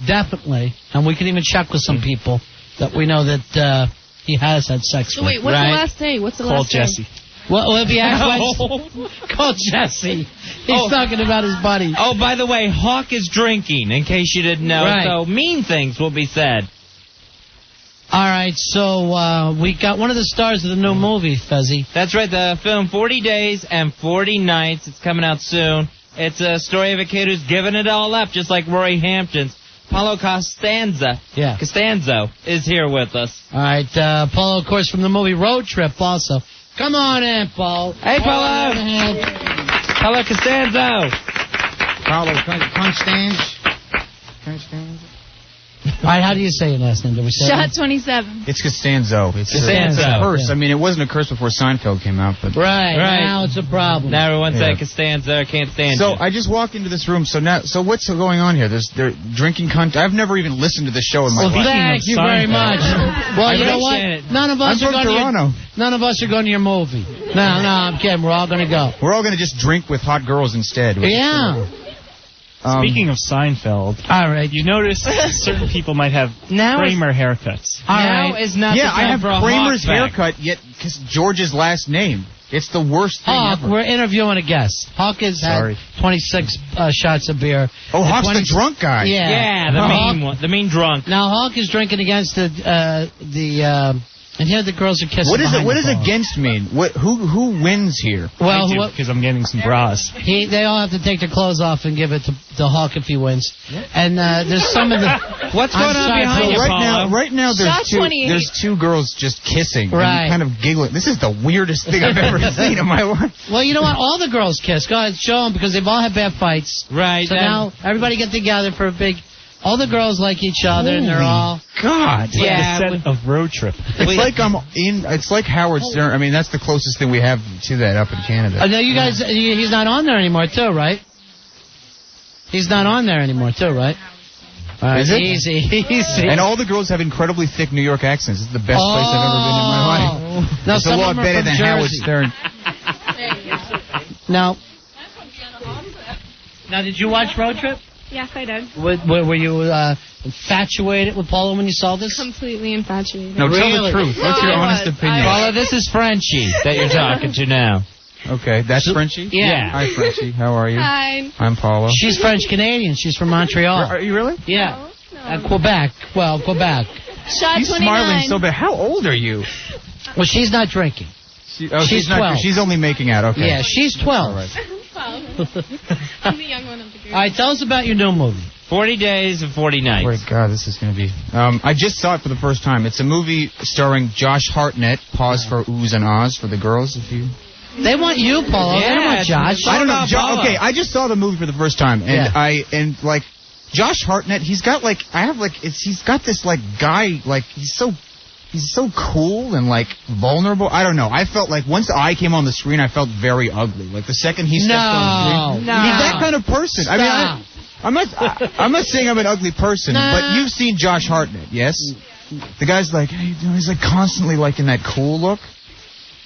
Definitely. And we can even check with some people that we know that he has had sex
So
with.
wait, what's the last day? What's the
Call
last day?
Jesse.
Well, if he asks, call Jesse. He's talking about his buddy.
Oh, by the way, Hawk is drinking, in case you didn't know,
Right.
so mean things will be said.
All right, so we got one of the stars of the new movie, Fezzi.
That's right, the film 40 Days and 40 Nights. It's coming out soon. It's a story of a kid who's given it all up, just like Rory Hampton's. Paulo Costanzo is here with us.
All right, Paulo, of course, from the movie Road Trip also. Come on in, Paul.
Hey, Paulo. Paulo Costanzo.
Paulo Constanzo.
All right, how do you say your last name? Did we say
Shot
it?
27.
It's Costanzo. It's
Costanzo,
a curse.
yeah.
I mean, it wasn't a curse before Seinfeld came out, but
Right, now it's a problem.
Now everyone say
Yeah.
Costanzo, I can't stand
So
you.
I just walked into this room. So what's going on here? They're drinking content. I've never even listened to this show in my
Well,
life.
thank you very much. Well, you know what?
appreciate it.
None of us
I'm
are
from
going
Toronto.
None of us are going to your movie. No, I'm kidding. We're all going to go.
We're all going to just drink with hot girls instead.
Yeah.
Speaking of Seinfeld,
all right,
you notice certain people might have Kramer haircuts.
All
now
right.
is not
Yeah,
the time
I have
for a
Kramer's
Hawk fact.
haircut, yet because George's last name. It's the worst thing
Hawk,
ever.
we're interviewing a guest. Hawk has
Sorry.
had 26 shots of beer.
Oh,
And
Hawk's the drunk guy.
Yeah.
Yeah, the
Hawk-
mean one, the mean drunk.
Now Hawk is drinking against and here the girls are kissing.
What is it?
behind
What
the
does
bar.
against mean? Who wins here?
Well,
Because I'm getting some bras.
they all have to take their clothes off and give it to Hawk if he wins. And there's some of the.
What's
I'm
going on
sorry,
behind you, Paulo?
Right now,
Shot 28.
there's two girls just kissing,
Right.
and kind of giggling. This is the weirdest thing I've ever seen in my life.
Well, you know what? All the girls kiss. Go ahead, show them because they've all had bad fights.
Right.
So now everybody get together for a big. All the girls like each other, and they're all.
God.
Yeah,
the set of Road Trip.
It's like I'm in. It's like Howard Stern. I mean, that's the closest thing we have to that up in Canada.
Oh, no, you guys. He's not on there anymore, too, right? He's not on there anymore, too, right? All right,
Is it?
Easy.
And all the girls have incredibly thick New York accents. It's the best place I've ever been in my life.
Now,
It's a
some
lot
of them are
better
from
than Howard
Jersey.
Stern.
Now, did you watch Road Trip?
Yes, I did.
Were you infatuated with Paulo when you saw this?
Completely infatuated.
No, tell
Really?
the truth. What's your honest opinion?
Paulo, this is Frenchie that you're talking to now.
Okay, that's Frenchie?
Yeah.
Hi, Frenchie. How are you?
Hi.
I'm Paulo.
She's French-Canadian. She's from Montreal.
Are you really?
Yeah. Quebec. Well, Quebec.
Shot
He's
29.
smiling so bad. How old are you?
Well, she's not drinking.
She's
She's
not.
12.
She's only making out. Okay.
Yeah, she's 12.
All right.
I'm the young one of the group.
All right, tell us about your new movie.
40 Days and 40 Nights.
Great God, this is going to be. I just saw it for the first time. It's a movie starring Josh Hartnett. Pause for oohs and ahs for the girls, if you.
They want you, Paulo. They don't want Josh.
I don't know.
Paulo.
Okay, I just saw the movie for the first time, and
Yeah.
Josh Hartnett. He's got he's got this guy he's so cool and vulnerable. I don't know. I felt like once I came on the screen, I felt very ugly. Like the second he stepped on the screen,
No.
he's that kind of person. I mean, I'm not saying I'm an ugly person, but you've seen Josh Hartnett, yes? The guy's like, hey, he's like constantly like in that cool look.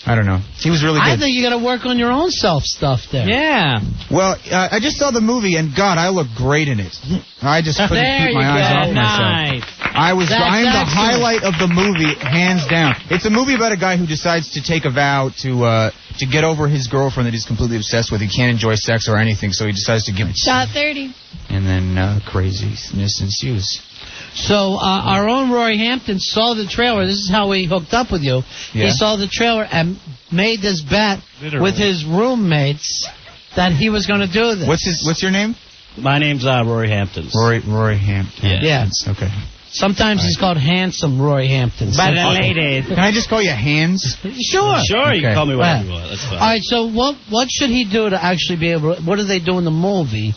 I don't know. He was really good.
I think you got to work on your own self stuff there.
Yeah.
Well, I just saw the movie, and God, I look great in it. I just couldn't keep my eyes off myself. I am the highlight of the movie, hands down. It's a movie about a guy who decides to take a vow to get over his girlfriend that he's completely obsessed with. He can't enjoy sex or anything, so he decides to give it.
Shot 30.
And then craziness ensues.
So our own Rory Hampton saw the trailer. This is how he hooked up with you.
Yeah.
He saw the trailer and made this bet with his roommates that he was going to do this.
What's your name?
My name's Rory Hampton.
Rory Hampton.
Yeah.
Okay.
Sometimes he's called Handsome Rory Hampton.
By the ladies.
Can I just call you Hands?
Sure.
Sure, you can call me whatever you want. That's fine.
All right, so what should he do to actually be able to, what do they do in the movie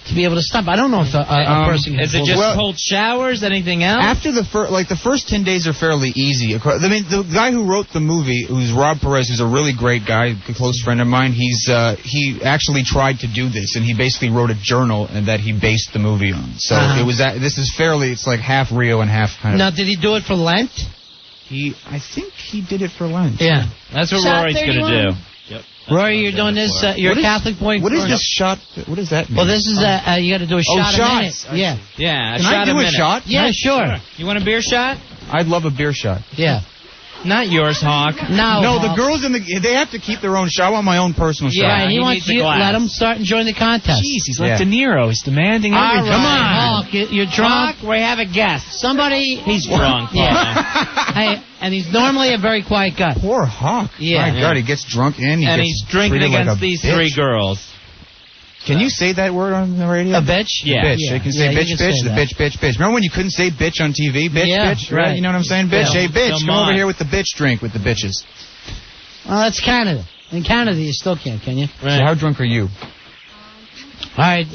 to be able to stop? I don't know if a person can.
Is it just cold showers? Anything else?
After the first 10 days are fairly easy. I mean, the guy who wrote the movie, who's Rob Perez, who's a really great guy, a close friend of mine. He actually tried to do this, and he basically wrote a journal and that he based the movie on. So it's like half real and half kind of.
Now, did he do it for Lent?
I think he did it for Lent.
Yeah,
that's what Rory's going to do.
Yep.
Rory, you're doing this. You're a Catholic boy.
What is this shot? What does that mean?
Well, this is you got to do a shot a minute.
Shots.
Yeah.
Yeah.
Can I do a shot?
Yeah, sure.
You want a beer shot?
I'd love a beer shot.
Yeah.
Not yours, Hawk.
No, the girls they have to keep their own shot. I want my own personal shot.
Yeah, he wants you to let him start enjoying the contest.
Jeez, he's like De Niro. He's demanding everything.
Come on, Hawk. You're drunk.
Hawk, we have a guest.
Somebody.
He's drunk.
Yeah. Hey, and he's normally a very quiet guy.
Poor Hawk.
Yeah.
My God, he gets drunk and
he's drinking against these three girls.
Can you say that word on the radio?
A bitch?
Yeah.
Bitch. You can say bitch. Bitch. Remember when you couldn't say bitch on TV? Bitch, right? You know what I'm saying? Bitch.
Yeah.
Hey, bitch, come over here with the bitch drink with the bitches.
Well, that's Canada. In Canada, you still can't, can you?
Right. So how drunk are you?
All right,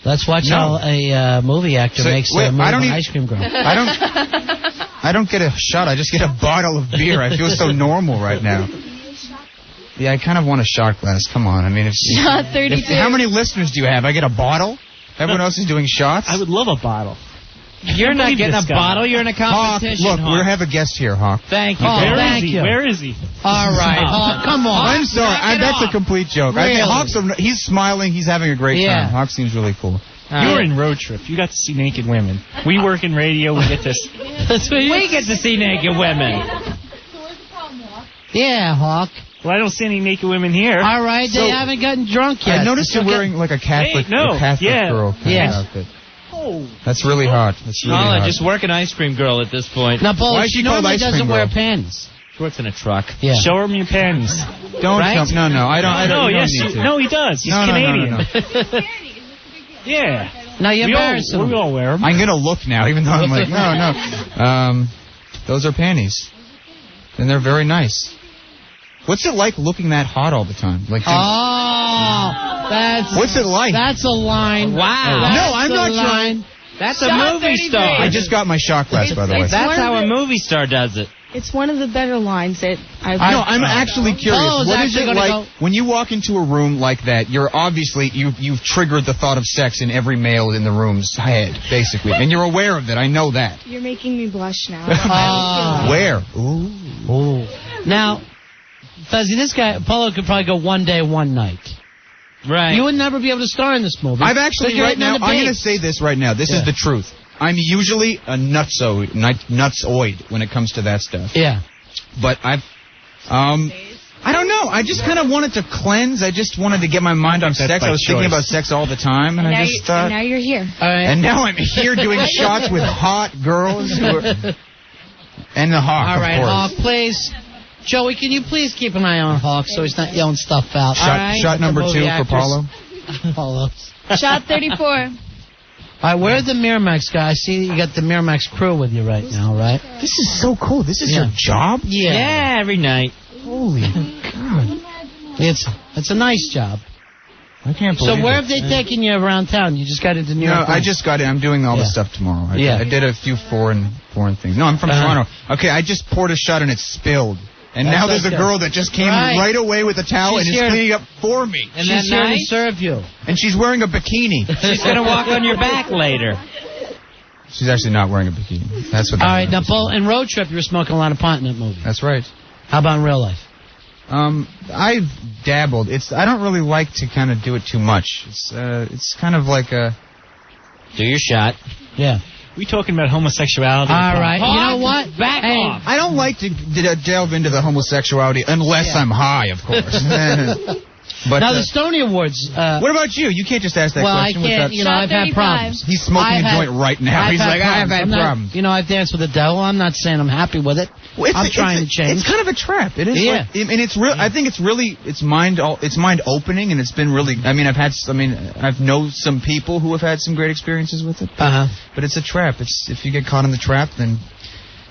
let's watch how a movie actor makes a movie on ice cream girl.
I don't get a shot. I just get a bottle of beer. I feel so normal right now. Yeah, I kind of want a shot glass. Come on. I mean,
Shot 32.
How many listeners do you have? I get a bottle? Everyone else is doing shots?
I would love a bottle.
You're not getting a bottle. You're in a competition.
Hawk, look, we have a guest here, Hawk.
Thank you.
Thank you.
Where is he?
All right, Hawk, come on.
I'm sorry. That's a complete joke.
Really?
I think he's smiling. He's having a great time. Hawk seems really cool.
You were in Road Trip. You got to see naked women. We work in radio. We get this.
We get to see naked women.
Yeah, Hawk.
Well, I don't see any naked women here.
All right, they haven't gotten drunk yet.
I noticed you're wearing like a Catholic, girl kind of outfit.
Oh.
That's really hot. That's really hot.
Just work an ice cream girl at this point.
Now, Paul, she normally doesn't wear panties.
She works in a truck.
Yeah.
Show him your panties.
Don't tell me. No, I don't.
No,
you
yes,
don't need to.
no, he does. He's Canadian.
No.
Yeah.
Now you're embarrassing.
We all wear them.
I'm gonna look now, even though I'm like, no. Those are panties, and they're very nice. What's it like looking that hot all the time? Like, what's it like?
That's a line.
Wow.
That's
I'm not trying.
That's a movie star.
I just got my shot glass, by the way.
That's how a movie star does it.
It's one of the better lines that I've...
No, I'm actually curious. What is it like when you walk into a room like that? You're obviously, you've triggered the thought of sex in every male in the room's head, basically. And you're aware of it. I know that.
You're making me blush now.
Where? Ooh.
Now, Fezzy, this guy, Paulo, could probably go one day, one night.
Right.
You would never be able to star in this movie.
I've actually, right now, I'm going to say this right now. This is the truth. I'm usually a nutsoid when it comes to that stuff.
Yeah.
But I don't know. I just kind of wanted to cleanse. I just wanted to get my mind on sex. I was thinking about sex all the time, and I just thought...
Now you're here.
All right.
And now I'm here doing shots with hot girls and the Hawk,
all right,
of course.
Hawk, please. Joey, can you please keep an eye on Hawk so he's not yelling stuff out?
Shot number 2 for Paulo.
Paulo.
Shot 34.
All right, where's the Miramax guy? I see you got the Miramax crew with you right now, right?
This is so cool. This is your job?
Yeah,
every night.
Holy God.
It's a nice job.
I can't believe
So where have they taken you around town? You just got into New York?
No, I just got in. I'm doing all the stuff tomorrow. I did a few foreign things. No, I'm from Toronto. Okay, I just poured a shot and it spilled. And now there's a girl that just came right away with a towel and is cleaning up for me.
And
she's here to serve you.
And she's wearing a bikini.
She's going to walk on your back later.
She's actually not wearing a bikini. That's what.
All right, now, Paul, in Road Trip, you were smoking a lot of pot in that movie.
That's right.
How about in real life?
I've dabbled. I don't really like to kind of do it too much. It's kind of like a...
Do your shot.
Yeah.
We talking about homosexuality.
All right. You know what?
Back off.
I don't like to delve into the homosexuality unless I'm high, of course. But,
now, the Stony Awards...
what about you? You can't just ask that question.
Well, I can't. You know, I've had problems.
He's smoking a joint right now. He's like, I've had problems.
You know, I've danced with the devil. I'm not saying I'm happy with it. I'm trying to change.
It's kind of a trap. It is. Yeah. And it's real. I think it's mind opening, and it's been really. I mean, I've known some people who have had some great experiences with it. But it's a trap. If you get caught in the trap, then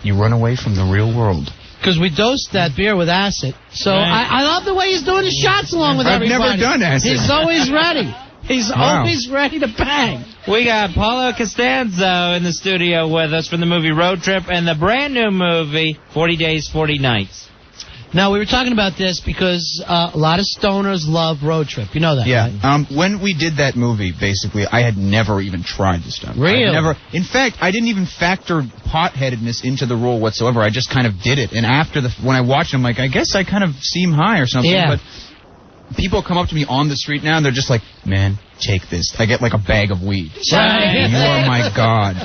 you run away from the real world.
Because we dosed that beer with acid. So I love the way he's doing his shots along with everybody.
I've never done acid.
He's always ready. He's always ready to bang.
We got Paulo Costanzo in the studio with us from the movie Road Trip and the brand new movie 40 Days, 40 Nights.
Now, we were talking about this because a lot of stoners love Road Trip. You know that, right?
When we did that movie, basically, I had never even tried the stuff.
Really?
In fact, I didn't even factor potheadedness into the role whatsoever. I just kind of did it. And when I watched it, I'm like, I guess I kind of seem high or something.
Yeah.
But people come up to me on the street now, and they're just like, man, take this. I get like a bag of weed.
Right.
You are my God.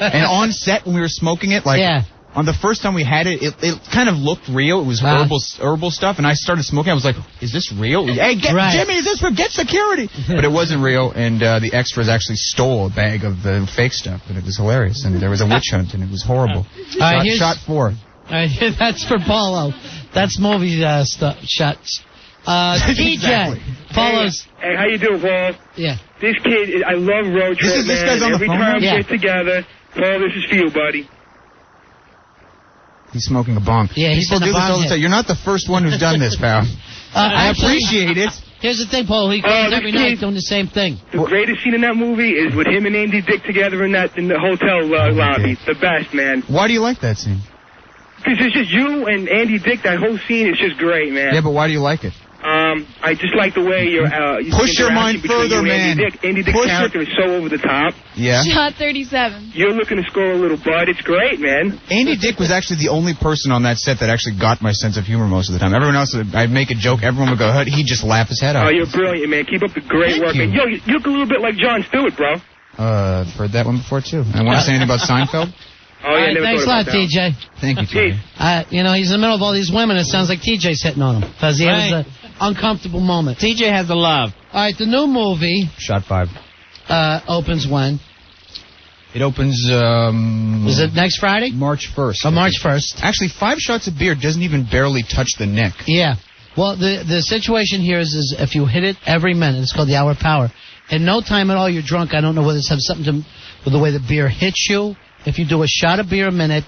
And on set, when we were smoking it, on the first time we had it, it kind of looked real. It was herbal stuff, and I started smoking. I was like, is this real? Hey, Jimmy, is this for get security? But it wasn't real, and the extras actually stole a bag of the fake stuff, and it was hilarious. And there was a witch hunt, and it was horrible. Shot 4.
That's for Paulo. That's movie shots. DJ.
Exactly.
Paulo's.
Hey, how you doing, Paul?
Yeah.
This kid, I love Road Trip,
This guy's on the
Every
phone
time we
now?
get together, Paul, this is for you, buddy.
He's smoking a bong.
Yeah, he's
People
in a
do this
bong
all the
hit.
time. You're not the first one who's done this, pal. I appreciate it.
Here's the thing, Paul. He comes every night doing the same thing.
The greatest scene in that movie is with him and Andy Dick together in the hotel lobby. The best, man.
Why do you like that scene?
Because it's just you and Andy Dick. That whole scene is just great, man.
Yeah, but why do you like it?
I just like the way you
push your mind further, man.
Andy Dick's character is so over the top.
Yeah.
Shot 37.
You're looking to score a little bud. It's great, man.
Andy Dick was actually the only person on that set that actually got my sense of humor most of the time. Everyone else, I'd make a joke, everyone would go, he'd just laugh his head off.
Oh, you're brilliant, man. Keep up the great work. Man. Yo, you look a little bit like Jon Stewart, bro.
I've heard that one before, too. I want to say anything about Seinfeld?
Oh, yeah, never
thanks a lot, TJ.
Thank you, TJ.
You know, he's in the middle of all these women. It sounds like TJ's hitting on him because he has an uncomfortable moment.
TJ has a love.
All right, the new movie.
Shot 5.
Opens when?
It opens,
Is it next Friday?
March 1st.
Oh, March 1st.
Actually, 5 shots of beer doesn't even barely touch the neck.
Yeah. Well, the situation here is if you hit it every minute, it's called the hour power. In no time at all, you're drunk. I don't know whether this has something to do with the way the beer hits you. If you do a shot of beer a minute,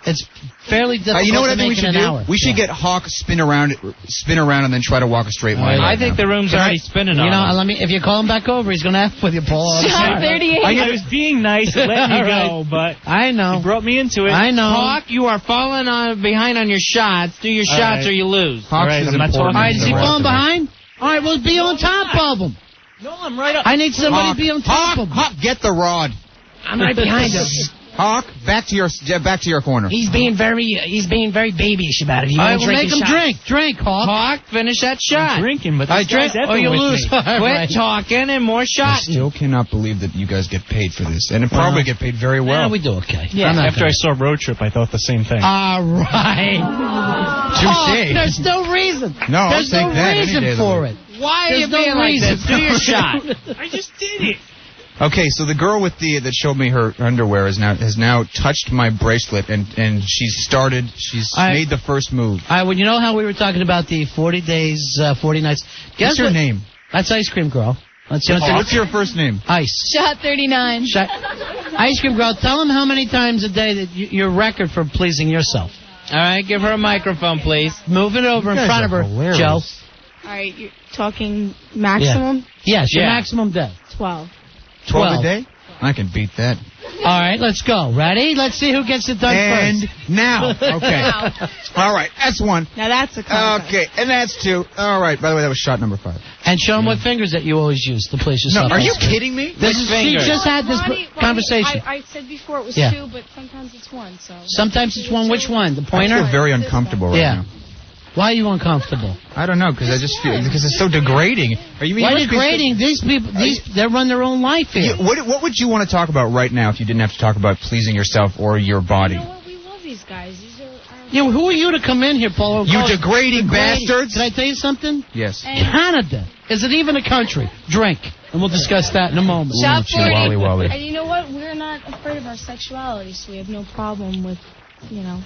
it's fairly difficult
you know what
to
I think we
make in
should
an
do?
hour.
We should get Hawk spin around and then try to walk a straight line.
I think the room's already spinning on
You know,
him.
if you call him back over, he's going to F with you, Paul.
Shot 38.
I was being nice and letting you go, but
I know.
You brought me into it.
I know.
Hawk, you are falling behind on your shots. Do your shots or you lose.
Hawk's is important.
All right, is he falling behind? All right, well, be on top of him.
No, I'm right up.
I need somebody to be on top of him.
Hawk, get the rod.
I'm right behind him.
Hawk, back to your corner.
He's being very babyish about it. He
All right,
won't
we'll
drink
make
his
him
shots.
drink, Hawk.
Hawk, finish that shot.
I'm drinking, but
I
this guy's
drink, or
effing
you
with
lose.
me.
Quit talking and more
I
shots.
still cannot believe that you guys get paid for this, and it probably get paid very well.
Yeah, we do okay.
Yeah, after I saw Road Trip, I thought the same thing.
All right.
Touche.
There's no reason.
No,
There's
I'll
no
take that any
reason
day of the
for
week.
it.
Why are you
There's no
being like
reason.
this? Do your shot.
I just did it.
Okay, so the girl with that showed me her underwear has now touched my bracelet and she's made the first move.
All right, well, you know how we were talking about the 40 days, 40 nights?
What's your name?
That's Ice Cream Girl.
What's your first name?
Ice.
Shot 39.
Ice Cream Girl, tell them how many times a day that your record for pleasing yourself.
All right, give her a microphone, please.
Move it over in front of her,
hilarious.
Joe.
All right, you're talking maximum?
Yes, your maximum day.
12.
12 a day? I can beat that.
All right, let's go. Ready? Let's see who gets it done
And
first.
now. Okay. All right, that's one.
Now that's a contest.
Okay, and that's two. All right, by the way, that was shot number 5.
And show them what fingers that you always use to place yourself.
No, are you kidding me?
She just had this conversation.
I said before it was
Yeah.
2, but sometimes it's 1. So
Sometimes it's one. Which one? The
I
pointer?
feel very uncomfortable right now.
Why are you uncomfortable?
I don't know, because I just feel because it's so degrading. Are you?
Why degrading? These people, they run their own life here.
What would you want to talk about right now if you didn't have to talk about pleasing yourself or your body?
You know what? We love these guys. These are
Yeah, who are you to come in here, Paulo?
You degrading bastards!
Can I tell you something?
Yes.
Canada. Is it even a country? Drink. And we'll discuss that in a moment.
Shot 40.
Wally Wally.
And you know what? We're not afraid of our sexuality, so we have no problem with, you know.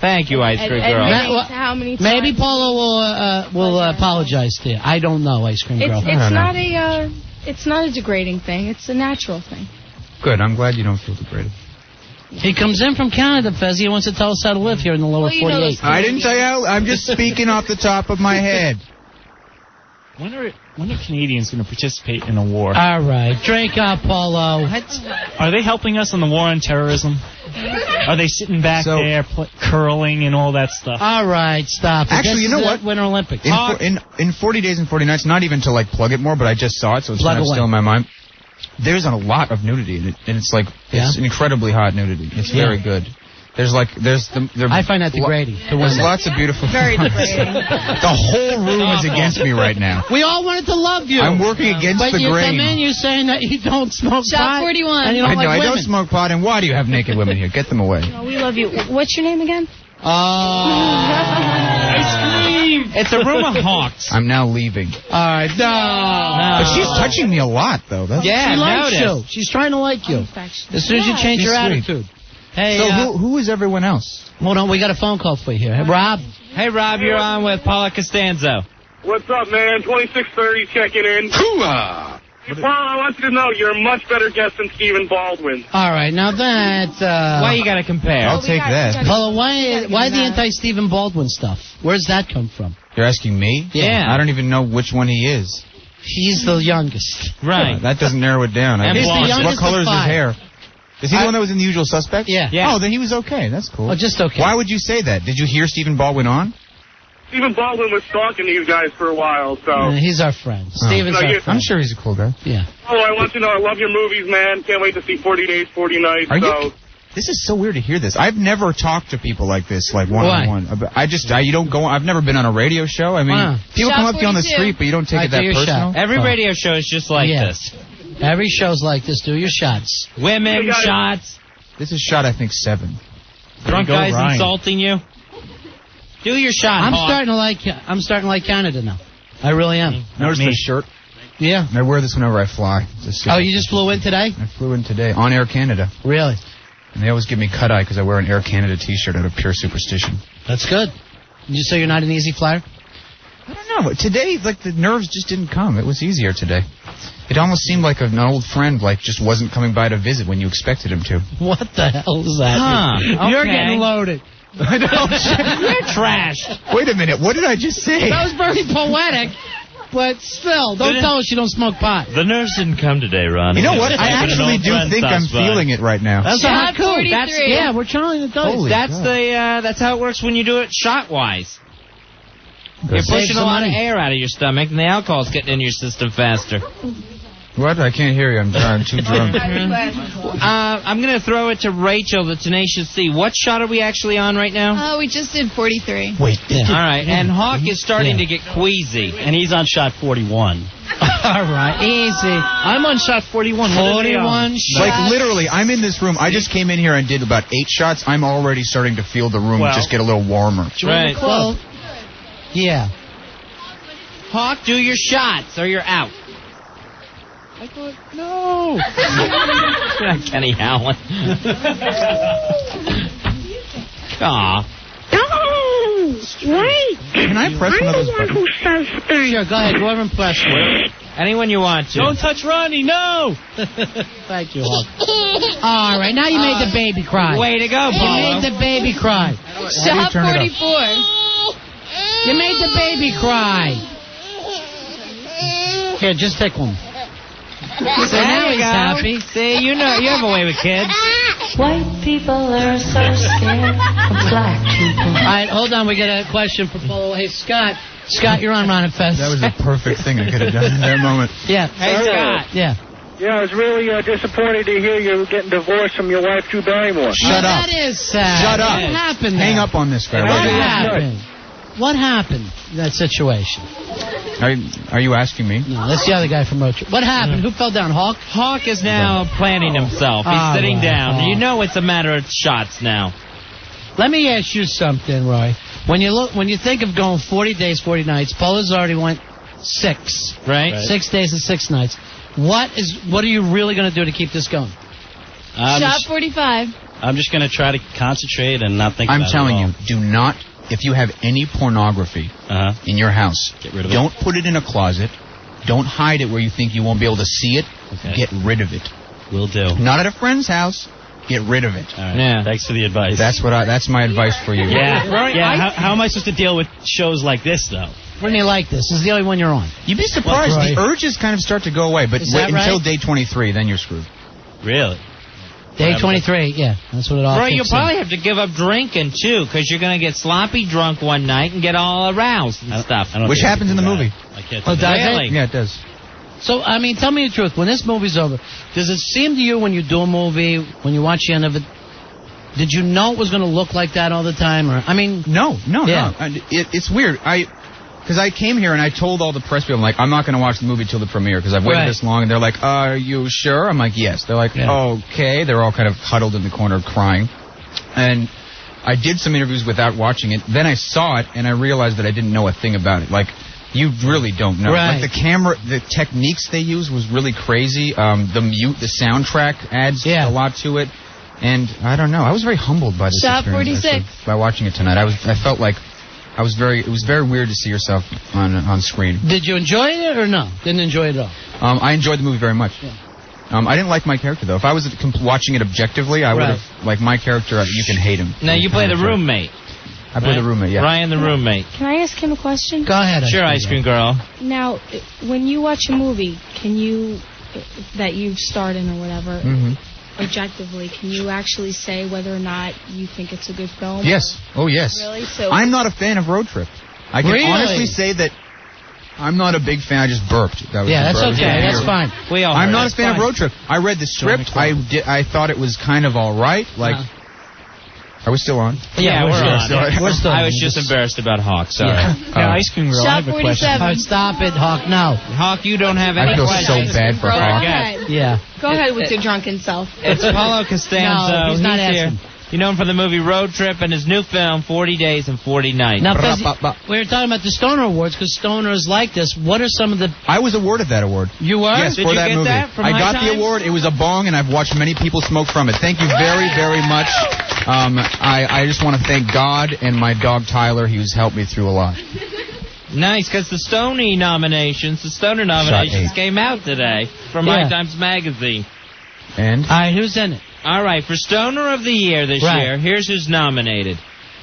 Thank you, Ice Cream Girl.
How many times?
Maybe Paulo will apologize to you. I don't know, Ice Cream Girl.
It's not a degrading thing. It's a natural thing.
Good. I'm glad you don't feel degraded.
He comes in from Canada, Fez. He wants to tell us how to live here in the lower 48.
I didn't tell you how. I'm just speaking off the top of my head.
When are Canadians going to participate in a war?
All right. Drink up, Paulo.
Are they helping us in the war on terrorism? Are they sitting back there curling and all that stuff?
All right, stop.
Actually, you know what?
Winter Olympics.
In 40 Days and 40 Nights, not even to like plug it more, but I just saw it, so it's
Plug
kind of
away.
still in my mind. There's a lot of nudity in it, and it's like it's incredibly hot nudity. It's very good. There's
I find that degrading.
There's lots of beautiful.
Very degrading.
The whole room is against me right now.
We all wanted to love you.
I'm working against
but
the
you
grain.
come in, you're saying that you don't smoke
Shot
pot.
41.
And you don't
I know,
like
I
women.
don't smoke pot, and why do you have naked women here? Get them away.
No, we love you. What's your name again?
Ice cream! It's a room of hawks.
I'm now leaving.
All right, no.
But she's touching me a lot, though. That's
she likes you. She's trying to like you. As soon as you change your
She's sweet.
attitude. Hey,
So who is everyone else?
Hold on, we got a phone call for you here. Hey, Rob.
Hey, Rob, you're on with Paulo Costanzo.
What's up, man? 2630 checking in.
Hoo-ah!
Hey, Paul, I want you to know you're a much better guest than Stephen Baldwin.
All right, now that...
Why you got to compare?
I'll take that.
Paulo, why the anti-Stephen Baldwin stuff? Where's that come from?
You're asking me?
Yeah.
I don't even know which one he is.
He's the youngest.
Right.
That doesn't narrow it down.
And he's the youngest
What color
of
is his
5.
hair? Is he the one that was in The Usual Suspects?
Yeah.
Oh, then he was okay. That's cool.
Oh, just okay.
Why would you say that? Did you hear Stephen Baldwin on?
Stephen Baldwin was stalking these guys for a while, so...
He's our friend. Stephen's our friend.
I'm sure he's a cool guy.
Yeah.
Oh, I want you to know I love your movies, man. Can't wait to see 40 Days, 40 Nights.
Are you? This is so weird to hear this. I've never talked to people like this, like one-on-one. You don't go. I've never been on a radio show. I mean, people
Shot
come up to you on the
42.
street, but you don't take it
do
that
your
personal.
shot.
Every radio show is just like this.
Every show's like this. Do your shots.
Women, shots,
This is shot, I think, 7.
drunk
go,
guys
Ryan.
insulting you. Do your shot,
I'm
Hawk.
starting to like Canada now. I really am.
Notice the shirt.
Yeah.
I wear this whenever I fly.
Oh, you just flew in today?
I flew in today on Air Canada.
Really?
And they always give me cut-eye because I wear an Air Canada T-shirt out of pure superstition.
That's good. You say you're not an easy flyer?
I don't know. Today, like, the nerves just didn't come. It was easier today. It almost seemed like an old friend, like, just wasn't coming by to visit when you expected him to.
What the hell is that?
Huh,
You're
okay.
getting loaded.
I know.
You're trash.
Wait a minute. What did I just say?
That was very poetic, but still, don't tell us you don't smoke pot.
The nerves didn't come today, Ron.
You know what? I actually do think I'm feeling it right now.
That's
Shot
cool.
43.
Yeah, we're trying to tell you.
That's how it works when you do it shot-wise. You're
Save
pushing a
some
lot of
money.
air out of your stomach, and the alcohol's getting in your system faster.
What? I can't hear you. I'm too drunk.
I'm going to throw it to Rachel, the Tenacious C. What shot are we actually on right now?
We just did 43.
Wait.
All right, and Hawk is starting to get queasy.
And he's on shot 41.
All right, easy.
I'm on shot 41.
41 shots.
Like, literally, I'm in this room. I just came in here and did about 8 shots. I'm already starting to feel the room just get a little warmer.
Right.
Well, yeah.
Hawk, do your shots, or you're out.
I thought, no.
You're not Kenny Howland. Aw.
No! Wait!
Can I press one of those buttons?
Who says things?
Sure, go ahead. Go over and press it.
Anyone you want to.
Don't touch Ronnie, no.
Thank you, Hawk. All right, now you made the baby cry.
Way to go,
You
Paulo.
made the baby cry.
Shot 44.
You made the baby cry. Here, just take one. So now he's happy.
See, you have a way with kids.
White people are so scared of black people.
All right, hold on. We got a question for Paulo. Hey, Scott. Scott, you're on Ron and Fez.
That was the perfect thing I could have done in that moment.
Yeah.
Hey, Scott.
Yeah.
Yeah, I was really disappointed to hear you getting divorced from your wife, Drew Barrymore.
Shut up.
That is sad.
Shut up.
What happened
Hang
there?
up on this guy.
What
Right now.
happened? What happened in that situation?
Are you asking me?
No, that's the other guy from Road Trip. What happened? Who fell down? Hawk?
Hawk is now planning himself. He's sitting down.
Hawk.
You know it's a matter of shots now.
Let me ask you something, Roy. When you think of going 40 days, 40 nights, Paula's already went 6.
Right.
6 days and 6 nights. What are you really going to do to keep this going?
Shot 45.
I'm just going to try to concentrate and not think
I'm
about it
telling
at all.
you, do not, if you have any pornography in your house,
Get rid of it.
don't put it in a closet. Don't hide it where you think you won't be able to see it.
Okay.
Get rid of it.
Will do.
Not at a friend's house. Get rid of it.
All right.
Yeah.
Thanks for the advice.
That's my advice for you.
Yeah. How am I supposed to deal with shows like this, though?
When you like this is the only one you're on.
You'd be surprised.
Right.
The urges kind of start to go away, but
Is
wait
that right?
until day 23, then you're screwed.
Really?
Day 23, yeah. That's what it all
Roy,
kicks
you'll probably have to give up drinking, too, because you're going to get sloppy drunk one night and get all aroused and stuff.
Which happens in the movie.
I can't
Oh,
do
does
that.
Really?
it?
Yeah, it does.
So, I mean, tell me the truth. When this movie's over, does it seem to you when you do a movie, when you watch the end of it, did you know it was going to look like that all the time? Or I mean,
No.
Yeah.
It's weird. Because I came here and I told all the press people, I'm like, I'm not going to watch the movie till the premiere because I've waited
Right.
this long. And they're like, are you sure? I'm like, yes. They're like,
Yeah.
okay. They're all kind of huddled in the corner crying. And I did some interviews without watching it. Then I saw it and I realized that I didn't know a thing about it. Like, you really don't know.
Right.
Like the camera, the techniques they use was really crazy. The soundtrack adds a lot to it. And I don't know. I was very humbled by this
Shot
experience.
46.
Actually, by watching it tonight. I felt like it was very weird to see yourself on screen.
did you enjoy it or no? Didn't enjoy it at all?
I enjoyed the movie very much. I didn't like my character though. If I was watching it objectively, I would have like my character. You can hate him.
Now, you play the roommate.
I play the roommate. Yeah.
Ryan, the roommate.
Can I ask him a question?
Go ahead.
Sure, ice cream girl.
Now, when you watch a movie, can you, that you've starred in or whatever, objectively, can you actually say whether or not you think it's a good film?
Yes. Oh yes.
Really? So
I'm not a fan of Road Trip. I can
Really?
honestly say that I'm not a big fan. I just burped. That was
Yeah,
the
that's
burp.
okay. That's fine.
I'm not a fan of Road Trip. I read the script. I thought it was kind of all right. Like, are we still on?
Yeah, we're on.
Sorry.
We're still
I
on.
was just embarrassed about Hawk. Sorry.
Now, ice cream girl, I
Shot
have a question.
47.
All right, stop it, Hawk. No.
Hawk, you don't have any
I feel so
questions.
bad for
Go
Hawk.
ahead.
Yeah.
Go ahead with your drunken self.
It's Paulo Costanzo.
No, he's not
here.
asking.
You know him from the movie Road Trip and his new film, 40 Days and 40 Nights.
Now, Fez, we were talking about the Stoner Awards because stoners like this. What are some of the...
I was awarded that award.
You were?
Yes,
Did
for
you
that
get
movie.
that from
I
High
got the
Times?
award. It was a bong, and I've watched many people smoke from it. Thank you very, very much. I just want to thank God and my dog Tyler. He's helped me through a lot.
Nice, because the Stoner nominations came out today from
Yeah.
High Times Magazine.
And?
All right, who's in it?
All right, for Stoner of the Year this
Right.
year, here's who's nominated.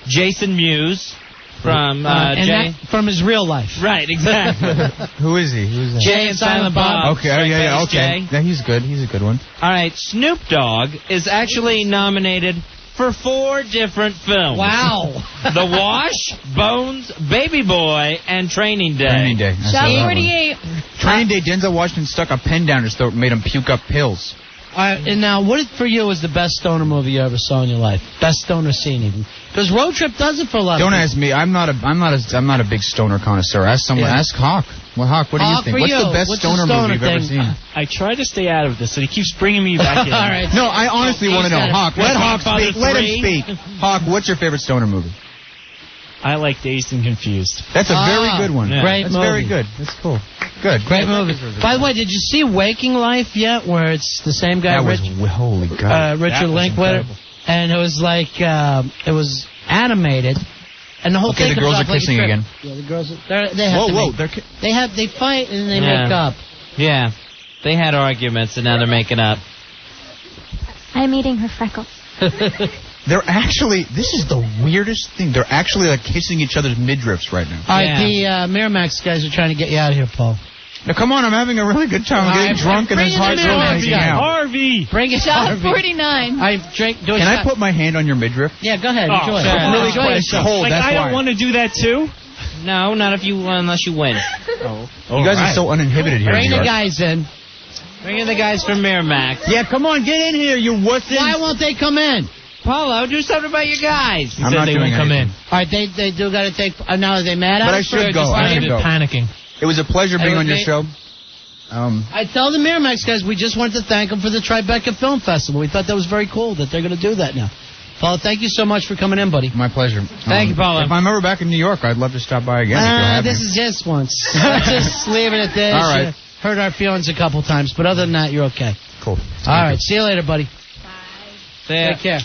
Jason Mewes from
and
Jay.
that from his real life.
Right, exactly.
Who is he? Who's that?
Jay and Silent Bob.
Okay,
Straight
yeah,
Face
okay.
Jay.
Yeah, he's good. He's a good one.
All right, Snoop Dogg is actually nominated for 4 different films.
Wow.
The Wash, Bones, Baby Boy, and Training Day.
Training Day. I saw
Shot
that one.
48.
Training Day, Denzel Washington stuck a pen down his throat and made him puke up pills.
All right, and now, what for you is the best stoner movie you ever saw in your life? Best stoner scene, even? Because Road Trip does it for a lot.
Don't
of
ask me. I'm not a big stoner connoisseur. Ask someone.
Yeah.
Ask Hawk. Well, Hawk, what
Hawk,
do you think?
for
What's
you,
the best
what's the
stoner movie you've ever
thing?
seen?
I try to stay out of this, and he keeps bringing me back in.
All right.
No, I honestly want to know. Hawk, let Hawk speak. Let him speak. Hawk, what's your favorite stoner movie?
I like Dazed and Confused.
That's a very good one.
Yeah.
Great
That's
movie.
very good. That's cool. Good.
Great movie. By the way, did you see Waking Life yet, where it's the same guy,
That was holy God.
Richard
That was
Linklater,
incredible.
and it was like it was animated, and the whole
Okay,
thing
the
comes
girls
off
are
like a
kissing
trip.
again.
Yeah, the girls. They have
Whoa,
to
whoa,
make- they fight and they
Yeah.
make up.
Yeah, they had arguments, and now they're making up.
I'm eating her freckles.
They're actually, this is the weirdest thing. They're actually like kissing each other's midriffs right now.
All right, the Miramax guys are trying to get you out of here, Paul.
Now, come on, I'm having a really good time. I'm getting drunk and this hot girl hanging out.
Harvey!
Bring it,
Shot
Harvey.
49.
I drink. Do a
Can
shot.
I put my hand on your midriff?
Yeah, go ahead.
Oh,
Enjoy it.
sure.
I'm really
Enjoy
quite
yourself.
cold.
Like,
That's
I
why.
don't want to do that too.
No, not if you unless you win.
You guys are so uninhibited here.
Bring
New
the
York.
guys in.
Bring in the guys from Miramax.
Yeah, come on, get in here, you wussins.
Why won't they come in?
Paulo, do something about your guys.
He said they won't come in.
All right, they do got to take. Now are they mad at
But I
us?
should go. I should go.
Panicking.
It was a pleasure being on your show.
I tell the Miramax guys we just wanted to thank them for the Tribeca Film Festival. We thought that was very cool that they're going to do that now. Paulo, thank you so much for coming in, buddy.
My pleasure.
Thank you, Paulo.
If I'm ever back in New York, I'd love to stop by again. If you'll have
This
me.
is just once. Let's just leave it at this.
All right.
You hurt our feelings a couple times, but other than that, you're okay.
Cool.
All right, see you later, buddy.
Take
care.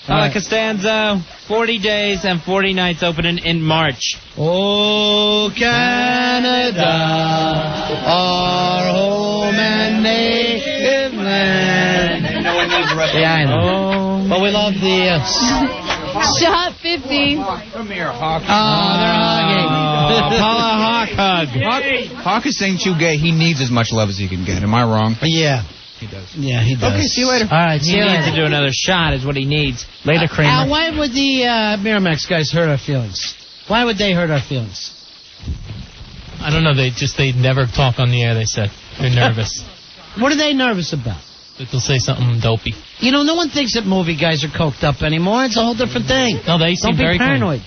Paulo Costanzo, 40 days and 40 nights opening in March.
Oh, Canada, our home and native land. Yeah, I know. But we love the...
Shot 50.
Come here, Hawk.
Oh, they're hugging.
Paulo Hawk hug.
Hawk is saying too gay. He needs as much love as he can get. Am I wrong?
Yeah.
He does.
Yeah, he does.
Okay, see you later.
All right,
He
see you
needs
later.
to do another shot is what he needs.
Later, Kramer.
Al, why would the Miramax guys hurt our feelings? Why would they hurt our feelings?
I don't know. They never talk on the air. They said they're nervous.
What are they nervous about?
That they'll say something dopey.
You know, no one thinks that movie guys are coked up anymore. It's a whole different thing.
No, they seem
Don't be
very clean.
paranoid.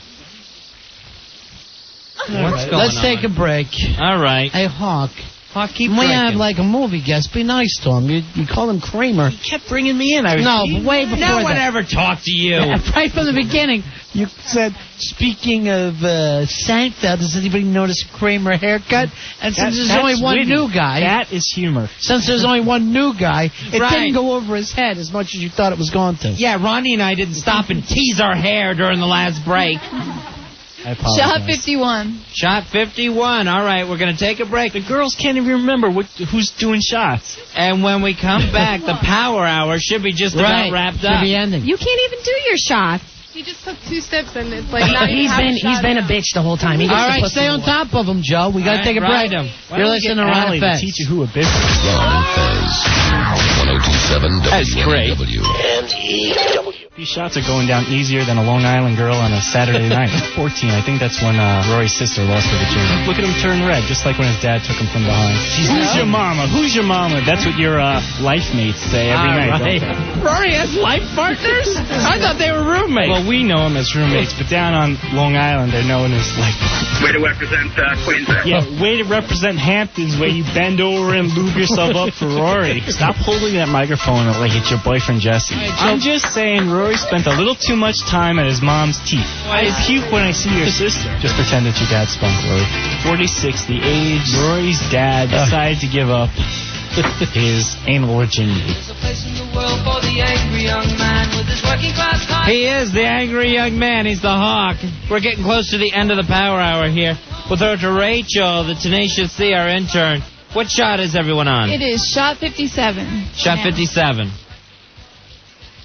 What's going
Let's
on?
take a break.
All right.
Hey, Hawk.
Hawk, keep
When we
drinking.
have like a movie guest, be nice to him. You call him Kramer.
He kept bringing me in. I was
No, but way before
No one
that.
ever talked to you.
Right from the beginning, you said, speaking of Seinfeld, does anybody notice Kramer haircut? And since there's only one new guy,
That is humor.
since there's only one new guy, it
Right.
didn't go over his head as much as you thought it was going to.
Yeah, Ronnie and I didn't stop and tease our hair during the last break.
I apologize.
Shot 51.
Shot 51. All right, we're going to take a break.
The girls can't even remember who's doing shots.
And when we come back, the power hour should be just about wrapped
Should
up.
be ending.
You can't even do your shots.
He just took 2 steps and it's like not
He's been a bitch the whole time. He
All
gets to
right,
put
stay on top of him, Joe. We got to
All
take a
right,
break.
ride him.
Why
You're
don't we
listening
get
to Ron
Allie
and
to
Fez.
teach you who a bitch is.
Ron and Fez. 1027
That's great.
WNEW.
These shots are going down easier than a Long Island girl on a Saturday night. 14, I think that's when Rory's sister lost her virginity. Look at him turn red, just like when his dad took him from behind. Who's your mama? Who's your mama? That's what your life mates say every night. Don't they?
Rory has life partners? I thought they were roommates.
Well, we know them as roommates, but down on Long Island, they're known as life partners.
Way to represent Queens.
Yeah, way to represent Hamptons, where you bend over and lube yourself up for Rory. Stop holding that microphone like it's your boyfriend Jesse. I'm just saying Rory spent a little too much time at his mom's teeth. I puke when I see your sister. Just pretend it's your dad's spunk, Rory. 46, the age Rory's dad decided to give up his anal virginity.
He is the angry young man. He's the Hawk. We're getting close to the end of the power hour here. We'll throw it to Rachel, the Tenacious C, our intern. What shot is everyone on?
It is shot 57.
Shot
Yeah.
57.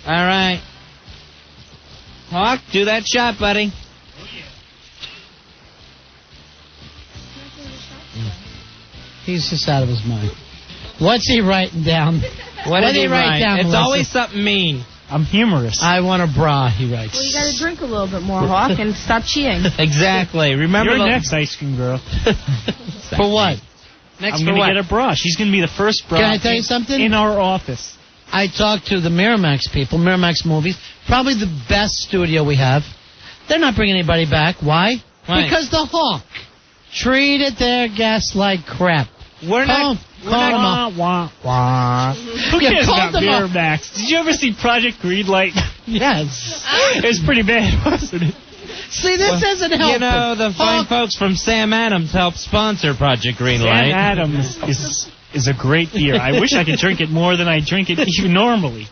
All right. Hawk, do that shot, buddy.
He's just out of his mind. What's he writing down?
What did he write?
down,
It's
Melissa?
always something mean.
I'm humorous.
I want a bra, he writes.
Well, you got to drink a little bit more, Hawk, and stop cheating.
Exactly. Remember
You're
the...
next, ice cream girl.
For what? Next
I'm
for
going
what?
to get a bra. She's going to be the first bra
Can I tell you something?
in our office.
I talked to the Miramax people, Miramax Movies, probably the best studio we have. They're not bringing anybody back. Why?
Why?
Because the Hawk treated their guests like crap.
We're not...
Call them up.
Wah, wah. Who
Yeah,
cares
call
about
them up.
Miramax? Did you ever see Project Greenlight?
Yes.
It was pretty bad, wasn't it?
See, this doesn't help.
You know, the fine
Hawk.
folks from Sam Adams helped sponsor Project Greenlight.
Sam Adams is a great beer. I wish I could drink it more than I drink it even normally.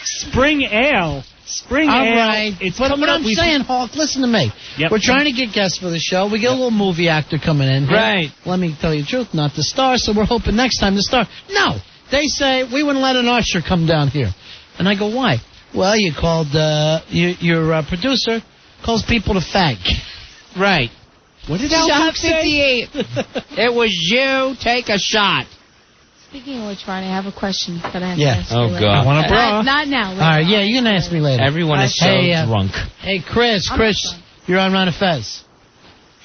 Spring Ale. Spring
All
Ale.
right.
It's
But
coming
what
up.
I'm saying, Hawk, listen to me.
Yep.
We're trying to get guests for the show. We get a little movie actor coming in here.
Right.
Let me tell you the truth, not the star, so we're hoping next time the star. No. They say, we wouldn't let an usher come down here. And I go, why? Well, you called, your producer calls people to fag.
Right. What did Al
Shot
Duke say?
58.
It was you. Take a shot.
Speaking of which, Ronnie, I have a question that I have
Yeah.
to ask
Oh,
you later.
God. I want a bra.
Not now.
All right, yeah, you can ask me later.
Everyone is so drunk.
Hey, Chris, you're on Ron and Fez.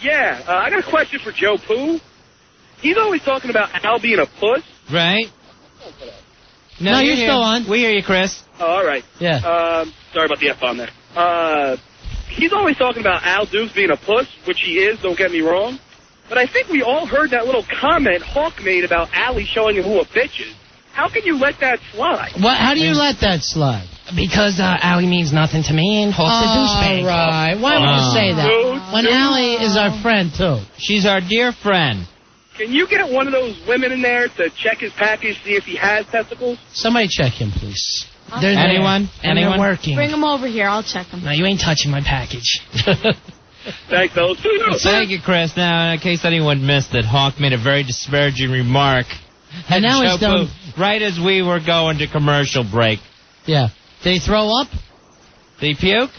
Yeah, I got a question for Joe Pooh. He's always talking about Al being a puss.
Right?
No, you're still on.
We hear you, Chris.
Oh, all right.
Yeah.
Sorry about the F-bomb there. He's always talking about Al Dukes being a puss, which he is, don't get me wrong. But I think we all heard that little comment Hawk made about Allie showing him who a bitch is. How can you let that slide?
What? How do you let that slide?
Because Allie means nothing to me and Hawk's a douchebag.
All right. Why would you say that? When Allie is our friend, too.
She's our dear friend.
Can you get one of those women in there to check his package, see if he has testicles?
Somebody check him, please.
Anyone?
And they're working.
Bring him over here. I'll check him.
No, you ain't touching my package.
Thanks, fellas.
Thank you, Chris. Now, in case anyone missed it, Hawk made a very disparaging remark.
And now he's done.
Right as we were going to commercial break.
Yeah. Did he throw up?
Did he puke?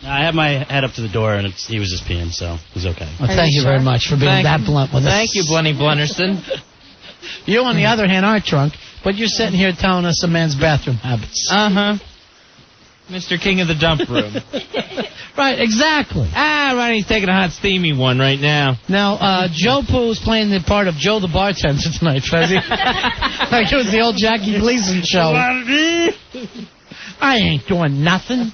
I had my head up to the door, and he was just peeing, so he's okay.
Well, thank you very much for being that blunt with us.
Thank you, Blenny Blunderson.
You, on the other hand, aren't drunk, but you're sitting here telling us a man's bathroom habits.
Uh-huh. Mr. King of the Dump Room.
Right, exactly.
Ronnie's taking a hot, steamy one right now.
Now, Joe Pooh's playing the part of Joe the bartender tonight, Fezzy. Like it was the old Jackie Gleason show. I ain't doing nothing.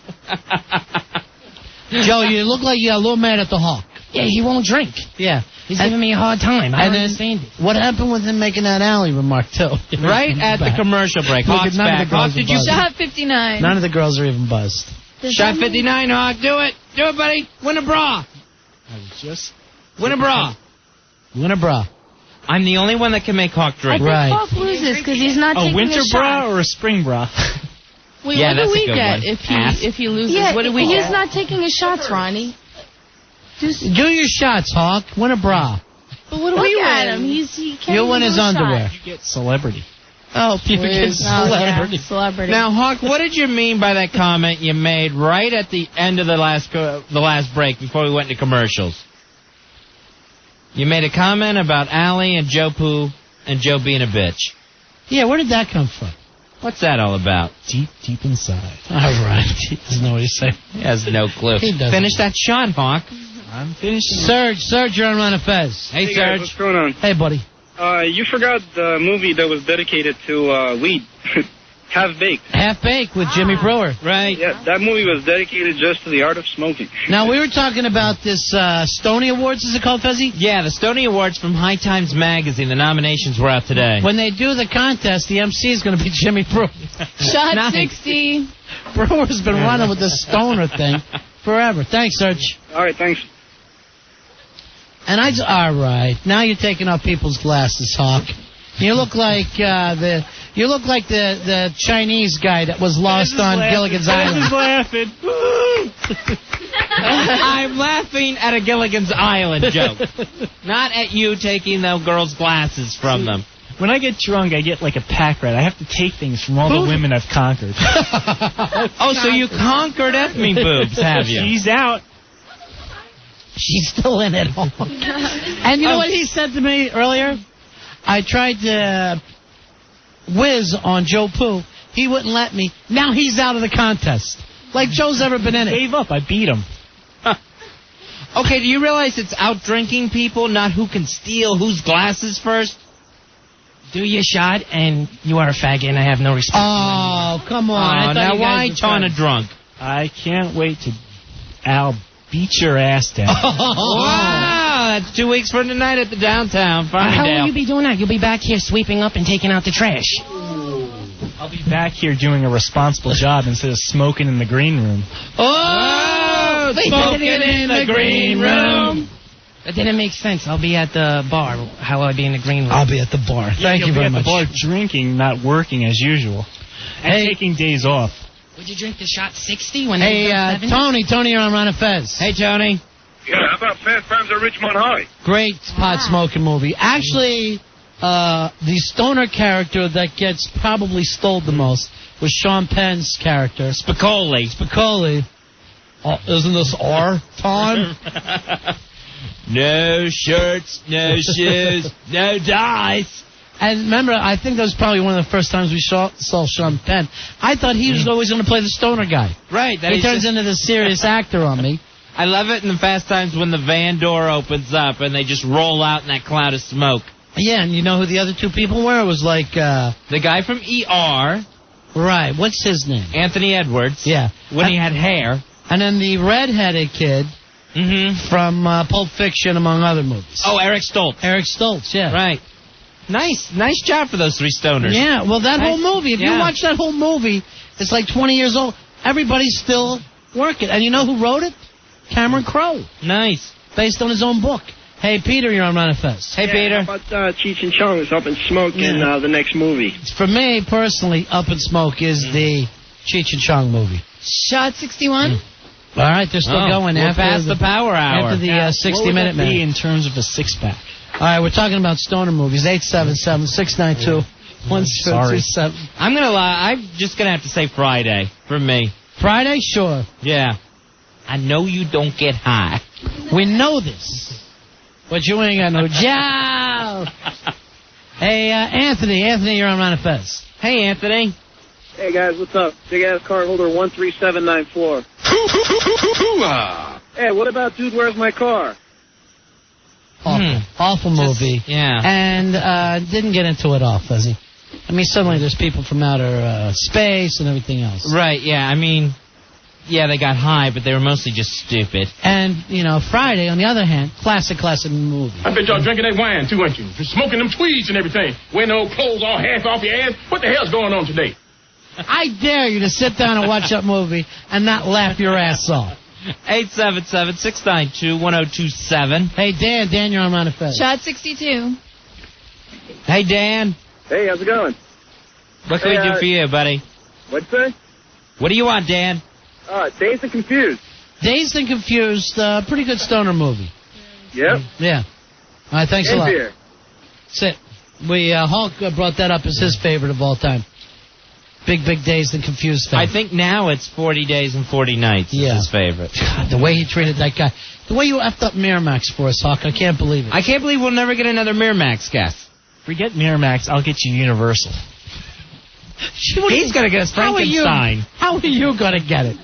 Joe, you look like you got a little mad at the Hawk.
Yeah, he won't drink.
Yeah.
He's giving me a hard time. I don't understand it.
What happened with him making that Allie remark, too?
Right at the commercial break.
Look,
Hawk's
none of
back.
the girls
Hawk, did
are
you
buzzed.
Shot 59.
None of the girls are even buzzed.
Shot 59, Hawk. Do it. Do it, buddy. Win a bra. Win a bra.
Win a bra.
I'm the only one that can make Hawk drink.
I think Hawk loses because he's not taking
A winter
a
bra
shot.
or a spring bra?
Wait,
Yeah,
what
that's
do
a
we
good
get
one.
if he loses?
Yeah,
what do we
he's
get?
not taking his shots, Ronnie.
Do your shots, Hawk. Win a bra.
But what do we
Look at
win?
him. He can't
You'll win
even
his
do a shot.
underwear.
You get celebrity.
Oh,
You
please.
get
Celebrity.
Yeah, celebrity.
Now, Hawk, what did you mean by that comment you made right at the end of the last break before we went to commercials? You made a comment about Allie and Joe Pooh and Joe being a bitch.
Yeah, where did that come from?
What's that all about?
Deep inside.
All right. He doesn't know what he's saying.
He has no clue.
He doesn't.
Finish that shot, Hawk.
I'm finishing.
Serge, you're on Ron and Fez.
Hey,
Hey, guys,
Serge.
what's going on?
Hey, buddy.
You forgot the movie that was dedicated to weed. Half Baked.
Half Baked with Jimmy Brewer.
Right.
Yeah, that movie was dedicated just to the art of smoking.
Now, we were talking about this Stony Awards, is it called, Fezzy?
Yeah, the Stony Awards from High Times Magazine. The nominations were out today.
When they do the contest, the MC is going to be Jimmy Brewer.
Shot
Nice.
60.
Brewer's been running with this stoner thing forever. Thanks, Serge.
All right, thanks.
And all right. Now you're taking off people's glasses, Hawk. You look like the Chinese guy that was lost on Gilligan's Island.
laughing.
I'm laughing at a Gilligan's Island joke. Not at you taking the girls' glasses from them.
When I get drunk, I get like a pack rat. I have to take things from all the women I've conquered.
Oh, so you conquered Ethme boobs, have you?
She's out.
She's still in it, Hawk. And you know what he said to me earlier? I tried to whiz on Joe Pooh. He wouldn't let me. Now he's out of the contest. Like Joe's ever been in it.
Gave up. I beat him.
Okay, do you realize it's out drinking people, not who can steal whose glasses first?
Do your shot, and you are a faggot, and I have no respect.
Oh, come on. I thought
now
you
why
guys were
taunt a
friends.
drunk?
I can't wait to beat your ass down.
Wow, that's 2 weeks from tonight at the downtown
How will
Farmingdale.
you be doing that? You'll be back here sweeping up and taking out the trash.
I'll be back here doing a responsible job instead of smoking in the green room.
Oh, smoking in the green room.
That didn't make sense. I'll be at the bar. How will I be in the green room?
I'll be at the bar. Thank you
You'll be
very
at
much.
the bar drinking, not working as usual. And taking days off.
Would you drink the shot 60 when
Hey,
they were 70?
Tony, you're on Ron and Fez.
Hey, Tony.
Yeah, how about Fast Times at Richmond High?
Great pot smoking movie. Actually, the stoner character that gets probably stole the most was Sean Penn's character.
Spicoli.
Spicoli. Oh, isn't this our time?
No shirts, no shoes, no dice.
And remember, I think that was probably one of the first times we saw Sean Penn. I thought he was always going to play the stoner guy.
Right.
He turns into the serious actor on me.
I love it in the Fast Times when the van door opens up and they just roll out in that cloud of smoke.
Yeah, and you know who the other two people were? It was like...
the guy from ER.
Right. What's his name?
Anthony Edwards.
Yeah.
When he had hair.
And then the red-headed kid from Pulp Fiction, among other movies.
Oh, Eric Stoltz.
Eric Stoltz, yeah.
Right. Nice job for those three stoners.
Yeah, well, that whole movie, if you watch that whole movie, it's like 20 years old. Everybody's still working. And you know who wrote it? Cameron Crowe.
Nice.
Based on his own book. Hey, Peter, you're on Manifest.
Hey, Peter.
How about Cheech and Chong is Up in Smoke in the next movie?
For me, personally, Up in Smoke is the Cheech and Chong movie.
Shot 61?
All right, they're still going.
We're past the power hour.
After the 60-minute
man.
man.
In terms of a six-pack?
All right, we're talking about stoner movies. 877-692-1027.
I'm going to lie. I'm just going to have to say Friday for me.
Friday? Sure.
Yeah. I know you don't get high.
We know this. But you ain't got no job. Hey, Anthony. Anthony, you're on Manifest.
Hey, Anthony.
Hey, guys, what's up? Big ass card holder 13794. Hey, what about Dude, Where's My Car?
Awful movie.
Yeah.
And didn't get into it all, Fuzzy. I mean, suddenly there's people from outer space and everything else.
Right, yeah. I mean, yeah, they got high, but they were mostly just stupid.
And, you know, Friday, on the other hand, classic movie.
I bet y'all drinking that wine, too, aren't you? Smoking them tweeds and everything. Wearing old clothes all half off your ass. What the hell's going on today?
I dare you to sit down and watch that movie and not laugh your ass off.
877-692-1027.
Hey, Dan, you're on Manifest.
Shot 62.
Hey, Dan.
Hey, how's it going?
What can we do for you, buddy?
What'd you say?
What do you want, Dan?
Dazed and Confused.
Dazed and Confused, pretty good stoner movie.
Yep.
Yeah. All right, thanks a lot.
Beer.
Sit. Hulk brought that up as his favorite of all time. Big Dazed and Confused fan.
I think now it's 40 Days and 40 Nights is his favorite.
God, the way he treated that guy. The way you effed up Miramax for us, Hawk, I can't believe it.
I can't believe we'll never get another Miramax guest.
Forget Miramax, I'll get you Universal.
He's going to get us Frankenstein.
How are you going to get it?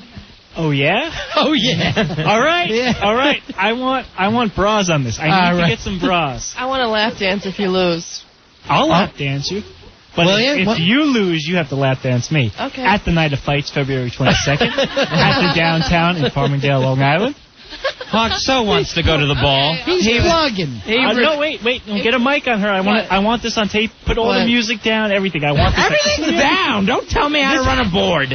Oh, yeah?
Oh, yeah.
All right.
Yeah.
All right. I want bras on this. I need to get some bras.
I want to lap dance if you lose.
I'll lap dance you. But if you lose, you have to lap dance me.
Okay.
At the Night of Fights, February 22nd, at the downtown in Farmingdale, Long Island.
Hawk so wants to go to the ball.
He's plugging.
No, wait. No, get a mic on her. I want this on tape. Put all the music down, everything. I want this.
Everything's down. Don't tell me how to run a board.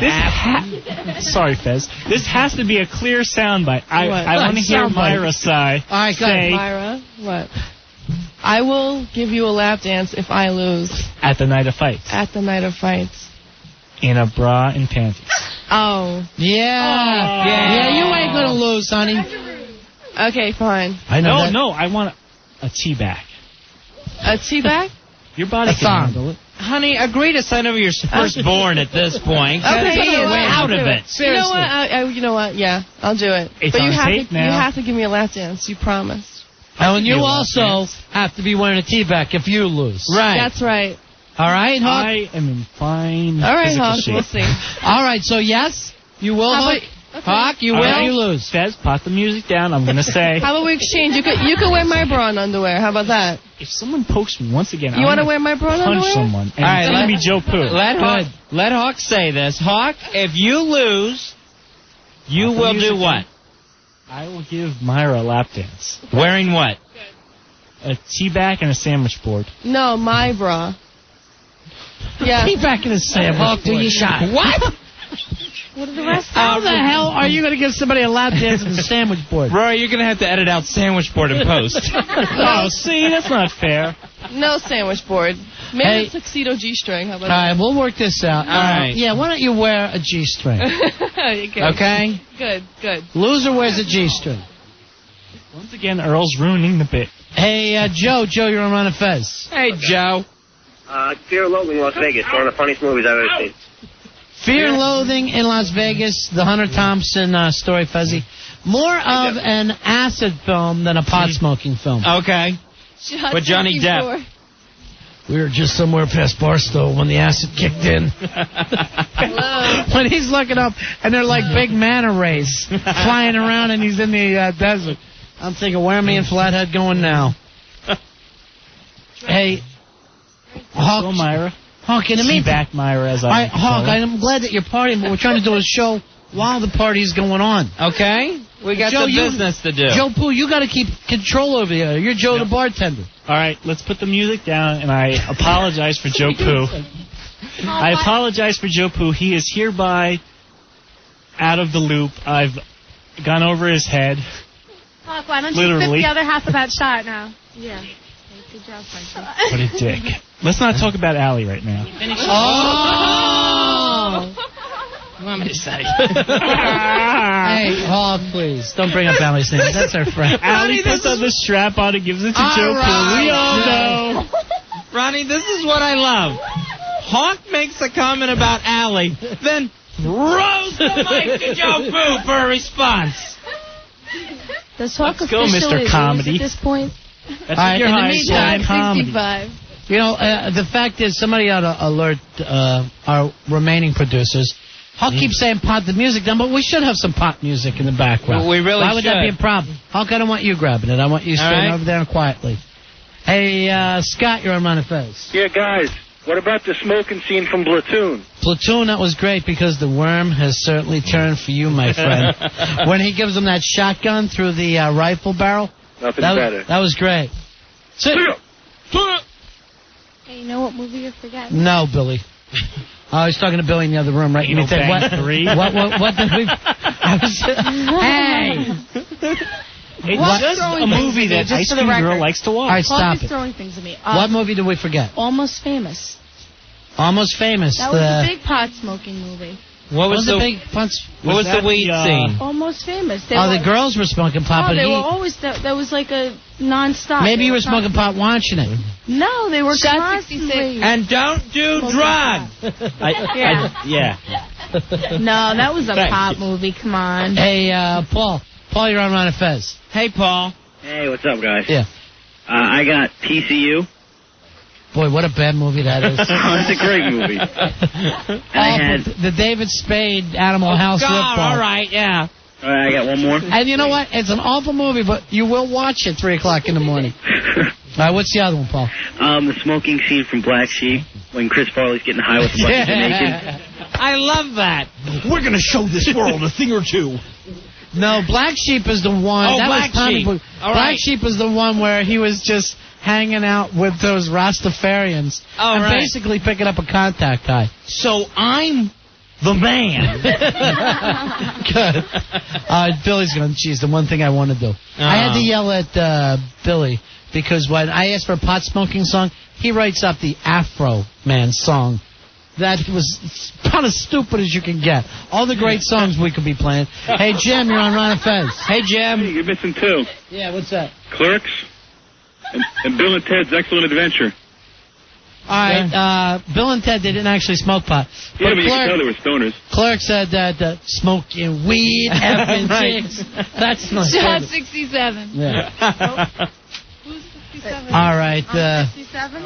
Sorry, Fez. This has to be a clear soundbite. I want to hear Myra say.
All right, go ahead.
Myra, what? I will give you a lap dance if I lose.
At the Night of Fights.
At the Night of Fights.
In a bra and panties.
Oh.
Yeah. Yeah, you ain't going to lose, honey.
Okay, fine.
I know that.
No, I want a tea bag.
A tea bag?
Your body can handle it.
Honey, agree to sign over your firstborn at this point.
Okay,
Get your way out of it.
You know what? You know what? Yeah, I'll do it.
It's
but
on
you have
tape
to.
now.
You have to give me a lap dance. You promised.
And you also have to be wearing a T-back if you lose.
Right.
That's right.
All right, Hawk?
I am in fine
All right,
physical
Hawk.
shape.
We'll see.
All right, so yes, you will, Hawk?
Okay.
Hawk, you win, you lose.
Fez, pop the music down. I'm going to say.
How about we exchange? You could wear my bra and underwear. How about that?
If someone pokes me once again,
You want to wear my bra and
punch
underwear?
someone. And
All right,
it's going to be Joe Poo.
Let Hawk say this. Hawk, if you lose, you will do what?
I will give Myra a lap dance.
Wearing what?
A tea bag and a sandwich board.
No, my bra. Yeah.
T-back in a sandwich.
Hawk, do your shot. What?
What are the rest?
How the hell are you going to give somebody a lap dance on the sandwich board?
Rory, you're going to have to edit out sandwich board in post.
Oh, see, that's not fair.
No sandwich board. Maybe a tuxedo G-string. How about
All right, we'll work this out.
All right.
Yeah, why don't you wear a G-string?
that?
Okay?
Good.
Loser wears a G-string.
Once again, Earl's ruining the bit.
Hey, Joe, you're on Run of Fez.
Hey, Joe.
Fear and Loathing in Las Vegas, one of the funniest movies I've ever seen.
Fear and Loathing in Las Vegas, the Hunter Thompson story, Fuzzy. More of an acid film than a pot-smoking film.
Okay. With Johnny Depp.
We were just somewhere past Barstow when the acid kicked in. When he's looking up, and they're like big manta rays flying around, and he's in the desert. I'm thinking, where are me and Flathead going now? Hey, Hawk.
Hello, Myra.
Hawk, in the meantime.
Back, Myra, as I
Hawk, I'm glad that you're partying, but we're trying to do a show while the party's going on.
Okay. We got some business to do.
Joe Pooh, you got to keep control over here. You're Joe the bartender.
All right, let's put the music down, and I apologize for Joe Pooh. I apologize for Joe Pooh. He is hereby out of the loop. I've gone over his head.
Hawk, why don't you sip the other half of that shot now? Yeah. Good job, Frankie.
What a dick. Let's not talk about Allie right now.
Oh!
What want me to say?
Hey, Hawk, please. Don't bring up Allie's name. That's our friend.
Allie puts on the strap on and gives it to Joe Pooh. We all know.
Ronnie, this is what I love. Hawk makes a comment about Allie, then throws the mic to Joe Pooh for a response.
Does Hawk
Let's go,
officially
Mr. Comedy.
lose at this point?
That's what your highest line comedy.
65.
You know, the fact is, somebody ought to alert our remaining producers. Hawk keeps saying pot the music down, but we should have some pot music in the background.
We really
Why would that
should.
be a problem? Hawk, I don't want you grabbing it. I want you staying over there quietly. Hey, Scott, you're on Ron and Fez.
Yeah, guys, what about the smoking scene from Platoon?
Platoon, that was great because the worm has certainly turned for you, my friend. When he gives him that shotgun through the rifle barrel.
Nothing better.
That was great.
Hey, you know what movie you're forgetting?
No, Billy. I was talking to Billy in the other room, right?
Anal
said,
Bang
what?
3?
What did we... I was, hey!
It's just a movie that Ice Cream Girl likes to watch.
All right,
Hawk
stop
is
it.
throwing things at me.
What movie did we forget?
Almost Famous.
Almost Famous.
That was a big pot smoking movie.
What was the
big punch?
What was the weed scene?
Almost Famous. They
The
were,
girls were smoking pot, but
they
he...
were always, that was like a non-stop.
Maybe you were smoking pot watching it.
No, they were constantly.
And don't do drugs.
Yeah.
No, that was a pop movie. Come on.
Hey, Paul. Paul, you're on Ron and Fez.
Hey, Paul.
Hey, what's up, guys?
Yeah.
I got PCU.
Boy, what a bad movie that is.
It's a great movie.
The David Spade Animal House ripoff.
All right, yeah.
All right, I got one more.
And you know what? It's an awful movie, but you will watch it 3 o'clock in the morning. All right, what's the other one, Paul?
The smoking scene from Black Sheep when Chris Farley's getting high with a bunch of Jamaicans.
I love that.
We're going to show this world a thing or two.
No, Black Sheep is the one.
Oh,
that
Black
was comic
Sheep.
book.
All
Black
right.
Sheep is the one where he was just hanging out with those Rastafarians and basically picking up a contact high.
So I'm the man.
Good. Billy's going, geez, the one thing I want to do. I had to yell at Billy because when I asked for a pot smoking song, he writes up the Afro Man song. That was about as stupid as you can get. All the great songs we could be playing. Hey, Jim, you're on Ron and Fez.
Hey, Jim.
Hey, you're missing two.
Yeah, what's that?
Clerks and Bill and Ted's Excellent Adventure.
All right, Bill and Ted, they didn't actually smoke pot.
Yeah, but you can tell they were stoners.
Clark said that smoking weed, effing
Right.
chicks. That's my
Shot
favorite.
67.
Yeah.
Who's 67?
All right.
67?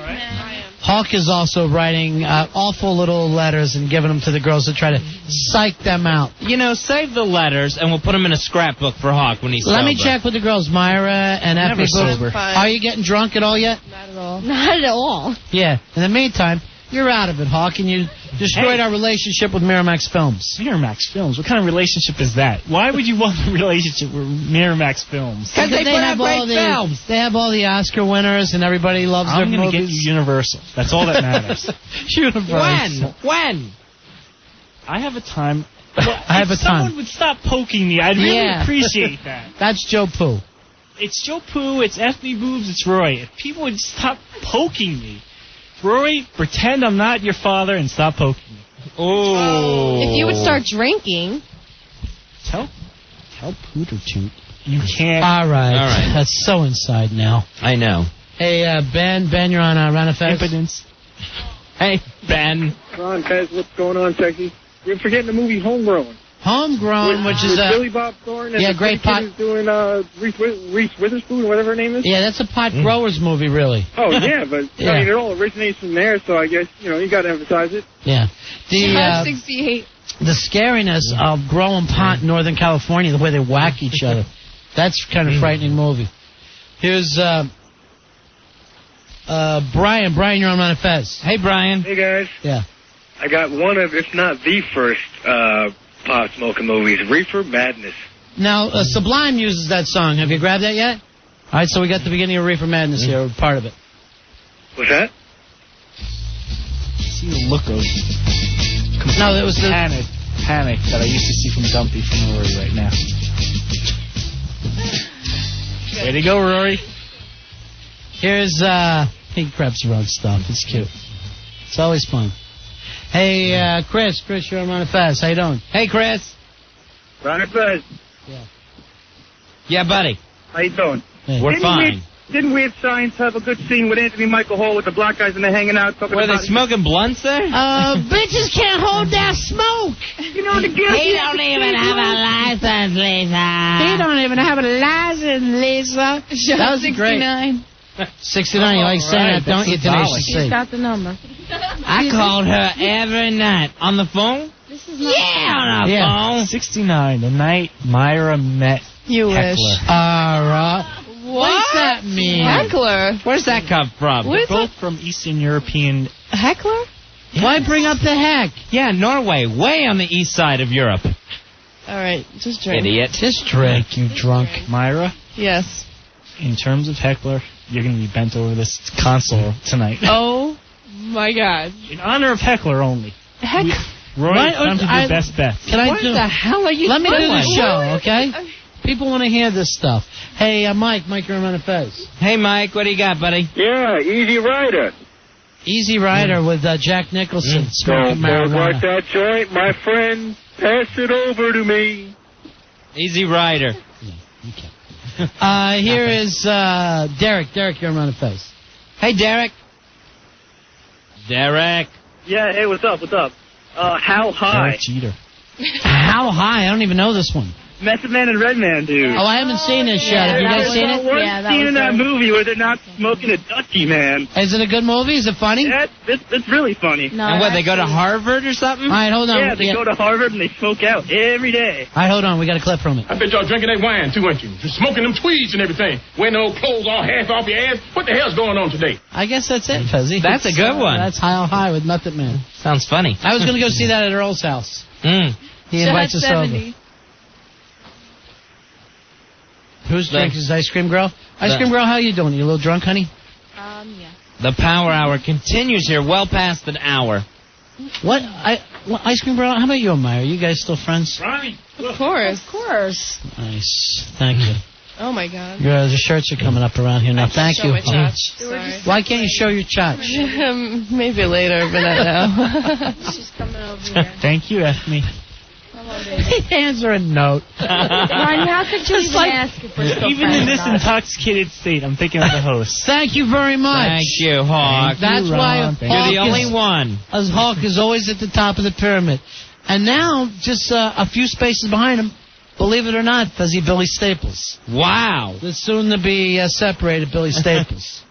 Hawk is also writing awful little letters and giving them to the girls to try to psych them out.
You know, save the letters, and we'll put them in a scrapbook for Hawk when he's
Let me
sober.
check with the girls, Myra and
Never
Effie.
sober.
Are you getting drunk at all yet?
Not at all. Not at all.
Yeah. In the meantime, you're out of it, Hawk, and you destroyed our relationship with Miramax Films.
Miramax Films? What kind of relationship is that? Why would you want a relationship with Miramax Films?
Because they put out
have all
great films.
They have all the Oscar winners, and everybody loves
I'm
their
going to get
movies.
you Universal. That's all that matters.
Universal.
When?
I have a time.
I have
if
a time.
someone would stop poking me, I'd really appreciate that.
That's Joe Pooh.
It's Joe Pooh, it's F Me Boobs, it's Roy. If people would stop poking me. Rory, pretend I'm not your father and stop poking me.
Oh.
If you would start drinking.
Tell Pooh to toot. You can't.
All right.
All right.
That's so inside now.
I know.
Hey, Ben, you're on Ron and Fez.
Impotence.
Hey, Ben.
Ron, Fez, what's going on, Techie? We're forgetting the movie Homegrown.
Homegrown, which is
with
a...
Billy Bob Thornton and the
great pot...
kid who's doing Reese Witherspoon, whatever her name is.
Yeah, that's a pot growers movie, really.
Oh, yeah, but
Yeah.
I mean, it all originates from there, so I guess, you got to emphasize it.
Yeah. The
68.
the scariness of growing pot in Northern California, the way they whack each other, that's kind of frightening movie. Here's Brian. Brian, you're on Ron and Fez.
Hey, Brian.
Hey, guys.
Yeah.
I got one of, if not the first, pot smoking movies, Reefer Madness.
Now, Sublime uses that song. Have you grabbed that yet? All right, so we got the beginning of Reefer Madness here, part of it.
What's that?
See the look of
No, that was the
panic that I used to see from Dumpy from Rory right now. Way to go, Rory.
Here's, he grabs the wrong stuff. It's cute. It's always fun. Hey, Chris, you're on Ron and Fez. How you doing?
Hey, Chris.
Ron and Fez.
Yeah, buddy.
How you doing?
We're fine.
Didn't Weird Science have a good scene with Anthony Michael Hall with the black guys and they're hanging out talking
Were
about...
they smoking blunts there?
Bitches can't hold their smoke.
You know, the girl...
He don't even have a license, Lisa. He don't even have a license, Lisa. That was
69.
69, you like saying that, don't you, Tenacious
She's
C?
got the number.
I called her every night. On the phone?
This is not
On the phone.
69, the night Myra met
You
Heckler.
wish.
What does that mean?
Heckler.
Where's that come from?
What is
Both from Eastern European.
Heckler?
Why bring up the heck?
Yeah, Norway, way on the east side of Europe.
All right, just drink.
Idiot.
Just drink, you drunk.
Myra,
Yes.
in terms of Heckler, you're going to be bent over this console tonight.
Oh, my God.
In honor of Heckler only.
Heck.
Roy,
Why-
time to do
I-
best bet.
Can I
What
do...
the hell are you
Let me do
doing?
the show, okay? People want to hear this stuff. Hey, Mike, you're on Ron and Fez.
Hey, Mike, what do you got, buddy?
Yeah, Easy Rider.
Easy Rider with Jack Nicholson smoking
Don't like
marijuana.
that joint, my friend. Pass it over to me.
Easy Rider.
Here is Derek. Derek, you're on Ron and Fez.
Hey, Derek. Derek.
Yeah, hey, what's up? How High?
Derek Jeter.
How High? I don't even know this one.
Method Man and Redman, dude.
Oh, I haven't seen this yet. Have you guys seen it?
One
Yeah, that
scene
was
in that
good.
movie where they're not smoking a ducky, man.
Is it a good movie? Is it funny?
Yeah, it's really funny.
No,
And what, they go to
actually-
Harvard or something?
All right, hold on.
Yeah, they go to Harvard and they smoke out every day.
All right, hold on. We got a clip from it.
I bet y'all drinking that wine too, ain't you? Just smoking them tweeds and everything. Wearing old clothes all half off your ass. What the hell's going on today?
I guess that's it, Fezzy.
That's a good one.
That's How High with Method Man.
Sounds funny.
I was going to go see that at Earl's house.
Mm.
He invites us over.
70.
Who's drinking his Ice Cream Girl? Ice Cream Girl, how you doing? You a little drunk, honey?
Yeah.
The Power Hour continues here well past an hour.
What? Ice Cream Girl, how about you, Meyer? You guys still friends?
Ronnie.
Of course.
Of course.
Nice. Thank you.
Oh, my God.
The shirts are coming up around here now. Thank
Show
you.
my chotch. Sorry.
Why can't you show your chotch?
Maybe later, but not now.
She's coming over here.
Thank you, Ethne.
Come on, baby.
He hands her a note.
Ronnie, how could you
It's
even
like-
ask if we're still
Even
friends
in this
or not?
intoxicated state, I'm thinking of the host.
Thank you very much.
Thank you, Hawk.
That's why
Ron.
You're the
Hawk
only
is-
one.
As Hawk is always at the top of the pyramid. And now, just a few spaces behind him, believe it or not, Fuzzy Billy Staples.
Wow.
The soon-to-be separated Billy Staples.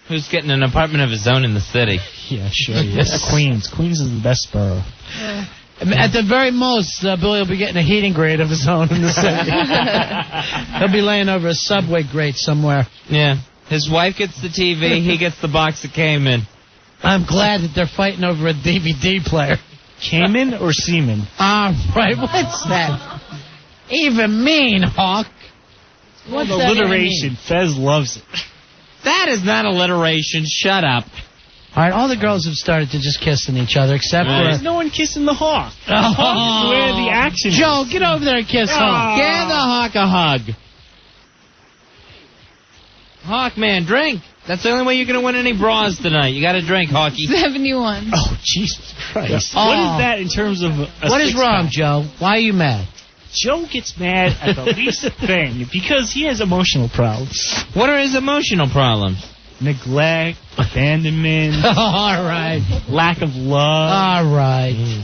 Who's getting an apartment of his own in the city?
Yeah, sure. Yes. Queens. Queens is the best borough.
At the very most, Billy will be getting a heating grate of his own in the city. He'll be laying over a subway grate somewhere.
Yeah. His wife gets the TV, he gets the box that came in.
I'm glad that they're fighting over a DVD player.
Cayman or semen?
Right, what's that? Even mean, Hawk. What's that
Alliteration. Fez loves it.
That is not alliteration. Shut up.
All right, all the girls have started to just kissing each other, except
There's
for...
no one kissing the hawk. The hawk is where the action is.
Joe, get over there and kiss Hawk.
Give the Hawk a hug. Hawk, man, drink. That's the only way you're going to win any bras tonight. You got to drink, Hawky.
71.
Oh, Jesus Christ.
Oh.
What is that in terms of a
What is wrong,
six-pack?
Joe? Why are you mad?
Joe gets mad at the least thing because he has emotional problems.
What are his emotional problems?
Neglect, abandonment,
All right.
lack of love.
All right.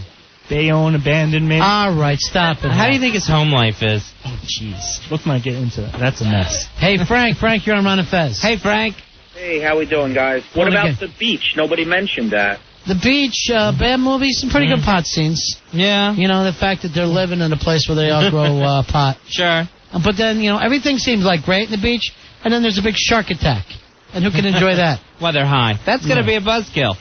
Bayonne abandonment.
All right, stop it.
How do you think his home life is?
Oh, jeez. Let's not get into that. That's a mess.
Hey, Frank. Frank, you're on Ron and Fez.
Hey, Frank.
Hey, how we doing, guys? What about the beach? Nobody mentioned that.
The beach, bad movies, some pretty good pot scenes.
Yeah.
You know, the fact that they're living in a place where they all grow pot.
Sure.
But then, you know, everything seems like great in the beach, and then there's a big shark attack. And who can enjoy that?
Well, they're high. That's going to be a buzzkill.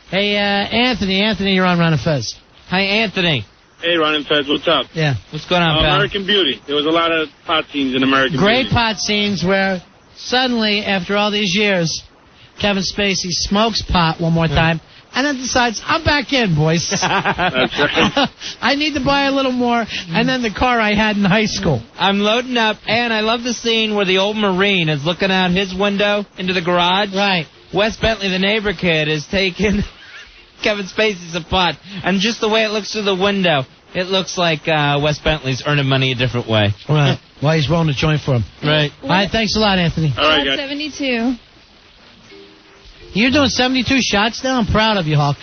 Hey, Anthony. Anthony, you're on Ron and Fez.
Hi, Anthony.
Hey, Ron and Fez, what's up?
Yeah.
What's going on, pal?
American Beauty. There was a lot of pot scenes in American
Great
Beauty.
pot scenes where suddenly, after all these years, Kevin Spacey smokes pot one more time and then decides, I'm back in, boys.
That's right.
I need to buy a little more, and then the car I had in high school.
I'm loading up, and I love the scene where the old Marine is looking out his window into the garage.
Right.
Wes Bentley, the neighbor kid, is taking Kevin Spacey's a pot, and just the way it looks through the window, it looks like Wes Bentley's earning money a different way.
Right. While he's rolling a joint for him.
Right.
All right, thanks a lot, Anthony.
All right, guys.
72.
You're doing 72 shots now? I'm proud of you, Hawk.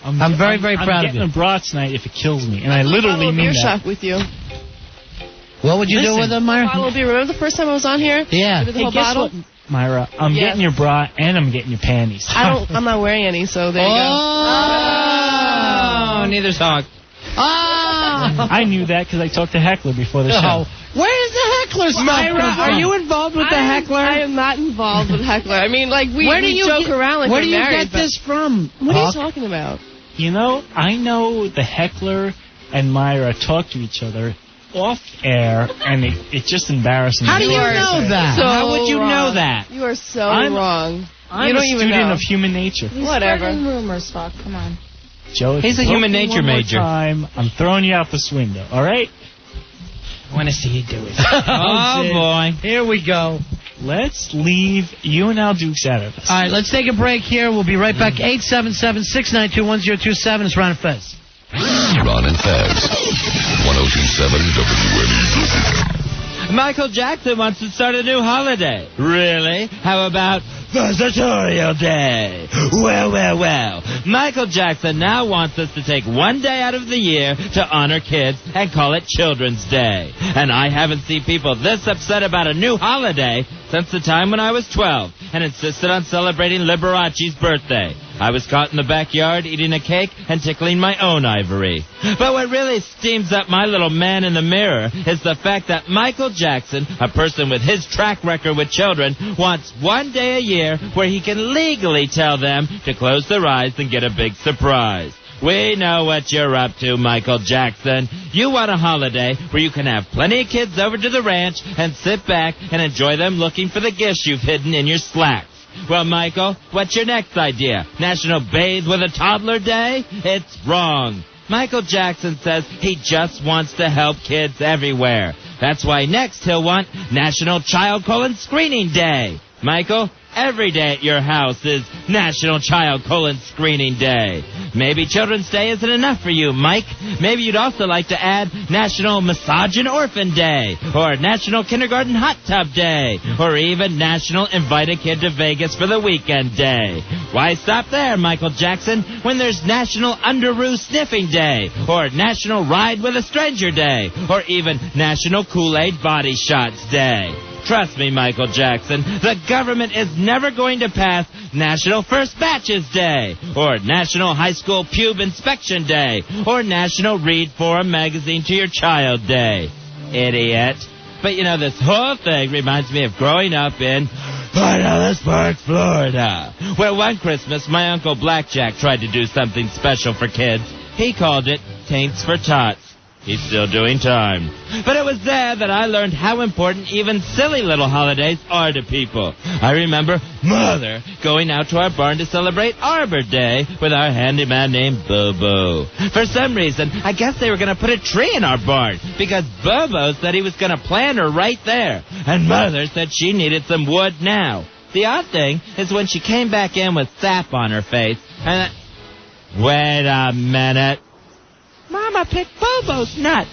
I'm very, very proud of you.
I'm getting a bra tonight if it kills me, and I literally mean that.
Shot with you.
What would you do with them, Myra?
Bottle of beer. Remember the first time I was on here?
Yeah.
With the whole
guess
bottle?
what, Myra? I'm getting your bra and I'm getting your panties.
I'm not wearing any, so there you go.
Oh, neither's Hawk.
I knew that because I talked to Heckler before the show.
Where's the Heckler stuff?
Myra, are you involved with the Heckler?
I am not involved with Heckler. I mean, like, we joke around like
where
we're
do you
married,
get this from?
What are
Hawk?
you talking about?
You know, I know the Heckler and Myra talk to each other off air, and it just embarrasses me.
How do you know that?
So
How would you know that?
You are so
I'm-
wrong.
I'm
you
a
don't even
student
know.
of human nature.
Whatever.
Rumors, fuck. Come on.
Joe, if
He's
you
a
poke
human
me
nature
one more
major.
Time, I'm throwing you out this window, all right?
I want to see you do it. Oh, boy.
Here we go.
Let's leave you and Al Dukes out of this.
All right, let's take a break here. We'll be right back. 877-692-1027. It's Ron and Fez.
Ron and Fez. 1027 WNEW.
Michael Jackson wants to start a new holiday. Really? How about Fezitorial Day? Well. Michael Jackson now wants us to take one day out of the year to honor kids and call it Children's Day. And I haven't seen people this upset about a new holiday since the time when I was 12 and insisted on celebrating Liberace's birthday. I was caught in the backyard eating a cake and tickling my own ivory. But what really steams up my little man in the mirror is the fact that Michael Jackson, a person with his track record with children, wants one day a year where he can legally tell them to close their eyes and get a big surprise. We know what you're up to, Michael Jackson. You want a holiday where you can have plenty of kids over to the ranch and sit back and enjoy them looking for the gifts you've hidden in your slacks. Well, Michael, what's your next idea? National Bathe with a Toddler Day? It's wrong. Michael Jackson says he just wants to help kids everywhere. That's why next he'll want National Child Colon Screening Day. Michael, every day at your house is National Child Colon Screening Day. Maybe Children's Day isn't enough for you, Mike. Maybe you'd also like to add National Massage and Orphan Day, or National Kindergarten Hot Tub Day, or even National Invite a Kid to Vegas for the Weekend Day. Why stop there, Michael Jackson, when there's National Underoo Sniffing Day, or National Ride with a Stranger Day, or even National Kool-Aid Body Shots Day? Trust me, Michael Jackson, the government is never going to pass National First Batches Day, or National High School Pube Inspection Day, or National Read Forum Magazine to Your Child Day. Idiot. But you know, this whole thing reminds me of growing up in Pinellas Park, Florida, where one Christmas my Uncle Blackjack tried to do something special for kids. He called it Taints for Tots. He's still doing time. But it was there that I learned how important even silly little holidays are to people. I remember Mother going out to our barn to celebrate Arbor Day with our handyman named Bobo. For some reason, I guess they were going to put a tree in our barn because Bobo said he was going to plant her right there. And Mother said she needed some wood now. The odd thing is when she came back in with sap on her face and... Wait a minute. Mama picked Bobo's nuts.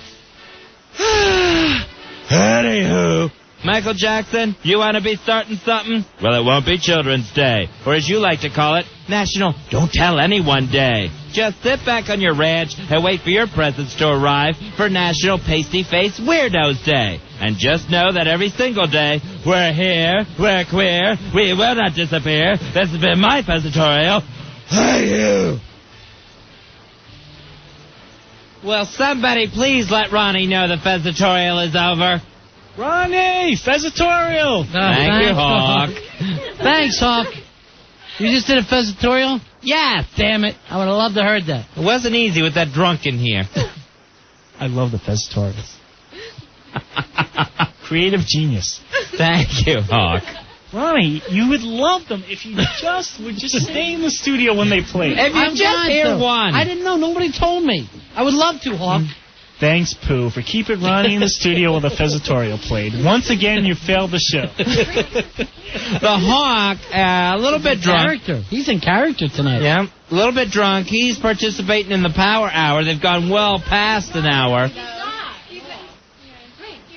Anywho, Michael Jackson, you want to be starting something? Well, it won't be Children's Day, or as you like to call it, National Don't Tell Anyone Day. Just sit back on your ranch and wait for your presents to arrive for National Pasty Face Weirdos Day. And just know that every single day, we're here, we're queer, we will not disappear. This has been my Fezitorial. Hey, you! Will somebody please let Ronnie know the Fezitorial is over?
Ronnie, Fezitorial.
Thank you, Hawk.
Thanks, Hawk. You just did a Fezitorial?
Yes.
Damn it. I would have loved to heard that.
It wasn't easy with that drunk in here.
I love the Fezitorials. Creative genius.
Thank you, Hawk.
Ronnie, you would love them if you would just stay in the studio when they play.
If you just hear one.
I didn't know. Nobody told me. I would love to, Hawk.
Thanks, Pooh, for keeping Ronnie in the studio while the Fezitorial played. Once again, you failed the show.
The Hawk, a little bit drunk.
He's in character tonight.
Yeah, a little bit drunk. He's participating in the Power Hour. They've gone well past an hour.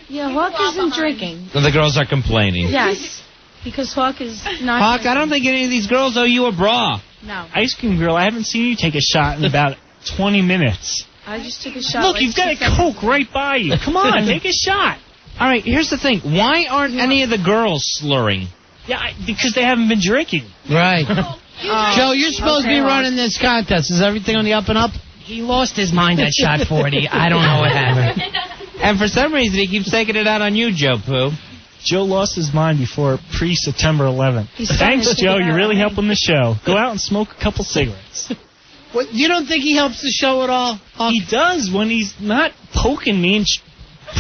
Yeah, Hawk isn't drinking.
So the girls are complaining.
Yes, because Hawk is not
Hawk,
drinking.
I don't think any of these girls owe you a bra.
No.
Ice Cream Girl, I haven't seen you take a shot in about 20 minutes.
I just took a shot.
Look,
like
you've got a
6 seconds.
Coke right by you. Come on, take a shot.
All right, here's the thing. Why aren't any of the girls slurring?
Yeah, because they haven't been drinking.
Right. Joe, you're supposed to be running this contest. Is everything on the up and up?
He lost his mind at shot 40. I don't know what happened.
And for some reason, he keeps taking it out on you, Joe Pooh.
Joe lost his mind before pre-September 11th. Thanks, Joe. You're really helping the show. Go out and smoke a couple cigarettes.
What, you don't think he helps the show at all, Hawk?
He does when he's not poking me and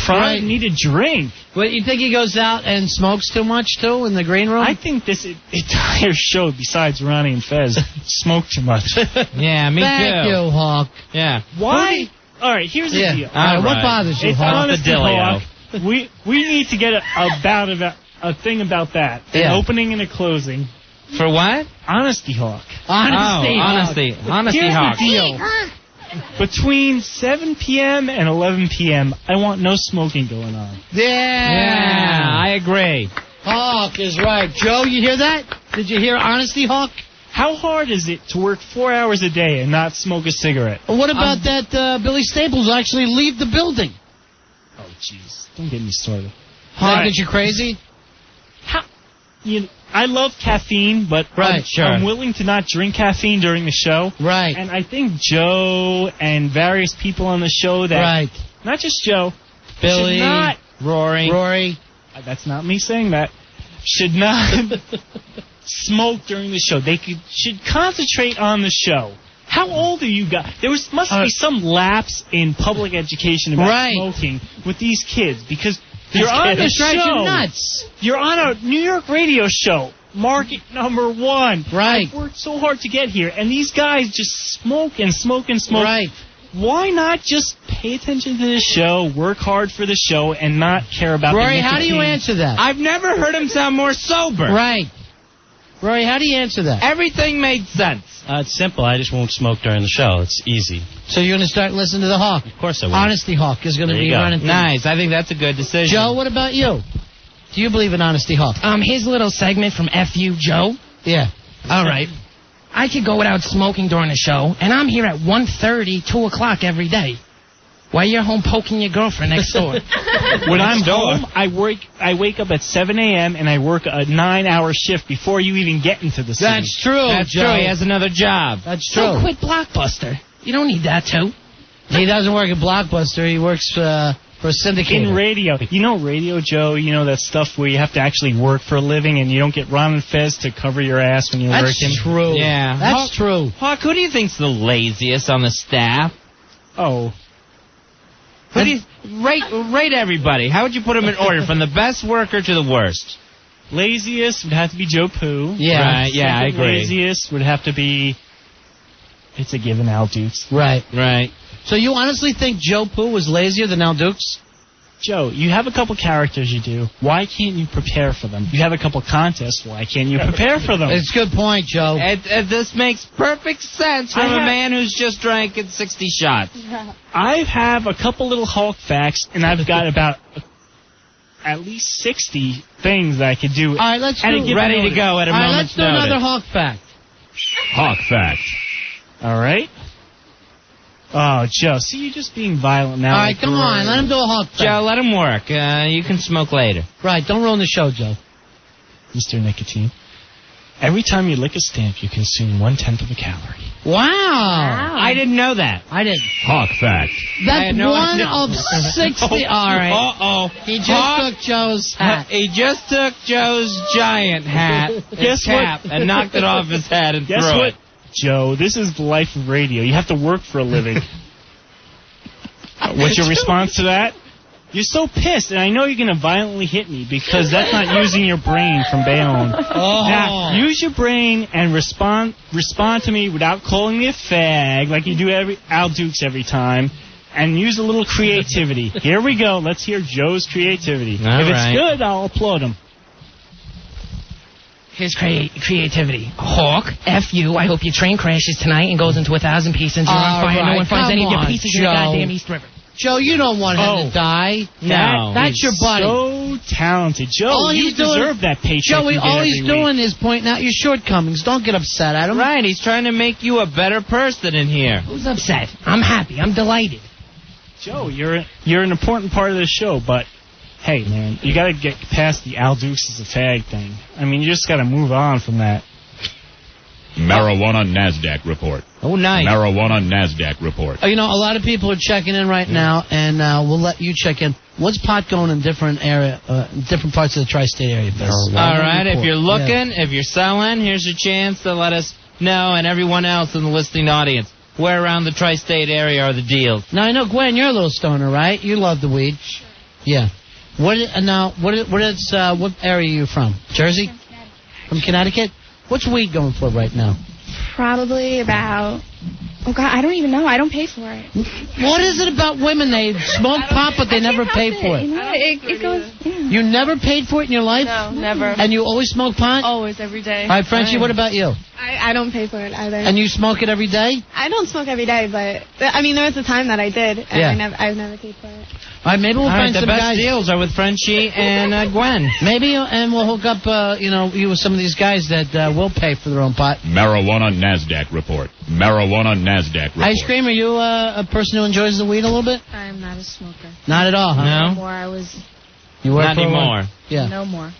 prodding me to drink.
What, you think he goes out and smokes too much, too, in the green room?
I think this entire show, besides Ronnie and Fez, smoke too much.
Yeah, me too.
Thank you, Hawk.
Yeah.
Why? All right, here's the deal.
All right, what bothers you,
It's
Hawk?
honestly, Hawk. We need to get a thing about that. An opening and a closing.
For what?
Honesty Hawk.
Honesty
Here's
Hawk.
the deal. Between 7 p.m. and 11 p.m., I want no smoking going on.
Yeah,
I agree.
Hawk is right. Joe, you hear that? Did you hear Honesty Hawk?
How hard is it to work 4 hours a day and not smoke a cigarette?
Well, what about that Billy Staples actually leave the building?
Oh, jeez. Don't get me started.
Hawk, get you crazy?
I love caffeine, but I'm willing to not drink caffeine during the show.
Right.
And I think Joe and various people on the show that... Not just Joe.
Billy.
Should not...
Rory.
That's not me saying that. Should not smoke during the show. They should concentrate on the show. How old are you guys? There must be some lapse in public education about smoking with these kids, because... You're on the show.
Nuts.
You're on a New York radio show, market number 1.
Right.
I've worked so hard to get here, and these guys just smoke and smoke and smoke.
Right.
Why not just pay attention to the show, work hard for the show, and not care about the
Rory,
nicotine?
how do you answer that?
I've never heard him sound more sober.
Right. Rory, how do you answer that?
Everything made sense.
It's simple. I just won't smoke during the show. It's easy.
So you're going to start listening to the Hawk?
Of course I will.
Honesty Hawk is going to be running things.
Nice. I think that's a good decision.
Joe, what about you? Do you believe in Honesty Hawk?
His little segment from F.U. Joe.
Yeah.
All right. I could go without smoking during the show, and I'm here at 1:30, 2 o'clock every day. While you're home poking your girlfriend next door.
When I'm home, I wake up at 7 a.m. and I work a 9-hour shift before you even get into the city.
That's true,
That's
Joe.
true. He has another job.
That's true.
So quit Blockbuster. You don't need that, too.
He doesn't work at Blockbuster. He works for a syndicator.
In radio. You know radio, Joe? You know that stuff where you have to actually work for a living and you don't get Ron and Fez to cover your ass when you're working?
That's true.
Yeah.
That's true.
Hawk, who do you think's the laziest on the staff?
Oh.
Who do you rate everybody? How would you put them in order, from the best worker to the worst?
Laziest would have to be Joe Pooh.
Yeah.
Right, yeah, I
Second
agree.
Laziest would have to be... It's a given, Al Dukes.
Right.
Right.
So you honestly think Joe Pooh was lazier than Al Dukes?
Joe, you have a couple characters you do. Why can't you prepare for them? You have a couple contests. Why can't you prepare for them?
It's a good point, Joe.
This makes perfect sense from a man who's just drank 60 shots.
I have a couple little Hulk facts, and I've got about at least 60 things that I could do.
All right, let's do
ready to go at a moment's
notice. Let's do another Hawk fact.
Hawk fact.
All right. Oh, Joe, see, you're just being violent now.
All right, come on, let him do a Hawk fact.
Joe, let him work. You can smoke later.
Right, don't ruin the show, Joe.
Mr. Nicotine, every time you lick a stamp, you consume 1/10 of a calorie.
Wow.
I didn't know that.
I didn't.
Hawk fact.
That's one of 60. All right.
Uh-oh.
He just took Joe's hat.
He just took Joe's giant hat, his cap, and knocked it off his head and
Guess
threw
what,
it.
Joe? This is the life of radio. You have to work for a living. What's your response to that? You're so pissed, and I know you're going to violently hit me because that's not using your brain from Bayonne.
Oh.
Now, use your brain and respond to me without calling me a fag like you do Al Dukes every time, and use a little creativity. Here we go. Let's hear Joe's creativity.
All
if
right.
it's good, I'll applaud him.
Here's creativity. Hawk, F you. I hope your train crashes tonight and goes into 1,000 pieces and you're on fire. No one finds any of your pieces in the goddamn East River.
Joe, you don't want him to die.
No.
That's your buddy.
So talented. Joe,
All
you
he's doing-
deserve that paycheck.
Joey,
you get
all
every
he's
week.
doing is pointing out your shortcomings. Don't get upset at him.
Right, he's trying to make you a better person in here.
Who's upset? I'm happy. I'm delighted.
Joe, you're an important part of the show, but hey, man, you got to get past the Al Dukes is a fag thing. I mean, you just got to move on from that.
Marijuana NASDAQ report.
Oh, nice.
Marijuana NASDAQ report.
You know, a lot of people are checking in right now, and we'll let you check in. What's pot going in different parts of the tri-state area, Fez?
All right, if you're looking, if you're selling, here's your chance to let us know, and everyone else in the listening audience, where around the tri-state area are the deals.
Now, I know, Gwen, you're a little stoner, right? You love the weed. Yeah. What area are you from? Jersey? From Connecticut? What's weed going for right now?
Probably about... Oh, God, I don't even know. I don't pay for it.
What is it about women? They smoke pot, but they never pay for it.
You know, it goes... Yeah.
You never paid for it in your life?
No, never.
And you always smoke pot?
Always, every day.
All right, Frenchie, what about you?
I don't pay for it either.
And you smoke it every day?
I don't smoke every day, but... I mean, there was a time that I did, and
Yeah.
I've never paid for it.
All right, maybe we'll find
the
some
best
guys.
deals are with Frenchie and Gwen.
Maybe, and we'll hook up, you with some of these guys that will pay for their own pot.
Marijuana NASDAQ report. Marijuana NASDAQ report.
Ice Cream, are you a person who enjoys the weed a little bit?
I am not a smoker.
Not at all, huh?
No?
No more. I was...
You were
Not
for a while?
anymore.
Yeah.
No more.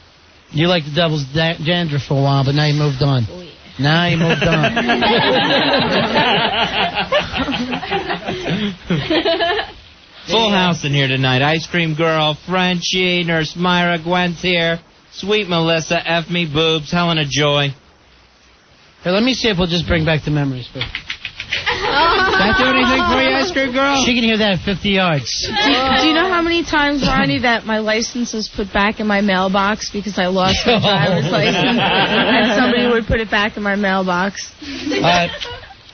You liked the devil's dandruff for a while, but now you moved on.
Oh, yeah.
Now you moved on.
Full house in here tonight. Ice Cream Girl, Frenchie, Nurse Myra, Gwen's here. Sweet Melissa, F me boobs, Helena Joy.
Here, let me see if we'll just bring back the memories. Does
that do anything for you, Ice Cream Girl?
She can hear that at 50 yards.
Do you know how many times, Ronnie, that my license was put back in my mailbox because I lost my driver's license and somebody would put it back in my mailbox?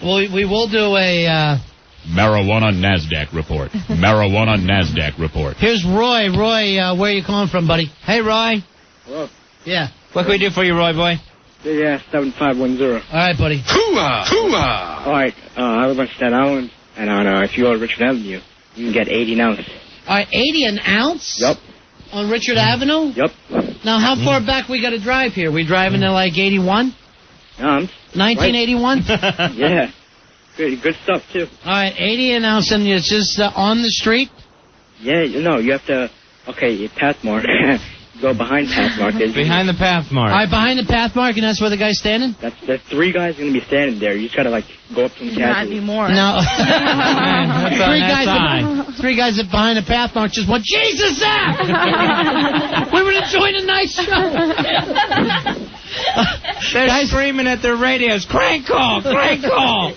Well, we will do a...
Marijuana NASDAQ report. Marijuana NASDAQ report.
Here's Roy. Roy, where are you calling from, buddy?
Hey, Roy.
Hello.
Yeah.
What can we do for you, Roy boy?
Yeah, 7510.
All right, buddy.
Hoo-ah! Hoo-ah!
All right, I live on Staten Island, and if you go to Richard Avenue, you can get 80 an ounce.
All right, 80 an ounce?
Yep.
On Richard Avenue?
Yep.
Now, how far back we got to drive here? We driving to like 81? 1981?
Right. Yeah. Good stuff, too.
All right, 80 an ounce, and it's just on the street?
Yeah, you have to, Pathmark. Go behind Pathmark.
Behind the Pathmark.
All right, behind the Pathmark, and that's where the guy's standing?
There's 3 guys going to be standing there. You just got to, go up to them
Not
casually.
anymore.
No.
That's
Three guys that behind the Pathmark just went, Jesus, Zach! We were enjoying a nice show.
They're screaming at their radios, crank call, crank call.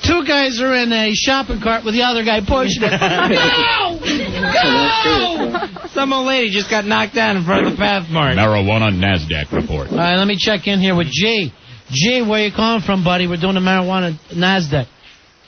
2 guys are in a shopping cart with the other guy pushing it. Go! Go!
Some old lady just got knocked down in front of the Pathmark.
Marijuana NASDAQ report.
All right, let me check in here with G. G, where you calling from, buddy? We're doing the marijuana NASDAQ.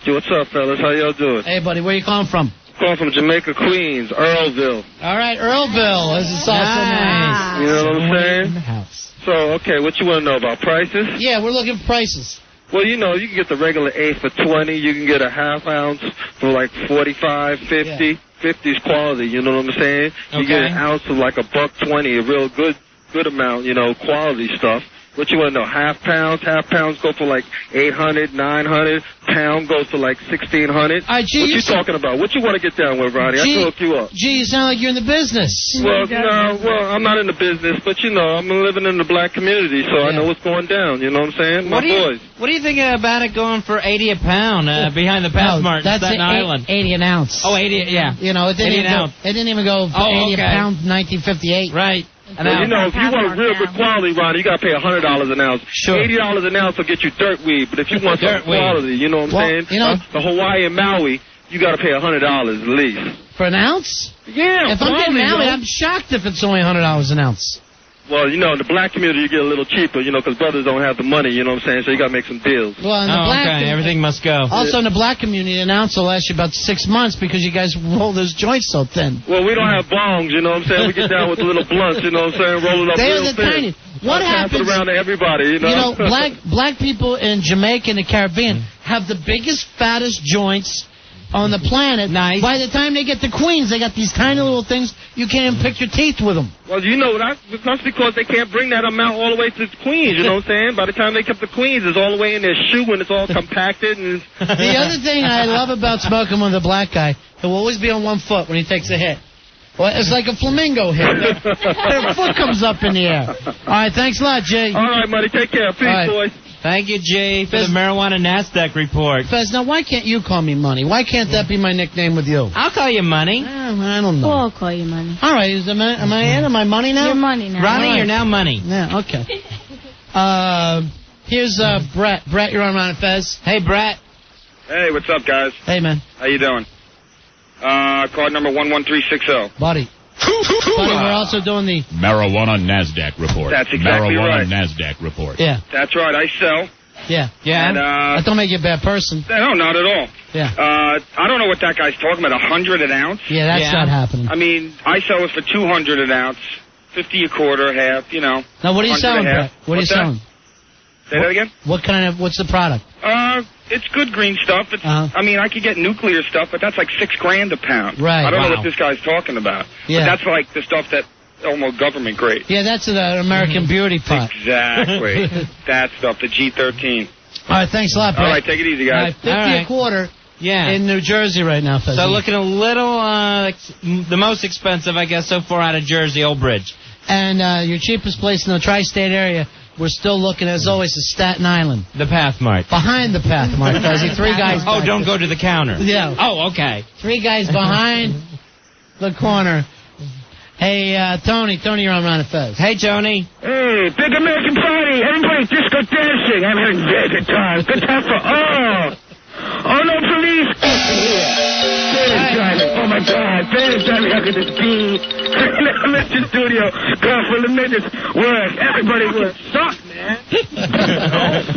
Hey, what's up, fellas? How y'all doing?
Hey, buddy, where you calling from?
Calling from Jamaica, Queens, Earlville.
All right, Earlville. This is awesome.
Nice.
You know what I'm saying?
In the house.
So, okay, what you want to know about prices?
Yeah, we're looking for prices.
Well, you can get the regular 8 for 20. You can get a half ounce for like 45, 50. 50s quality, you know what I'm saying? You get an ounce of like $1.20, a real good amount, you know, quality stuff. What you want to know? Half pounds go for like 800, 900. Pound goes for like 1,600.
Right,
what you talking about? What you want to get down with, Ronnie? I can hook you up.
Gee, you sound like you're in the business.
Well, I'm not in the business, but you know, I'm living in the black community, so I know what's going down. You know what I'm saying? My boys.
What do you think about it going for 80 a pound behind the Pathmart in Staten Island?
80 an ounce.
Oh, 80, yeah.
You know, it didn't even go for 80 a pound in 1958.
Right.
Well, you know, if you want real good quality, Ronnie, you got to pay $100 an ounce.
Sure.
$80 an ounce will get you dirt weed, but if you want some quality, you know what I'm saying?
You know,
the Hawaiian Maui, you got to pay $100 at least.
For an ounce?
Yeah.
If I'm getting Maui, I'm shocked if it's only $100 an ounce.
Well, you know, in the black community, you get a little cheaper, you know, because brothers don't have the money, you know what I'm saying? So you got to make some deals.
Well, in the black
everything must go.
Also, in the black community, an ounce will last you about 6 months because you guys roll those joints so thin.
Well, we don't have bongs, you know what I'm saying? We get down with the little blunts, you know what I'm saying? Roll it up real thin.
Tiny. What happens?
Pass it around to everybody, you know?
Black people in Jamaica and the Caribbean have the biggest, fattest joints on the planet.
Nice.
By the time they get to Queens, they got these tiny little things. You can't even pick your teeth with them.
Well, you know, that's because they can't bring that amount all the way to Queens, you know what I'm saying? By the time they come to Queens, it's all the way in their shoe and it's all compacted. And
the other thing I love about smoking with a black guy, he'll always be on one foot when he takes a hit. Well, it's like a flamingo hit. Their foot comes up in the air. All right, thanks a lot, Jay.
All right, buddy, take care. Peace, boys.
Thank you, Jay, for the marijuana NASDAQ report.
Fez, now why can't you call me Money? Why can't that be my nickname with you?
I'll call you Money.
I don't know.
We'll call you Money.
All right, am I in? Am I Money now?
You're Money now.
Ronnie, you're now Money.
Yeah, okay. Here's Brett. Brett, you're on Ron and Fez. Hey, Brett.
Hey, what's up, guys?
Hey, man.
How you doing? Card number 11360.
Buddy. Buddy, we're also doing the
marijuana NASDAQ report.
That's exactly
marijuana
right.
NASDAQ report.
Yeah.
That's right. I sell.
Yeah.
And,
that don't make you a bad person.
No, not at all.
Yeah.
I don't know what that guy's talking about. 100 an ounce?
Yeah, that's not happening.
I mean, I sell it for 200 an ounce, 50 a quarter, half. You know.
Now, what are you selling, Brett? What are you selling?
Say that again?
What's the product?
It's good green stuff. It's, I mean, I could get nuclear stuff, but that's like $6,000 a pound.
Right.
I don't know what this guy's talking about.
Yeah.
But that's like the stuff that almost government grade.
Yeah, that's an American Beauty pot.
Exactly. That stuff, the G13.
All right, thanks a lot, Brett.
All right, take it easy, guys.
50 a quarter.
Yeah.
In New Jersey right now, Fez.
So looking a little, the most expensive, I guess, so far out of Jersey, Old Bridge.
And your cheapest place in the tri-state area, we're still looking, as always, is Staten Island.
The Pathmart.
Behind the Pathmart, Fezzy. 3 guys.
Oh, don't go to the counter.
Yeah.
Oh, okay.
3 guys behind the corner. Hey, Tony, you're on Ron and Fez.
Hey, Tony.
Hey, big American party. Everybody disco dancing. I'm having a good time. Good time for all. Oh, no, police. Better driving. Oh, my God. Better driving. How could this be? I'm at the studio. Girl full of midgets. Work. Everybody work. Suck, man.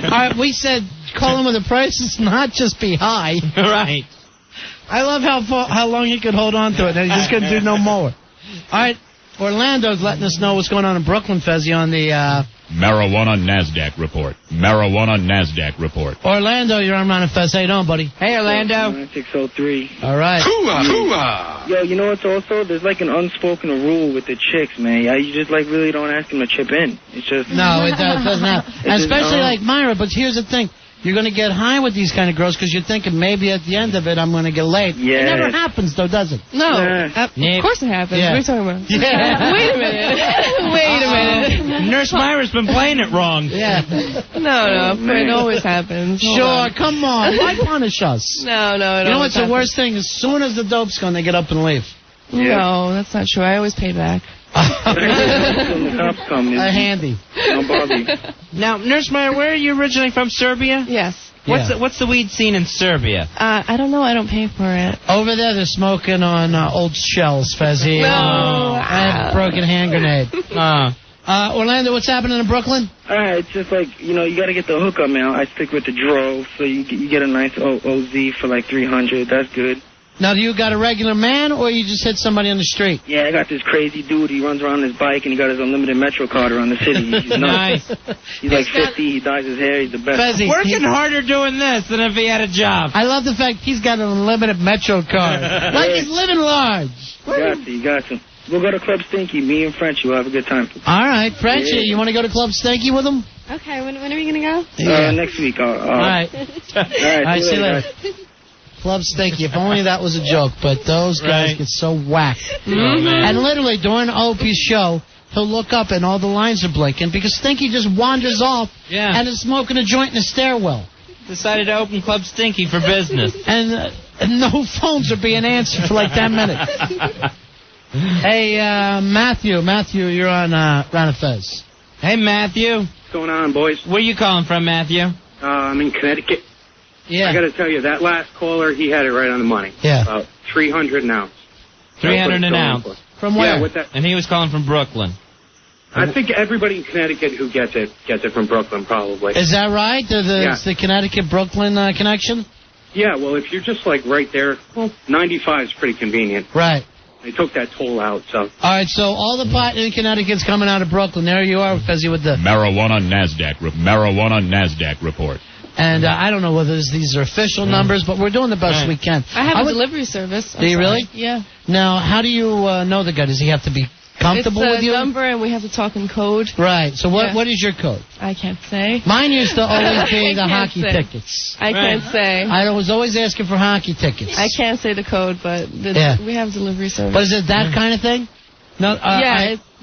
All right, we said call him with the prices, not just be high.
Right.
I love how long he could hold on to it, and he just couldn't do no more. All right, Orlando's letting us know what's going on in Brooklyn, Fezzy, on the
marijuana NASDAQ report. Marijuana NASDAQ report.
Orlando, you're on Ron and Fez. How you doing, buddy?
Hey, Orlando.
9603.
All right.
Hoo-ah!
Yo, you know what's also? There's like an unspoken rule with the chicks, man. You just like really don't ask them to chip in. It's just
no, it doesn't happen. Especially like Myra. But here's the thing. You're going to get high with these kind of girls because you're thinking maybe at the end of it I'm going to get laid.
Yeah.
It never happens, though, does it?
No. Of course it happens.
Yeah.
What are you talking about?
Yeah.
Wait a minute. Wait a minute.
Nurse Myra's been playing it wrong.
Yeah.
No. It always happens.
Sure, come on. Why punish us?
No.
You know what's the worst thing? As soon as the dope's gone, they get up and leave.
No, that's not true. I always pay back.
A handy.
Don't bother you.
Now, Nurse Myra, where are you originally from? Serbia?
Yes.
What's the weed scene in Serbia?
I don't know. I don't pay for it.
Over there, they're smoking on old shells, Fezzy.
No.
And broken hand grenade. Orlando, what's happening in Brooklyn?
It's just like, you got to get the hookup, man. I stick with the Dro, so you get a nice OZ for like 300. That's good.
Now, do you got a regular man, or you just hit somebody on the street?
Yeah, I got this crazy dude. He runs around on his bike, and he got his unlimited Metro card around the city. He's nuts. He's like 50. He dyes his hair. He's the best.
Fezzy, working harder doing this than if he had a job.
I love the fact he's got an unlimited Metro card. Like he's living large.
You got to. We'll go to Club Stinky. Me and Frenchie will have a good time.
All right, Frenchie, you want to go to Club Stinky with him?
Okay, when are we going to go?
Next week. All
right. All right, see you later. Club Stinky. If only that was a joke, but those guys get so whacked. And literally, during Opie's show, he'll look up and all the lines are blinking because Stinky just wanders off and is smoking a joint in the stairwell.
Decided to open Club Stinky for business.
And no phones are being answered for like 10 minutes. Hey, Matthew, you're on Ron and Fez.
Hey, Matthew.
What's going on, boys?
Where you calling from, Matthew?
I'm in Connecticut.
Yeah.
I got to tell you, that last caller, he had it right on the money.
Yeah.
About 300 an ounce.
300 an ounce.
From where?
Yeah, with that.
And he was calling from Brooklyn.
I think everybody in Connecticut who gets it from Brooklyn, probably.
Is that right? It's the Connecticut-Brooklyn connection?
Yeah, well, if you're just like right there, well, 95 is pretty convenient.
Right.
They took that toll out, so.
All right, so all the pot in Connecticut's coming out of Brooklyn. There you are, Fezzy, with the...
Marijuana NASDAQ report.
And I don't know whether these are official numbers, but we're doing the best we can.
I have a delivery service.
Do you really?
Yeah.
Now, how do you know the guy? Does he have to be comfortable with you?
It's a number, and we have to talk in code.
Right. So what is your code?
I can't say.
Mine used to always be the hockey
say.
tickets.
I can't say.
I was always asking for hockey tickets.
I can't say the code, but we have delivery service.
But is it that kind of thing? No.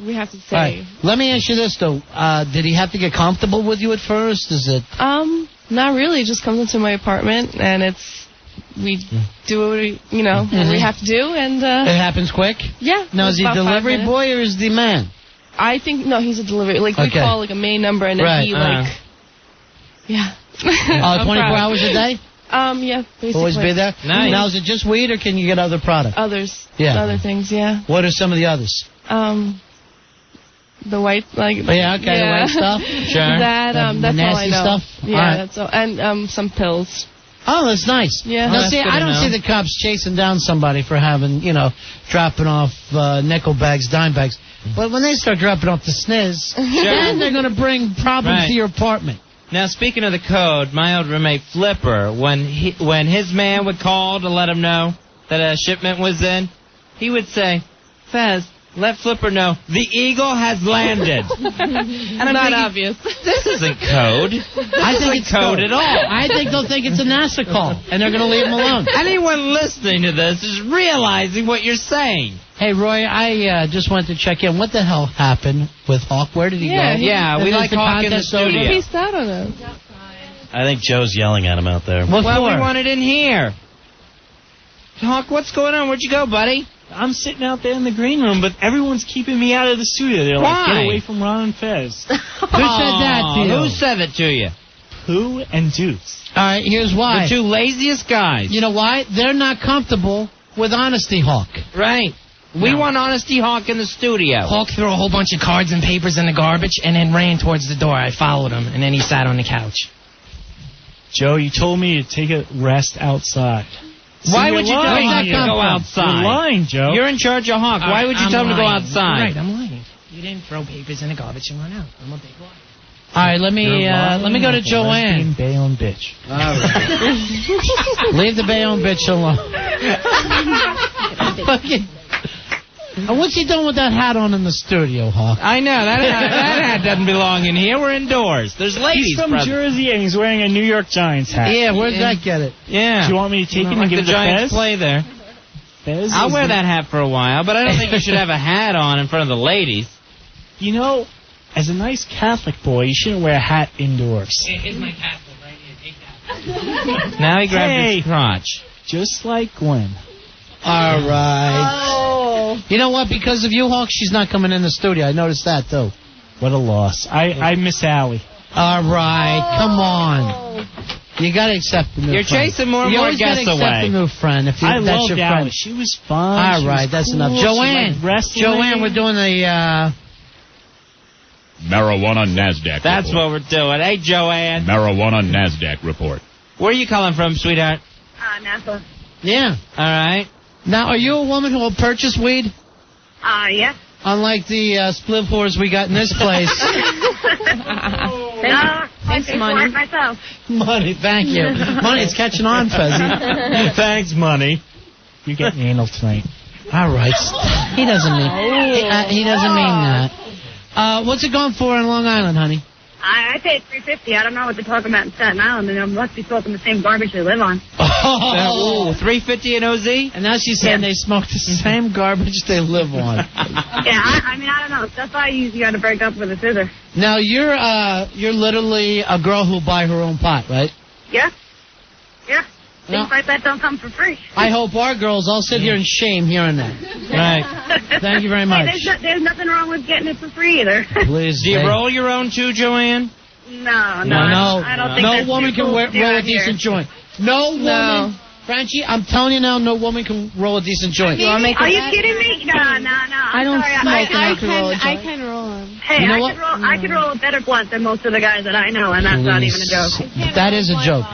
We have to say.
Right. Let me ask you this though: did he have to get comfortable with you at first? Is it?
Not really. It just comes into my apartment, and we do what we have to do, and
it happens quick.
Yeah.
Now is he a delivery boy or is he the man?
I think he's a delivery. Like we call like a main number, and then he yeah.
24 hours a day.
Yeah. Basically.
Always be there.
Nice.
Now is it just weed or can you get other products?
Others.
Yeah.
Other things. Yeah.
What are some of the others?
The white
the white stuff.
Sure. That's
the
all
nasty
I know.
stuff.
Yeah, that's all. And some pills.
Oh, that's nice.
Yeah.
Now, see, I don't see the cops chasing down somebody for having, dropping off nickel bags, dime bags. But when they start dropping off the sniz, then they're going to bring problems to your apartment.
Now, speaking of the code, my old roommate Flipper, when his man would call to let him know that a shipment was in, he would say, Fez, let Flipper know the Eagle has landed. And I'm
not
thinking,
obvious.
This isn't code.
I think it's
code at all.
I think they'll think it's a NASA call, and they're going to leave him alone.
Anyone listening to this is realizing what you're saying.
Hey, Roy, I just wanted to check in. What the hell happened with Hawk? Where did he go?
Yeah, we like Hawk in the studio.
He peaced out on us.
I think Joe's yelling at him out there.
What for?
We want it in here. Hawk, what's going on? Where'd you go, buddy?
I'm sitting out there in the green room, but everyone's keeping me out of the studio. They're like, get away from Ron and Fez.
Who said that to you?
Who said it to you?
Pooh and Deuce.
All right, here's why.
The two laziest guys.
You know why? They're not comfortable with Honesty Hawk.
Right. We want Honesty Hawk in the studio.
Hawk threw a whole bunch of cards and papers in the garbage and then ran towards the door. I followed him, and then he sat on the couch.
Joe, you told me to take a rest outside.
Why would you tell him to go outside?
You're lying, Joe.
You're in charge of Hawk. Why would you tell him to go outside?
Right, I'm lying. You didn't throw papers in the garbage and run out. I'm a big liar.
All right, let me go to Joanne.
Bayonne bitch.
All right. Leave the Bayonne bitch alone. What's he doing with that hat on in the studio, Hawk?
I know that hat doesn't belong in here. We're indoors. There's ladies.
He's from Jersey and he's wearing a New York Giants hat.
Yeah, where'd that get it?
Yeah.
Do you want me to take it and give it to
the Giants
Fez?
play there.
Fez
I'll wear that hat for a while, but I don't think you should have a hat on in front of the ladies.
You know, as a nice Catholic boy, you shouldn't wear a hat indoors.
Here's my Catholic right here. Take that.
Now he grabbed his crotch.
Just like Gwen.
All right.
Oh.
You know what? Because of you, Hawk, she's not coming in the studio. I noticed that, though.
What a loss. I miss Allie.
All right. Come on. You got to accept the new
You're
friend.
chasing more and more guests
You always got to accept the new friend. If you,
I
that's
loved
your
Allie.
friend.
She was fun.
All right. That's
cool.
enough. Joanne. Joanne, we're doing the...
Marijuana NASDAQ
That's
report.
what we're doing. Hey, Joanne.
Marijuana NASDAQ report.
Where are you calling from, sweetheart?
NASA.
Yeah.
All right.
Now, are you a woman who will purchase weed?
Yeah.
Unlike the split whores we got in this place.
I pay for it myself.
Money, thank you. Money, it's catching on, Fezzy.
Thanks, money. You're getting anal tonight.
All right. He doesn't mean he doesn't mean that. What's it going for in Long Island, honey?
I paid $3.50. I don't know what they're talking about in Staten Island, and they must be smoking the same garbage they live on.
Oh,
$3.50 in OZ?
And now she's saying they smoke the same garbage they live on.
Yeah, I mean, I don't know. That's why you got to break up with a scissor.
Now you're literally a girl who'll buy her own pot, right?
Yeah. Yeah.
No.
Things like that don't come for free.
I hope our girls all sit here in shame hearing that. Right. Thank you very much.
Hey, there's nothing wrong with getting it for free either.
Please.
Do you roll your own too, Joanne?
No.
I don't think
that's
no woman can
cool
roll a decent joint. No woman. Frenchie, I'm telling you now, no woman can roll a decent joint.
Are you kidding me? No.
I don't smoke and I can roll them.
Hey,
You know
I can roll a better blunt than most of the guys that I know, and that's not even a joke.
That is a joke.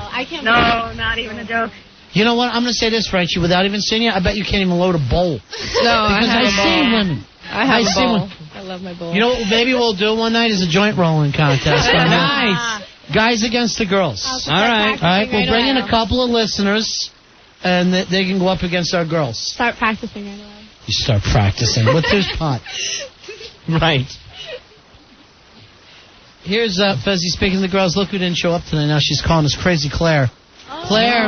No, not even a joke.
You know what? I'm going to say this, Frenchie, without even seeing you, I bet you can't even load a bowl.
No, I
Because
have
I
a
see
bowl.
women.
I have a
see
bowl.
women.
I love my bowl.
You know what maybe we'll do one night is a joint rolling contest.
Nice.
Guys against the girls.
All right.
All right, we'll bring in a couple of listeners, and they can go up against our girls.
Start practicing right away.
You start practicing with this pot.
Right.
Here's Fezzy speaking to the girls. Look who didn't show up tonight. Now she's calling us Crazy Claire. Claire.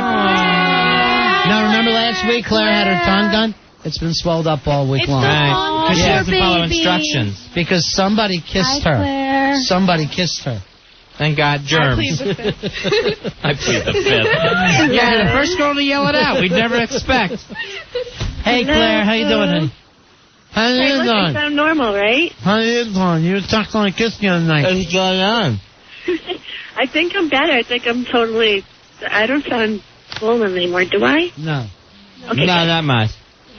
Now remember last week Claire had her tongue done? It's been swelled up all week long.
Right. Because she doesn't follow instructions.
Because somebody kissed her.
Claire.
Somebody kissed her.
Thank God, germs.
I plead the fifth.
I plead the fifth. Yeah, the first girl to yell it out. We'd never expect.
Hey, Claire, how you doing, honey? How you
Hey, look, you
doing?
sound normal, right?
How you doing? You were talking like this the other night.
What's going on?
I think I'm better. I think I'm totally... I don't sound swollen anymore, do I?
No.
Okay.
No, not much.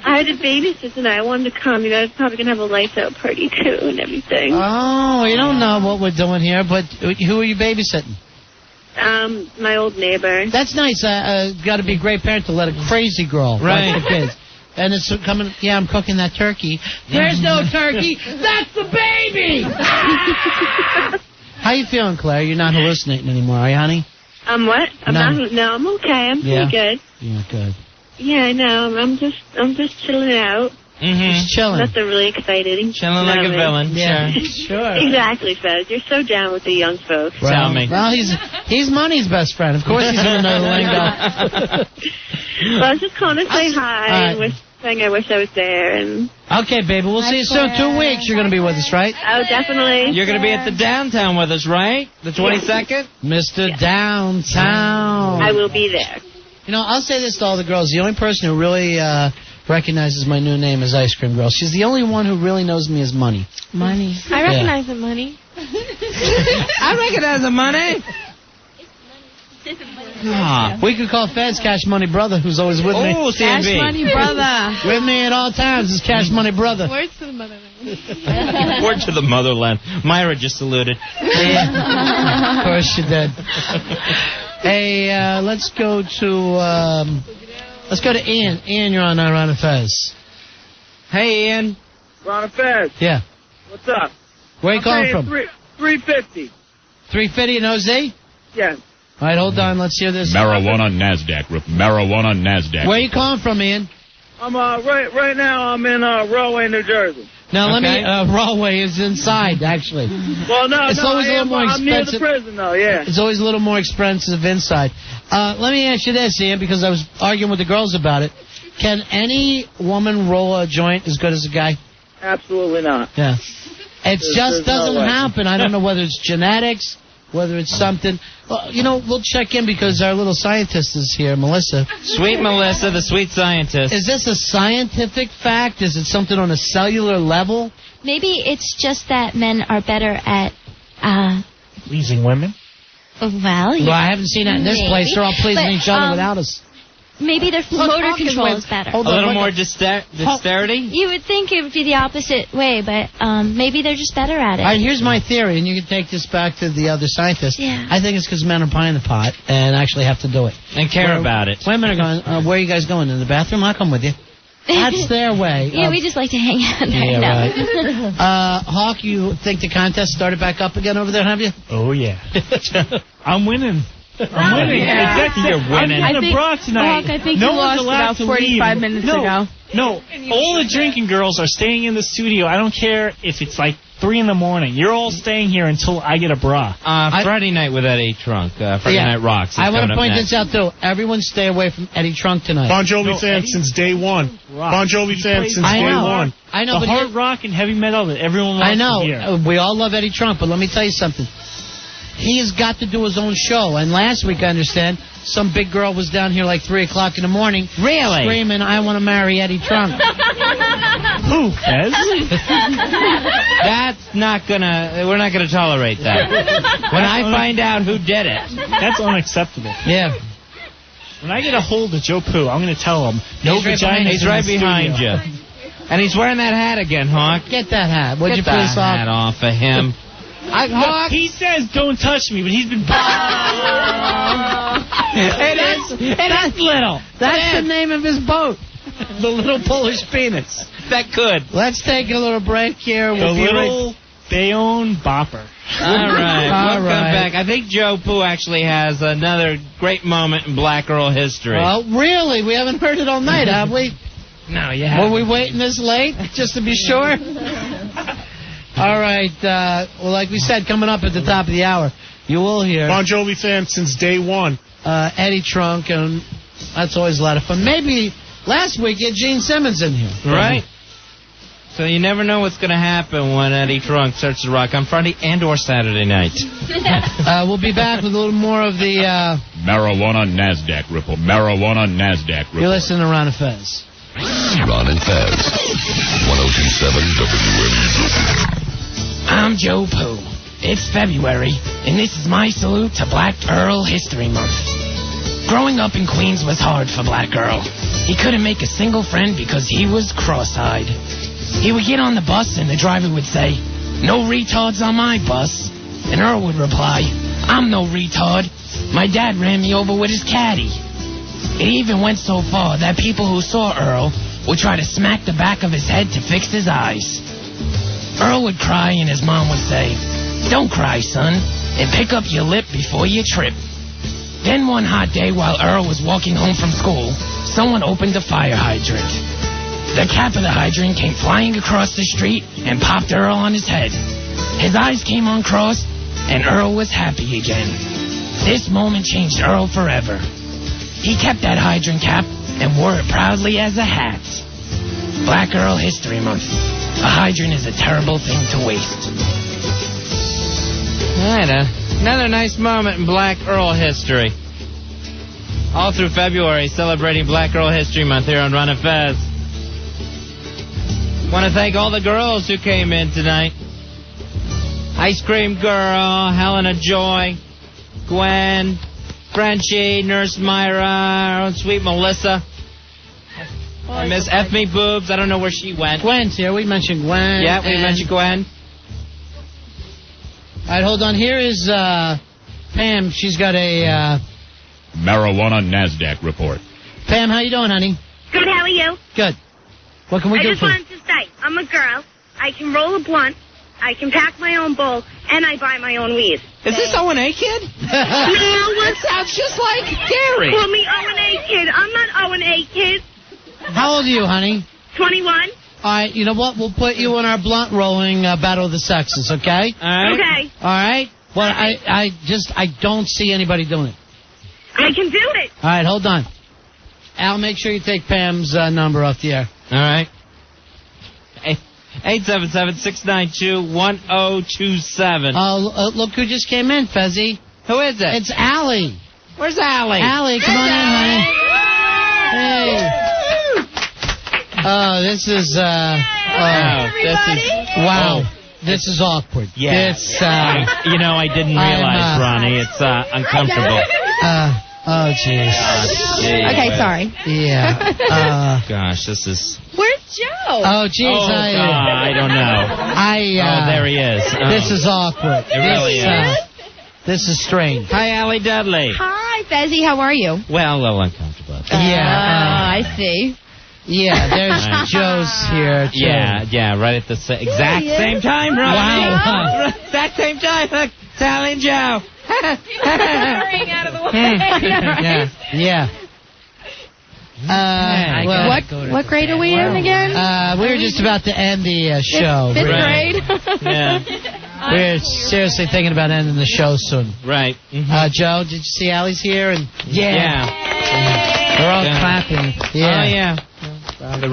I had a babysit tonight. I wanted to come. You know, it's probably going to have a lights out party, too, and everything.
Oh, you don't know what we're doing here, but who are you babysitting?
My old neighbor.
That's nice. Got to be a great parent to let a crazy girl watch the kids. And it's coming, yeah, I'm cooking that turkey. There's no turkey. That's the baby! How you feeling, Claire? You're not hallucinating anymore, are you, honey?
What? I'm okay. I'm pretty good.
Yeah, good.
Yeah, I know. I'm just chilling out.
Mm-hmm.
Just chilling.
Nothing really exciting.
Chilling like a villain.
Yeah,
sure.
Exactly, Fez. You're so down with the young folks.
Well,
Tell me.
Well, he's Money's best friend. Of course he's going to know the lingo.
Well, I was just calling to say hi and saying I wish I was there. And
Okay, baby. We'll see you soon. 2 weeks you're going to be with us, right?
Oh, definitely.
You're going to be at the downtown with us, right? The 22nd?
Mr. Downtown.
I will be there.
You know, I'll say this to all the girls. The only person who really recognizes my new name is Ice Cream Girl. She's the only one who really knows me as Money.
Money. I recognize the money.
I recognize the money.
We could call Feds Cash Money Brother, who's always with me.
Oh,
Cash Money Brother.
With me at all times is Cash Money Brother.
Words to the motherland.
Word to the motherland. Myra just saluted.
Yeah. Of course she did. Hey, let's go to Ian. Ian, you're on Ron and Fez.
Hey, Ian.
Ron and Fez.
Yeah.
What's up?
Where you calling from?
$3.50.
350 in OZ?
Yes.
All right, hold on. Let's hear this.
Marijuana NASDAQ. Marijuana NASDAQ.
Where you calling from, Ian?
I'm right now. I'm in Rahway, New Jersey.
Now let me. Rahway is inside, actually.
Well,
It's always a little more
I'm near
expensive.
the prison, though. Yeah.
It's always a little more expensive inside. Let me ask you this, Ian, because I was arguing with the girls about it. Can any woman roll a joint as good as a guy?
Absolutely not.
Yeah. It just doesn't
no way.
happen. I don't know whether it's genetics, whether it's something. Well, you know, we'll check in because our little scientist is here, Melissa.
Sweet Melissa, the sweet scientist.
Is this a scientific fact? Is it something on a cellular level?
Maybe it's just that men are better at,
Pleasing women?
well,
Well, I haven't seen that in this
maybe.
place. They're all pleasing
But,
each other without us.
maybe their motor control is better.
A little more dexterity?
You would think it would be the opposite way, but maybe they're just better at it.
All right, here's my theory, and you can take this back to the other scientists.
Yeah.
I think it's because men are buying the pot and actually have to do it.
And care about it.
Women are going, where are you guys going? In the bathroom? I'll come with you. That's their way.
Yeah, we just like to hang out there.
Yeah,
No.
right. Hawk, you think the contest started back up again over there, have you?
Oh, yeah. I'm winning. I'm winning.
Yeah.
Exactly.
You're winning.
I'm getting a bra tonight.
Hawk, I think
no
you
one's
lost
allowed
about
to
45
leave.
minutes ago.
No, all the drinking girls are staying in the studio. I don't care if it's like 3 in the morning. You're all staying here until I get a bra.
Friday night with Eddie Trunk. Friday Night Rocks.
I want to point this out, too. Everyone stay away from Eddie Trunk tonight.
Bon Jovi fan since day one. Bon Jovi fan since day one.
I know,
the
but
hard rock and heavy metal that everyone wants to hear.
I know. We all love Eddie Trunk, but let me tell you something. He has got to do his own show. And last week, I understand, some big girl was down here like 3 o'clock in the morning.
Really?
Screaming, I want to marry Eddie Trunk.
Who, Fez?
That's not gonna... We're not gonna tolerate that. When I find out who did it.
That's unacceptable.
Yeah.
When I get a hold of Joe Poo, I'm going to tell him, no vagina.
He's right behind you. And he's wearing that hat again, Hawk.
Get that hat. Would you
Get
please,
the hat off of him.
Hawk, he says don't touch me, but he's been...
That's little.
That's the name of his boat. The little Polish penis.
That could.
Let's take a little break here.
The little Bayonne bopper.
All right. We'll come back. I think Joe Poo actually has another great moment in Black Earl history.
Oh, really? We haven't heard it all night, have we?
No, you haven't.
Were we waiting this late, just to be sure? All right. Well, like we said, coming up at the top of the hour, you will hear
Bon Jovi fan since day one.
Eddie Trunk, and that's always a lot of fun. Maybe last week you had Gene Simmons in here.
Right. So you never know what's going to happen when Eddie Trunk starts to rock on Friday and or Saturday night.
We'll be back with a little more of the...
Marijuana NASDAQ report. Marijuana NASDAQ report.
You're listening to Ron and Fez.
Ron and Fez. 1027 WNEW.
I'm Joe Poo. It's February, and this is my salute to Black Earl History Month. Growing up in Queens was hard for Black Earl. He couldn't make a single friend because he was cross-eyed. He would get on the bus, and the driver would say, "No retards on my bus." And Earl would reply, "I'm no retard. My dad ran me over with his caddy." It even went so far that people who saw Earl would try to smack the back of his head to fix his eyes. Earl would cry, and his mom would say, "Don't cry, son, and pick up your lip before you trip." Then one hot day while Earl was walking home from school, someone opened a fire hydrant. The cap of the hydrant came flying across the street and popped Earl on his head. His eyes came uncrossed, and Earl was happy again. This moment changed Earl forever. He kept that hydrant cap and wore it proudly as a hat. Black Earl History Month. A hydrant is a terrible thing to waste.
All right, another nice moment in Black Earl history. All through February, celebrating Black Earl History Month here on Ron and Fez. Want to thank all the girls who came in tonight. Ice Cream Girl, Helena Joy, Gwen, Frenchie, Nurse Myra, our own sweet Melissa. I miss F Me Boobs. I don't know where she went.
Gwen's here. We mentioned Gwen.
Yeah, we mentioned Gwen.
All right, hold on. Here is Pam. She's got a...
Marijuana NASDAQ report.
Pam, how you doing, honey?
Good, how are you?
Good. What can we do for you?
I just wanted to say, I'm a girl. I can roll a blunt. I can pack my own bowl, and I buy my own weed.
Is this O&A kid?
No,
That sounds just like Gary.
Call me O&A kid. I'm not O&A kid.
How old are you, honey?
21.
All right, you know what? We'll put you in our blunt rolling battle of the sexes, okay?
All right.
Okay.
All right? Well, I don't see anybody doing it.
I can do it.
All right, hold on. Al, make sure you take Pam's number off the air.
All right. 877-692-1027.
Look who just came in, Fezzy.
Who is it?
It's Allie.
Where's Allie?
Allie, come on in, honey. Hey. Oh, this is, wow. This is awkward.
Yeah.
It's,
I didn't realize, Ronnie. It's uncomfortable.
Oh, jeez.
Okay, sorry.
Yeah.
Gosh, this is...
Where's Joe?
Oh, jeez.
I don't know. There he is.
This is awkward.
It really is.
This is strange.
Hi, Allie Dudley.
Hi, Fezzy. How are you?
Well, a little uncomfortable.
I see.
Yeah, there's Joe's here, too.
Yeah, right at the exact same time, Rory.
Wow.
Exact same time. Look, Sally and Joe.
Hurrying out of the way.
Yeah.
What grade are we in again?
We were just about to end the show.
Fifth grade?
Yeah.
We're seriously thinking about ending the show soon.
Right.
Joe, did you see Allie's here? And
Yeah.
We're all clapping. Yeah.
Oh, yeah. The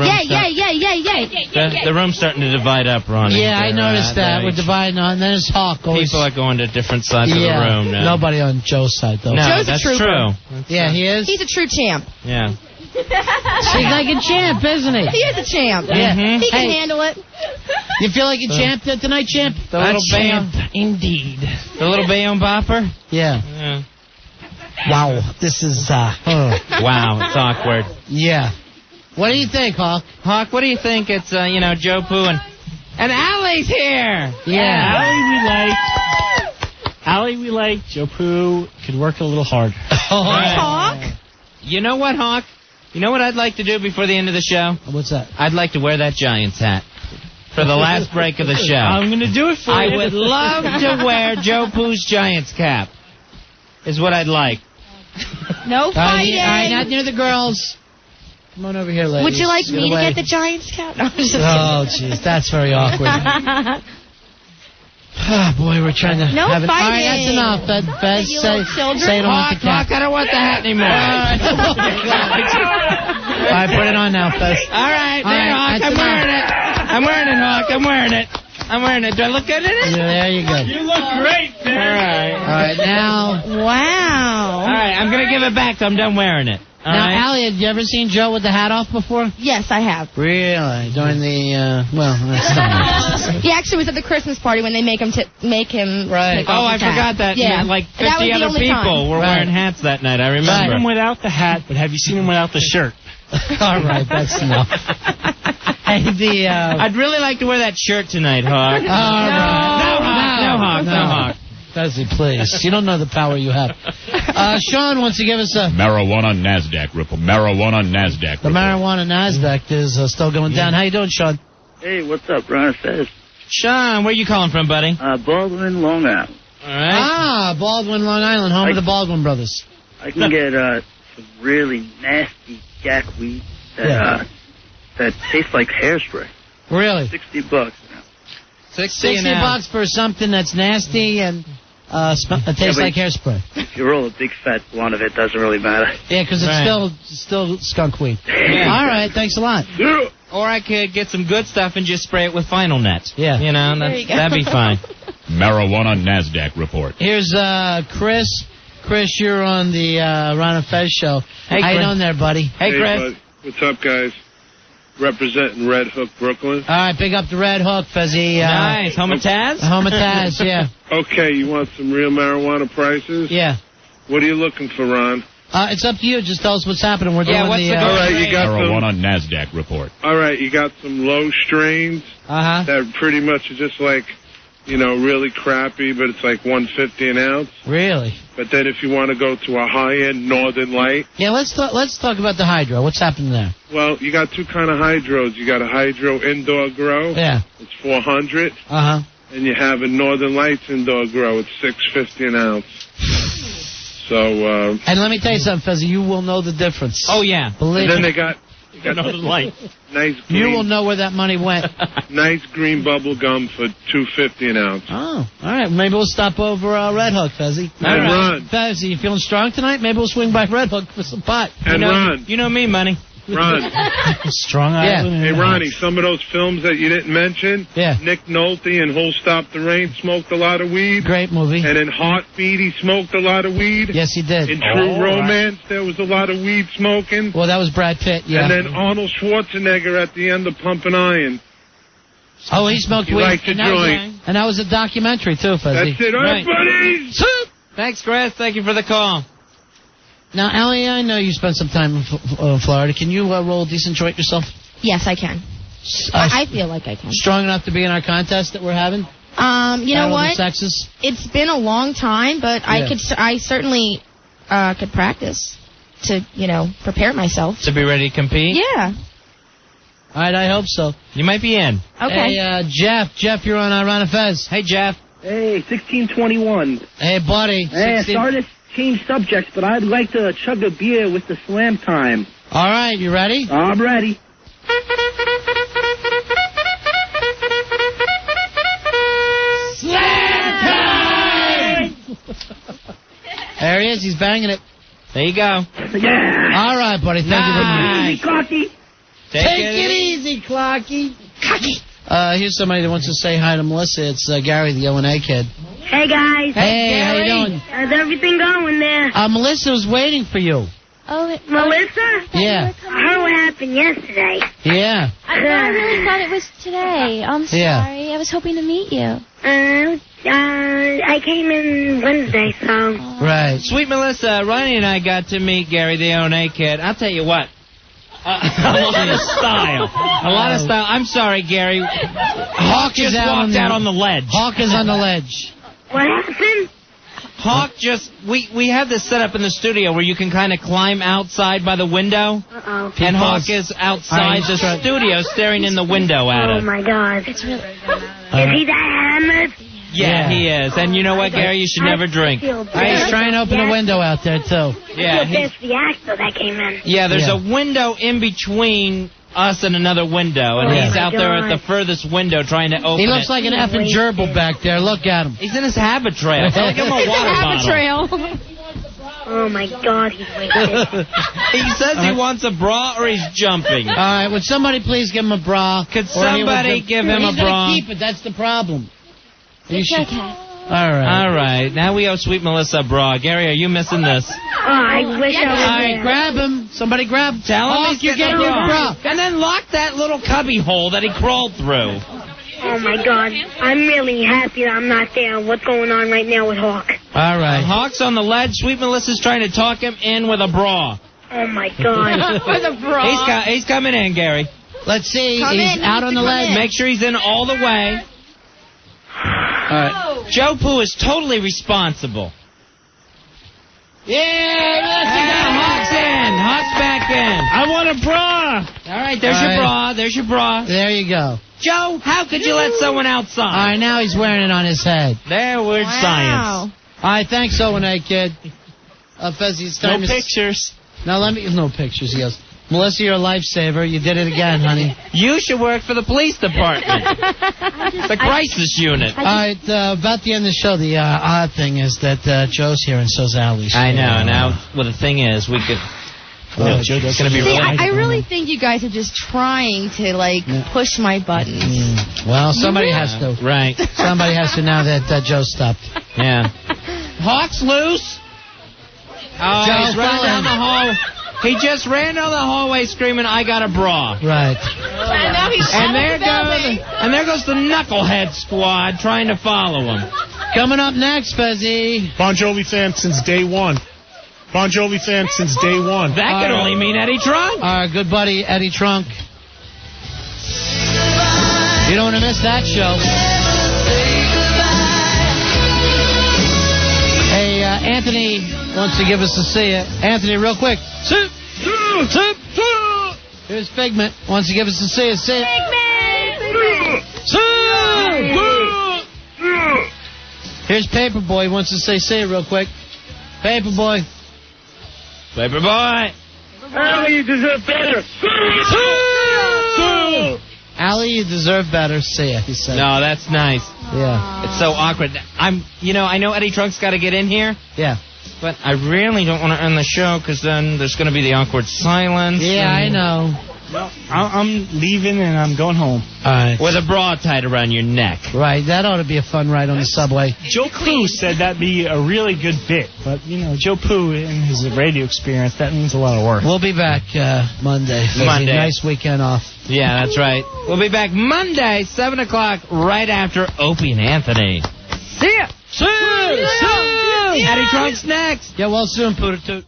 room's starting to divide up, Ronnie.
Yeah, I noticed that. We're dividing on. And then there's Hawk.
People are going to different sides of the room now.
Nobody on Joe's side, though.
No,
Joe's
that's
a trooper.
true.
Yeah, he is?
He's a true champ.
Yeah.
He's like a champ, isn't he?
He is a champ.
Yeah.
He can handle it.
You feel like a champ tonight, champ?
The little
champ.
Indeed.
The little Bayonne bopper?
Yeah. Wow, this is,
Wow, it's awkward.
Yeah. What do you think, Hawk?
Hawk, what do you think? It's, Joe Poo and Allie's here.
Yeah.
Allie we like. Joe Poo could work a little harder.
Hawk?
You know what, Hawk? You know what I'd like to do before the end of the show?
What's that?
I'd like to wear that Giants hat for the last break of the show.
I'm going to do it for you.
I would love to wear Joe Poo's Giants cap, is what I'd like.
No fighting.
All right, not near the girls. Come on over here, ladies.
Would you like me to get the Giants cap? No, I'm just
jeez, that's very awkward. Oh, boy, we're trying to
No
have it.
fighting.
All right, that's enough. Fez, say it on the cap.
I don't want the hat anymore.
All right, put it on now, Fez.
All right, Hawk, I'm wearing it. I'm wearing it, Hawk. I'm wearing it. Do I look good in it?
Yeah, there you go.
You look great, man.
All right, now.
Wow.
All right, I'm going to give it back till I'm done wearing it.
Now, Allie, have you ever seen Joe with the hat off before?
Yes, I have.
Really? During the, that's not
He actually was at the Christmas party when they make him
right.
take off
I
his hat.
forgot that.
Yeah.
Like
That
50
was the
other
only
people
time.
were wearing hats that night. I remember.
I've seen him without the hat, but have you seen him without the shirt?
All right, that's enough. Hey,
I'd really like to wear that shirt tonight, Hawk.
No, Hawk. Fezzy, please. You don't know the power you have. Sean wants to give us a...
Marijuana NASDAQ report. Marijuana NASDAQ report.
The marijuana NASDAQ is still going down. How you doing, Sean?
Hey, what's up, Ron Fez?
Sean, where you calling from, buddy?
Baldwin, Long Island.
All right.
Baldwin, Long Island, home of the Baldwin brothers.
I can get some really nasty jack weed that tastes like hairspray.
Really?
$60.
$60 for something that's nasty and tastes like hairspray.
If you roll a big fat blunt of it, doesn't really matter.
Yeah, because it's still skunk weed. Yeah. All right, thanks a lot.
Or I could get some good stuff and just spray it with Final Net.
Yeah.
That'd be fine.
Marijuana NASDAQ report.
Here's Chris. Chris, you're on the Ron and Fez show.
Hey,
how you doing there, buddy?
Hey, Chris.
Bud. What's up, guys? Representing Red Hook, Brooklyn.
All right, big up the Red Hook, Fezzy.
Nice. Home of Taz?
Home of Taz, yeah.
Okay, you want some real marijuana prices?
Yeah.
What are you looking for, Ron?
It's up to you. Just tell us what's happening. We're doing
all right, you got
Marijuana NASDAQ report.
All right, you got some low strains that pretty much are just like, really crappy, but it's like $1.50 an ounce.
Really?
But then if you want to go to a high-end Northern Light.
Yeah, let's talk about the hydro. What's happening there?
Well, you got two kind of hydros. You got a hydro indoor grow.
Yeah.
It's $400.
Uh-huh.
And you have a Northern Lights indoor grow. It's $6.50 an ounce. So.
And let me tell you something, Fezzy. You will know the difference.
Oh yeah.
Believe me.
And then they got
Northern Light.
Nice green.
You will know where that money went.
Nice green bubble gum for $2.50 an ounce.
Oh, all right. Maybe we'll stop over Red Hook, Fezzy.
And Ron.
Fezzy, you feeling strong tonight? Maybe we'll swing by Red Hook for some pot.
And Ron.
You know me, money.
Ron.
Strong
Yeah.
Island.
Hey, Ronnie, some of those films that you didn't mention.
Yeah.
Nick Nolte and Who'll Stop the Rain smoked a lot of weed.
Great movie.
And in Heartbeat, he smoked a lot of weed.
Yes, he did.
In True Romance, there was a lot of weed smoking.
Well, that was Brad Pitt, yeah.
And then Arnold Schwarzenegger at the end of Pumping Iron.
Oh, he smoked
He
weed.
liked to joint.
And that was a documentary, too, Fezzy.
That's it. All right, buddies.
Thanks, Chris. Thank you for the call.
Now, Allie, I know you spent some time in Florida. Can you roll a decent joint yourself?
Yes, I can. I feel like I can.
Strong enough to be in our contest that we're having?
You know what?
Sexes?
It's been a long time, but I certainly could practice to, prepare myself.
To be ready to compete?
Yeah.
All right, I hope so.
You might be in.
Okay.
Hey, Jeff. Jeff, you're on Ron and Fez.
Hey, Jeff.
Hey, 1621.
Hey, buddy.
Hey, sorry to change subjects, but I'd like to chug a beer with the slam time.
All right, you ready?
I'm ready.
Slam time! There he is. He's banging it.
There you go.
Yeah.
All right, buddy. Thank you very much.
Easy, Cocky.
Take it easy, Clocky. Cocky. Here's somebody that wants to say hi to Melissa. It's Gary, the O&A kid.
Hey, guys.
Hey, how you doing?
How's everything going there?
Melissa was waiting for you.
Oh, Melissa?
Yeah.
I heard what happened yesterday.
Yeah.
I really thought it was today. I'm sorry.
Yeah.
I was hoping to meet you.
I came in Wednesday, so.
Right.
Sweet Melissa, Ronnie and I got to meet Gary, the O&A kid. I'll tell you what. A lot of style. A lot of style. I'm sorry, Gary. Hawk just walked out on the ledge.
Hawk is on the ledge.
What happened?
Hawk just... We have this set up in the studio where you can kind of climb outside by the window.
Uh-oh.
And Hawk is outside the studio staring in the window at us.
Oh, my God. It's really... Is he that hammered?
Yeah, he is. And you know what, Gary? You should never drink.
He's trying to open a window out there, too.
Yeah.
That's the actor that came in.
Yeah, there's a window in between us and another window, and he's out there at the furthest window trying to open it.
He looks like an effing gerbil back there. Look at him.
He's in his habit trail. It's like him a water bottle.
Trail.
Oh, my God, he's wasted.
He says he wants a bra or he's jumping.
All right, would somebody please give him a bra?
Could somebody give him a bra?
He's going to keep it. That's the problem.
It's okay.
All right. Now we owe Sweet Melissa a bra. Gary, are you missing this?
Oh, I wish I was
All right,
there.
grab him. Somebody grab him.
Tell him
you're getting your bra.
And then lock that little cubby hole that he crawled through.
Oh, my God. I'm really happy that I'm not there. What's going on right now with Hawk?
All right.
Hawk's on the ledge. Sweet Melissa's trying to talk him in with a bra.
Oh, my God.
With a bra.
He's coming in, Gary.
Let's see. He's out on the ledge.
Make sure he's in all the way.
All right.
Joe Pooh is totally responsible.
Yeah,
Hawk's in. Hawk's back in.
I want a bra.
All right, there's your bra. There's your bra.
There you go.
Joe, how could you let someone outside?
All right, now he's wearing it on his head.
There, weird science.
All right, thanks, O&A kid. Fezzy, it's time
No pictures.
Now let me... No pictures, he goes. Melissa, you're a lifesaver. You did it again, honey.
You should work for the police department. The crisis unit.
All right, about the end of the show, the odd thing is that Joe's here and so's Allie.
I know. Now, well, the thing is, we could... Joe's going to be
See,
really...
I really think you guys are just trying to, push my buttons.
Well, somebody has to.
Right.
Somebody has to now that Joe stopped.
Yeah. Hawk's loose. Oh, he's running down the hall. He just ran down the hallway screaming, "I got a bra."
Right.
And now he's
there goes the knucklehead squad trying to follow him.
Coming up next, Fezzy.
Bon Jovi fan since day one. Bon Jovi fan since day one.
That could only mean Eddie Trunk.
Our good buddy Eddie Trunk. You don't want to miss that show. Hey, Anthony wants to give us a see ya. Anthony, real quick. Here's Figment. Wants to give us a see ya. See ya. Here's Paperboy. Wants to say see ya real quick. Paperboy.
Paperboy.
Allie, you deserve better.
Allie, you deserve better. See ya, he said.
No, that's nice.
Yeah.
It's so awkward. I know Eddie Trunk's got to get in here.
Yeah.
But I really don't want to end the show because then there's going to be the awkward silence.
Yeah, I know.
No, I'm leaving and I'm going home.
All right.
With a bra tied around your neck.
Right, that ought to be a fun ride on the subway.
Joe Pooh said that'd be a really good bit, but Joe Pooh and his radio experience, that means a lot of work.
We'll be back Monday.
Monday.
Nice weekend off.
Yeah, that's right. We'll be back Monday, 7 o'clock, right after Opie and Anthony.
See ya!
See ya! Eddie Trunk's next.
Get well soon, Pooter Toot.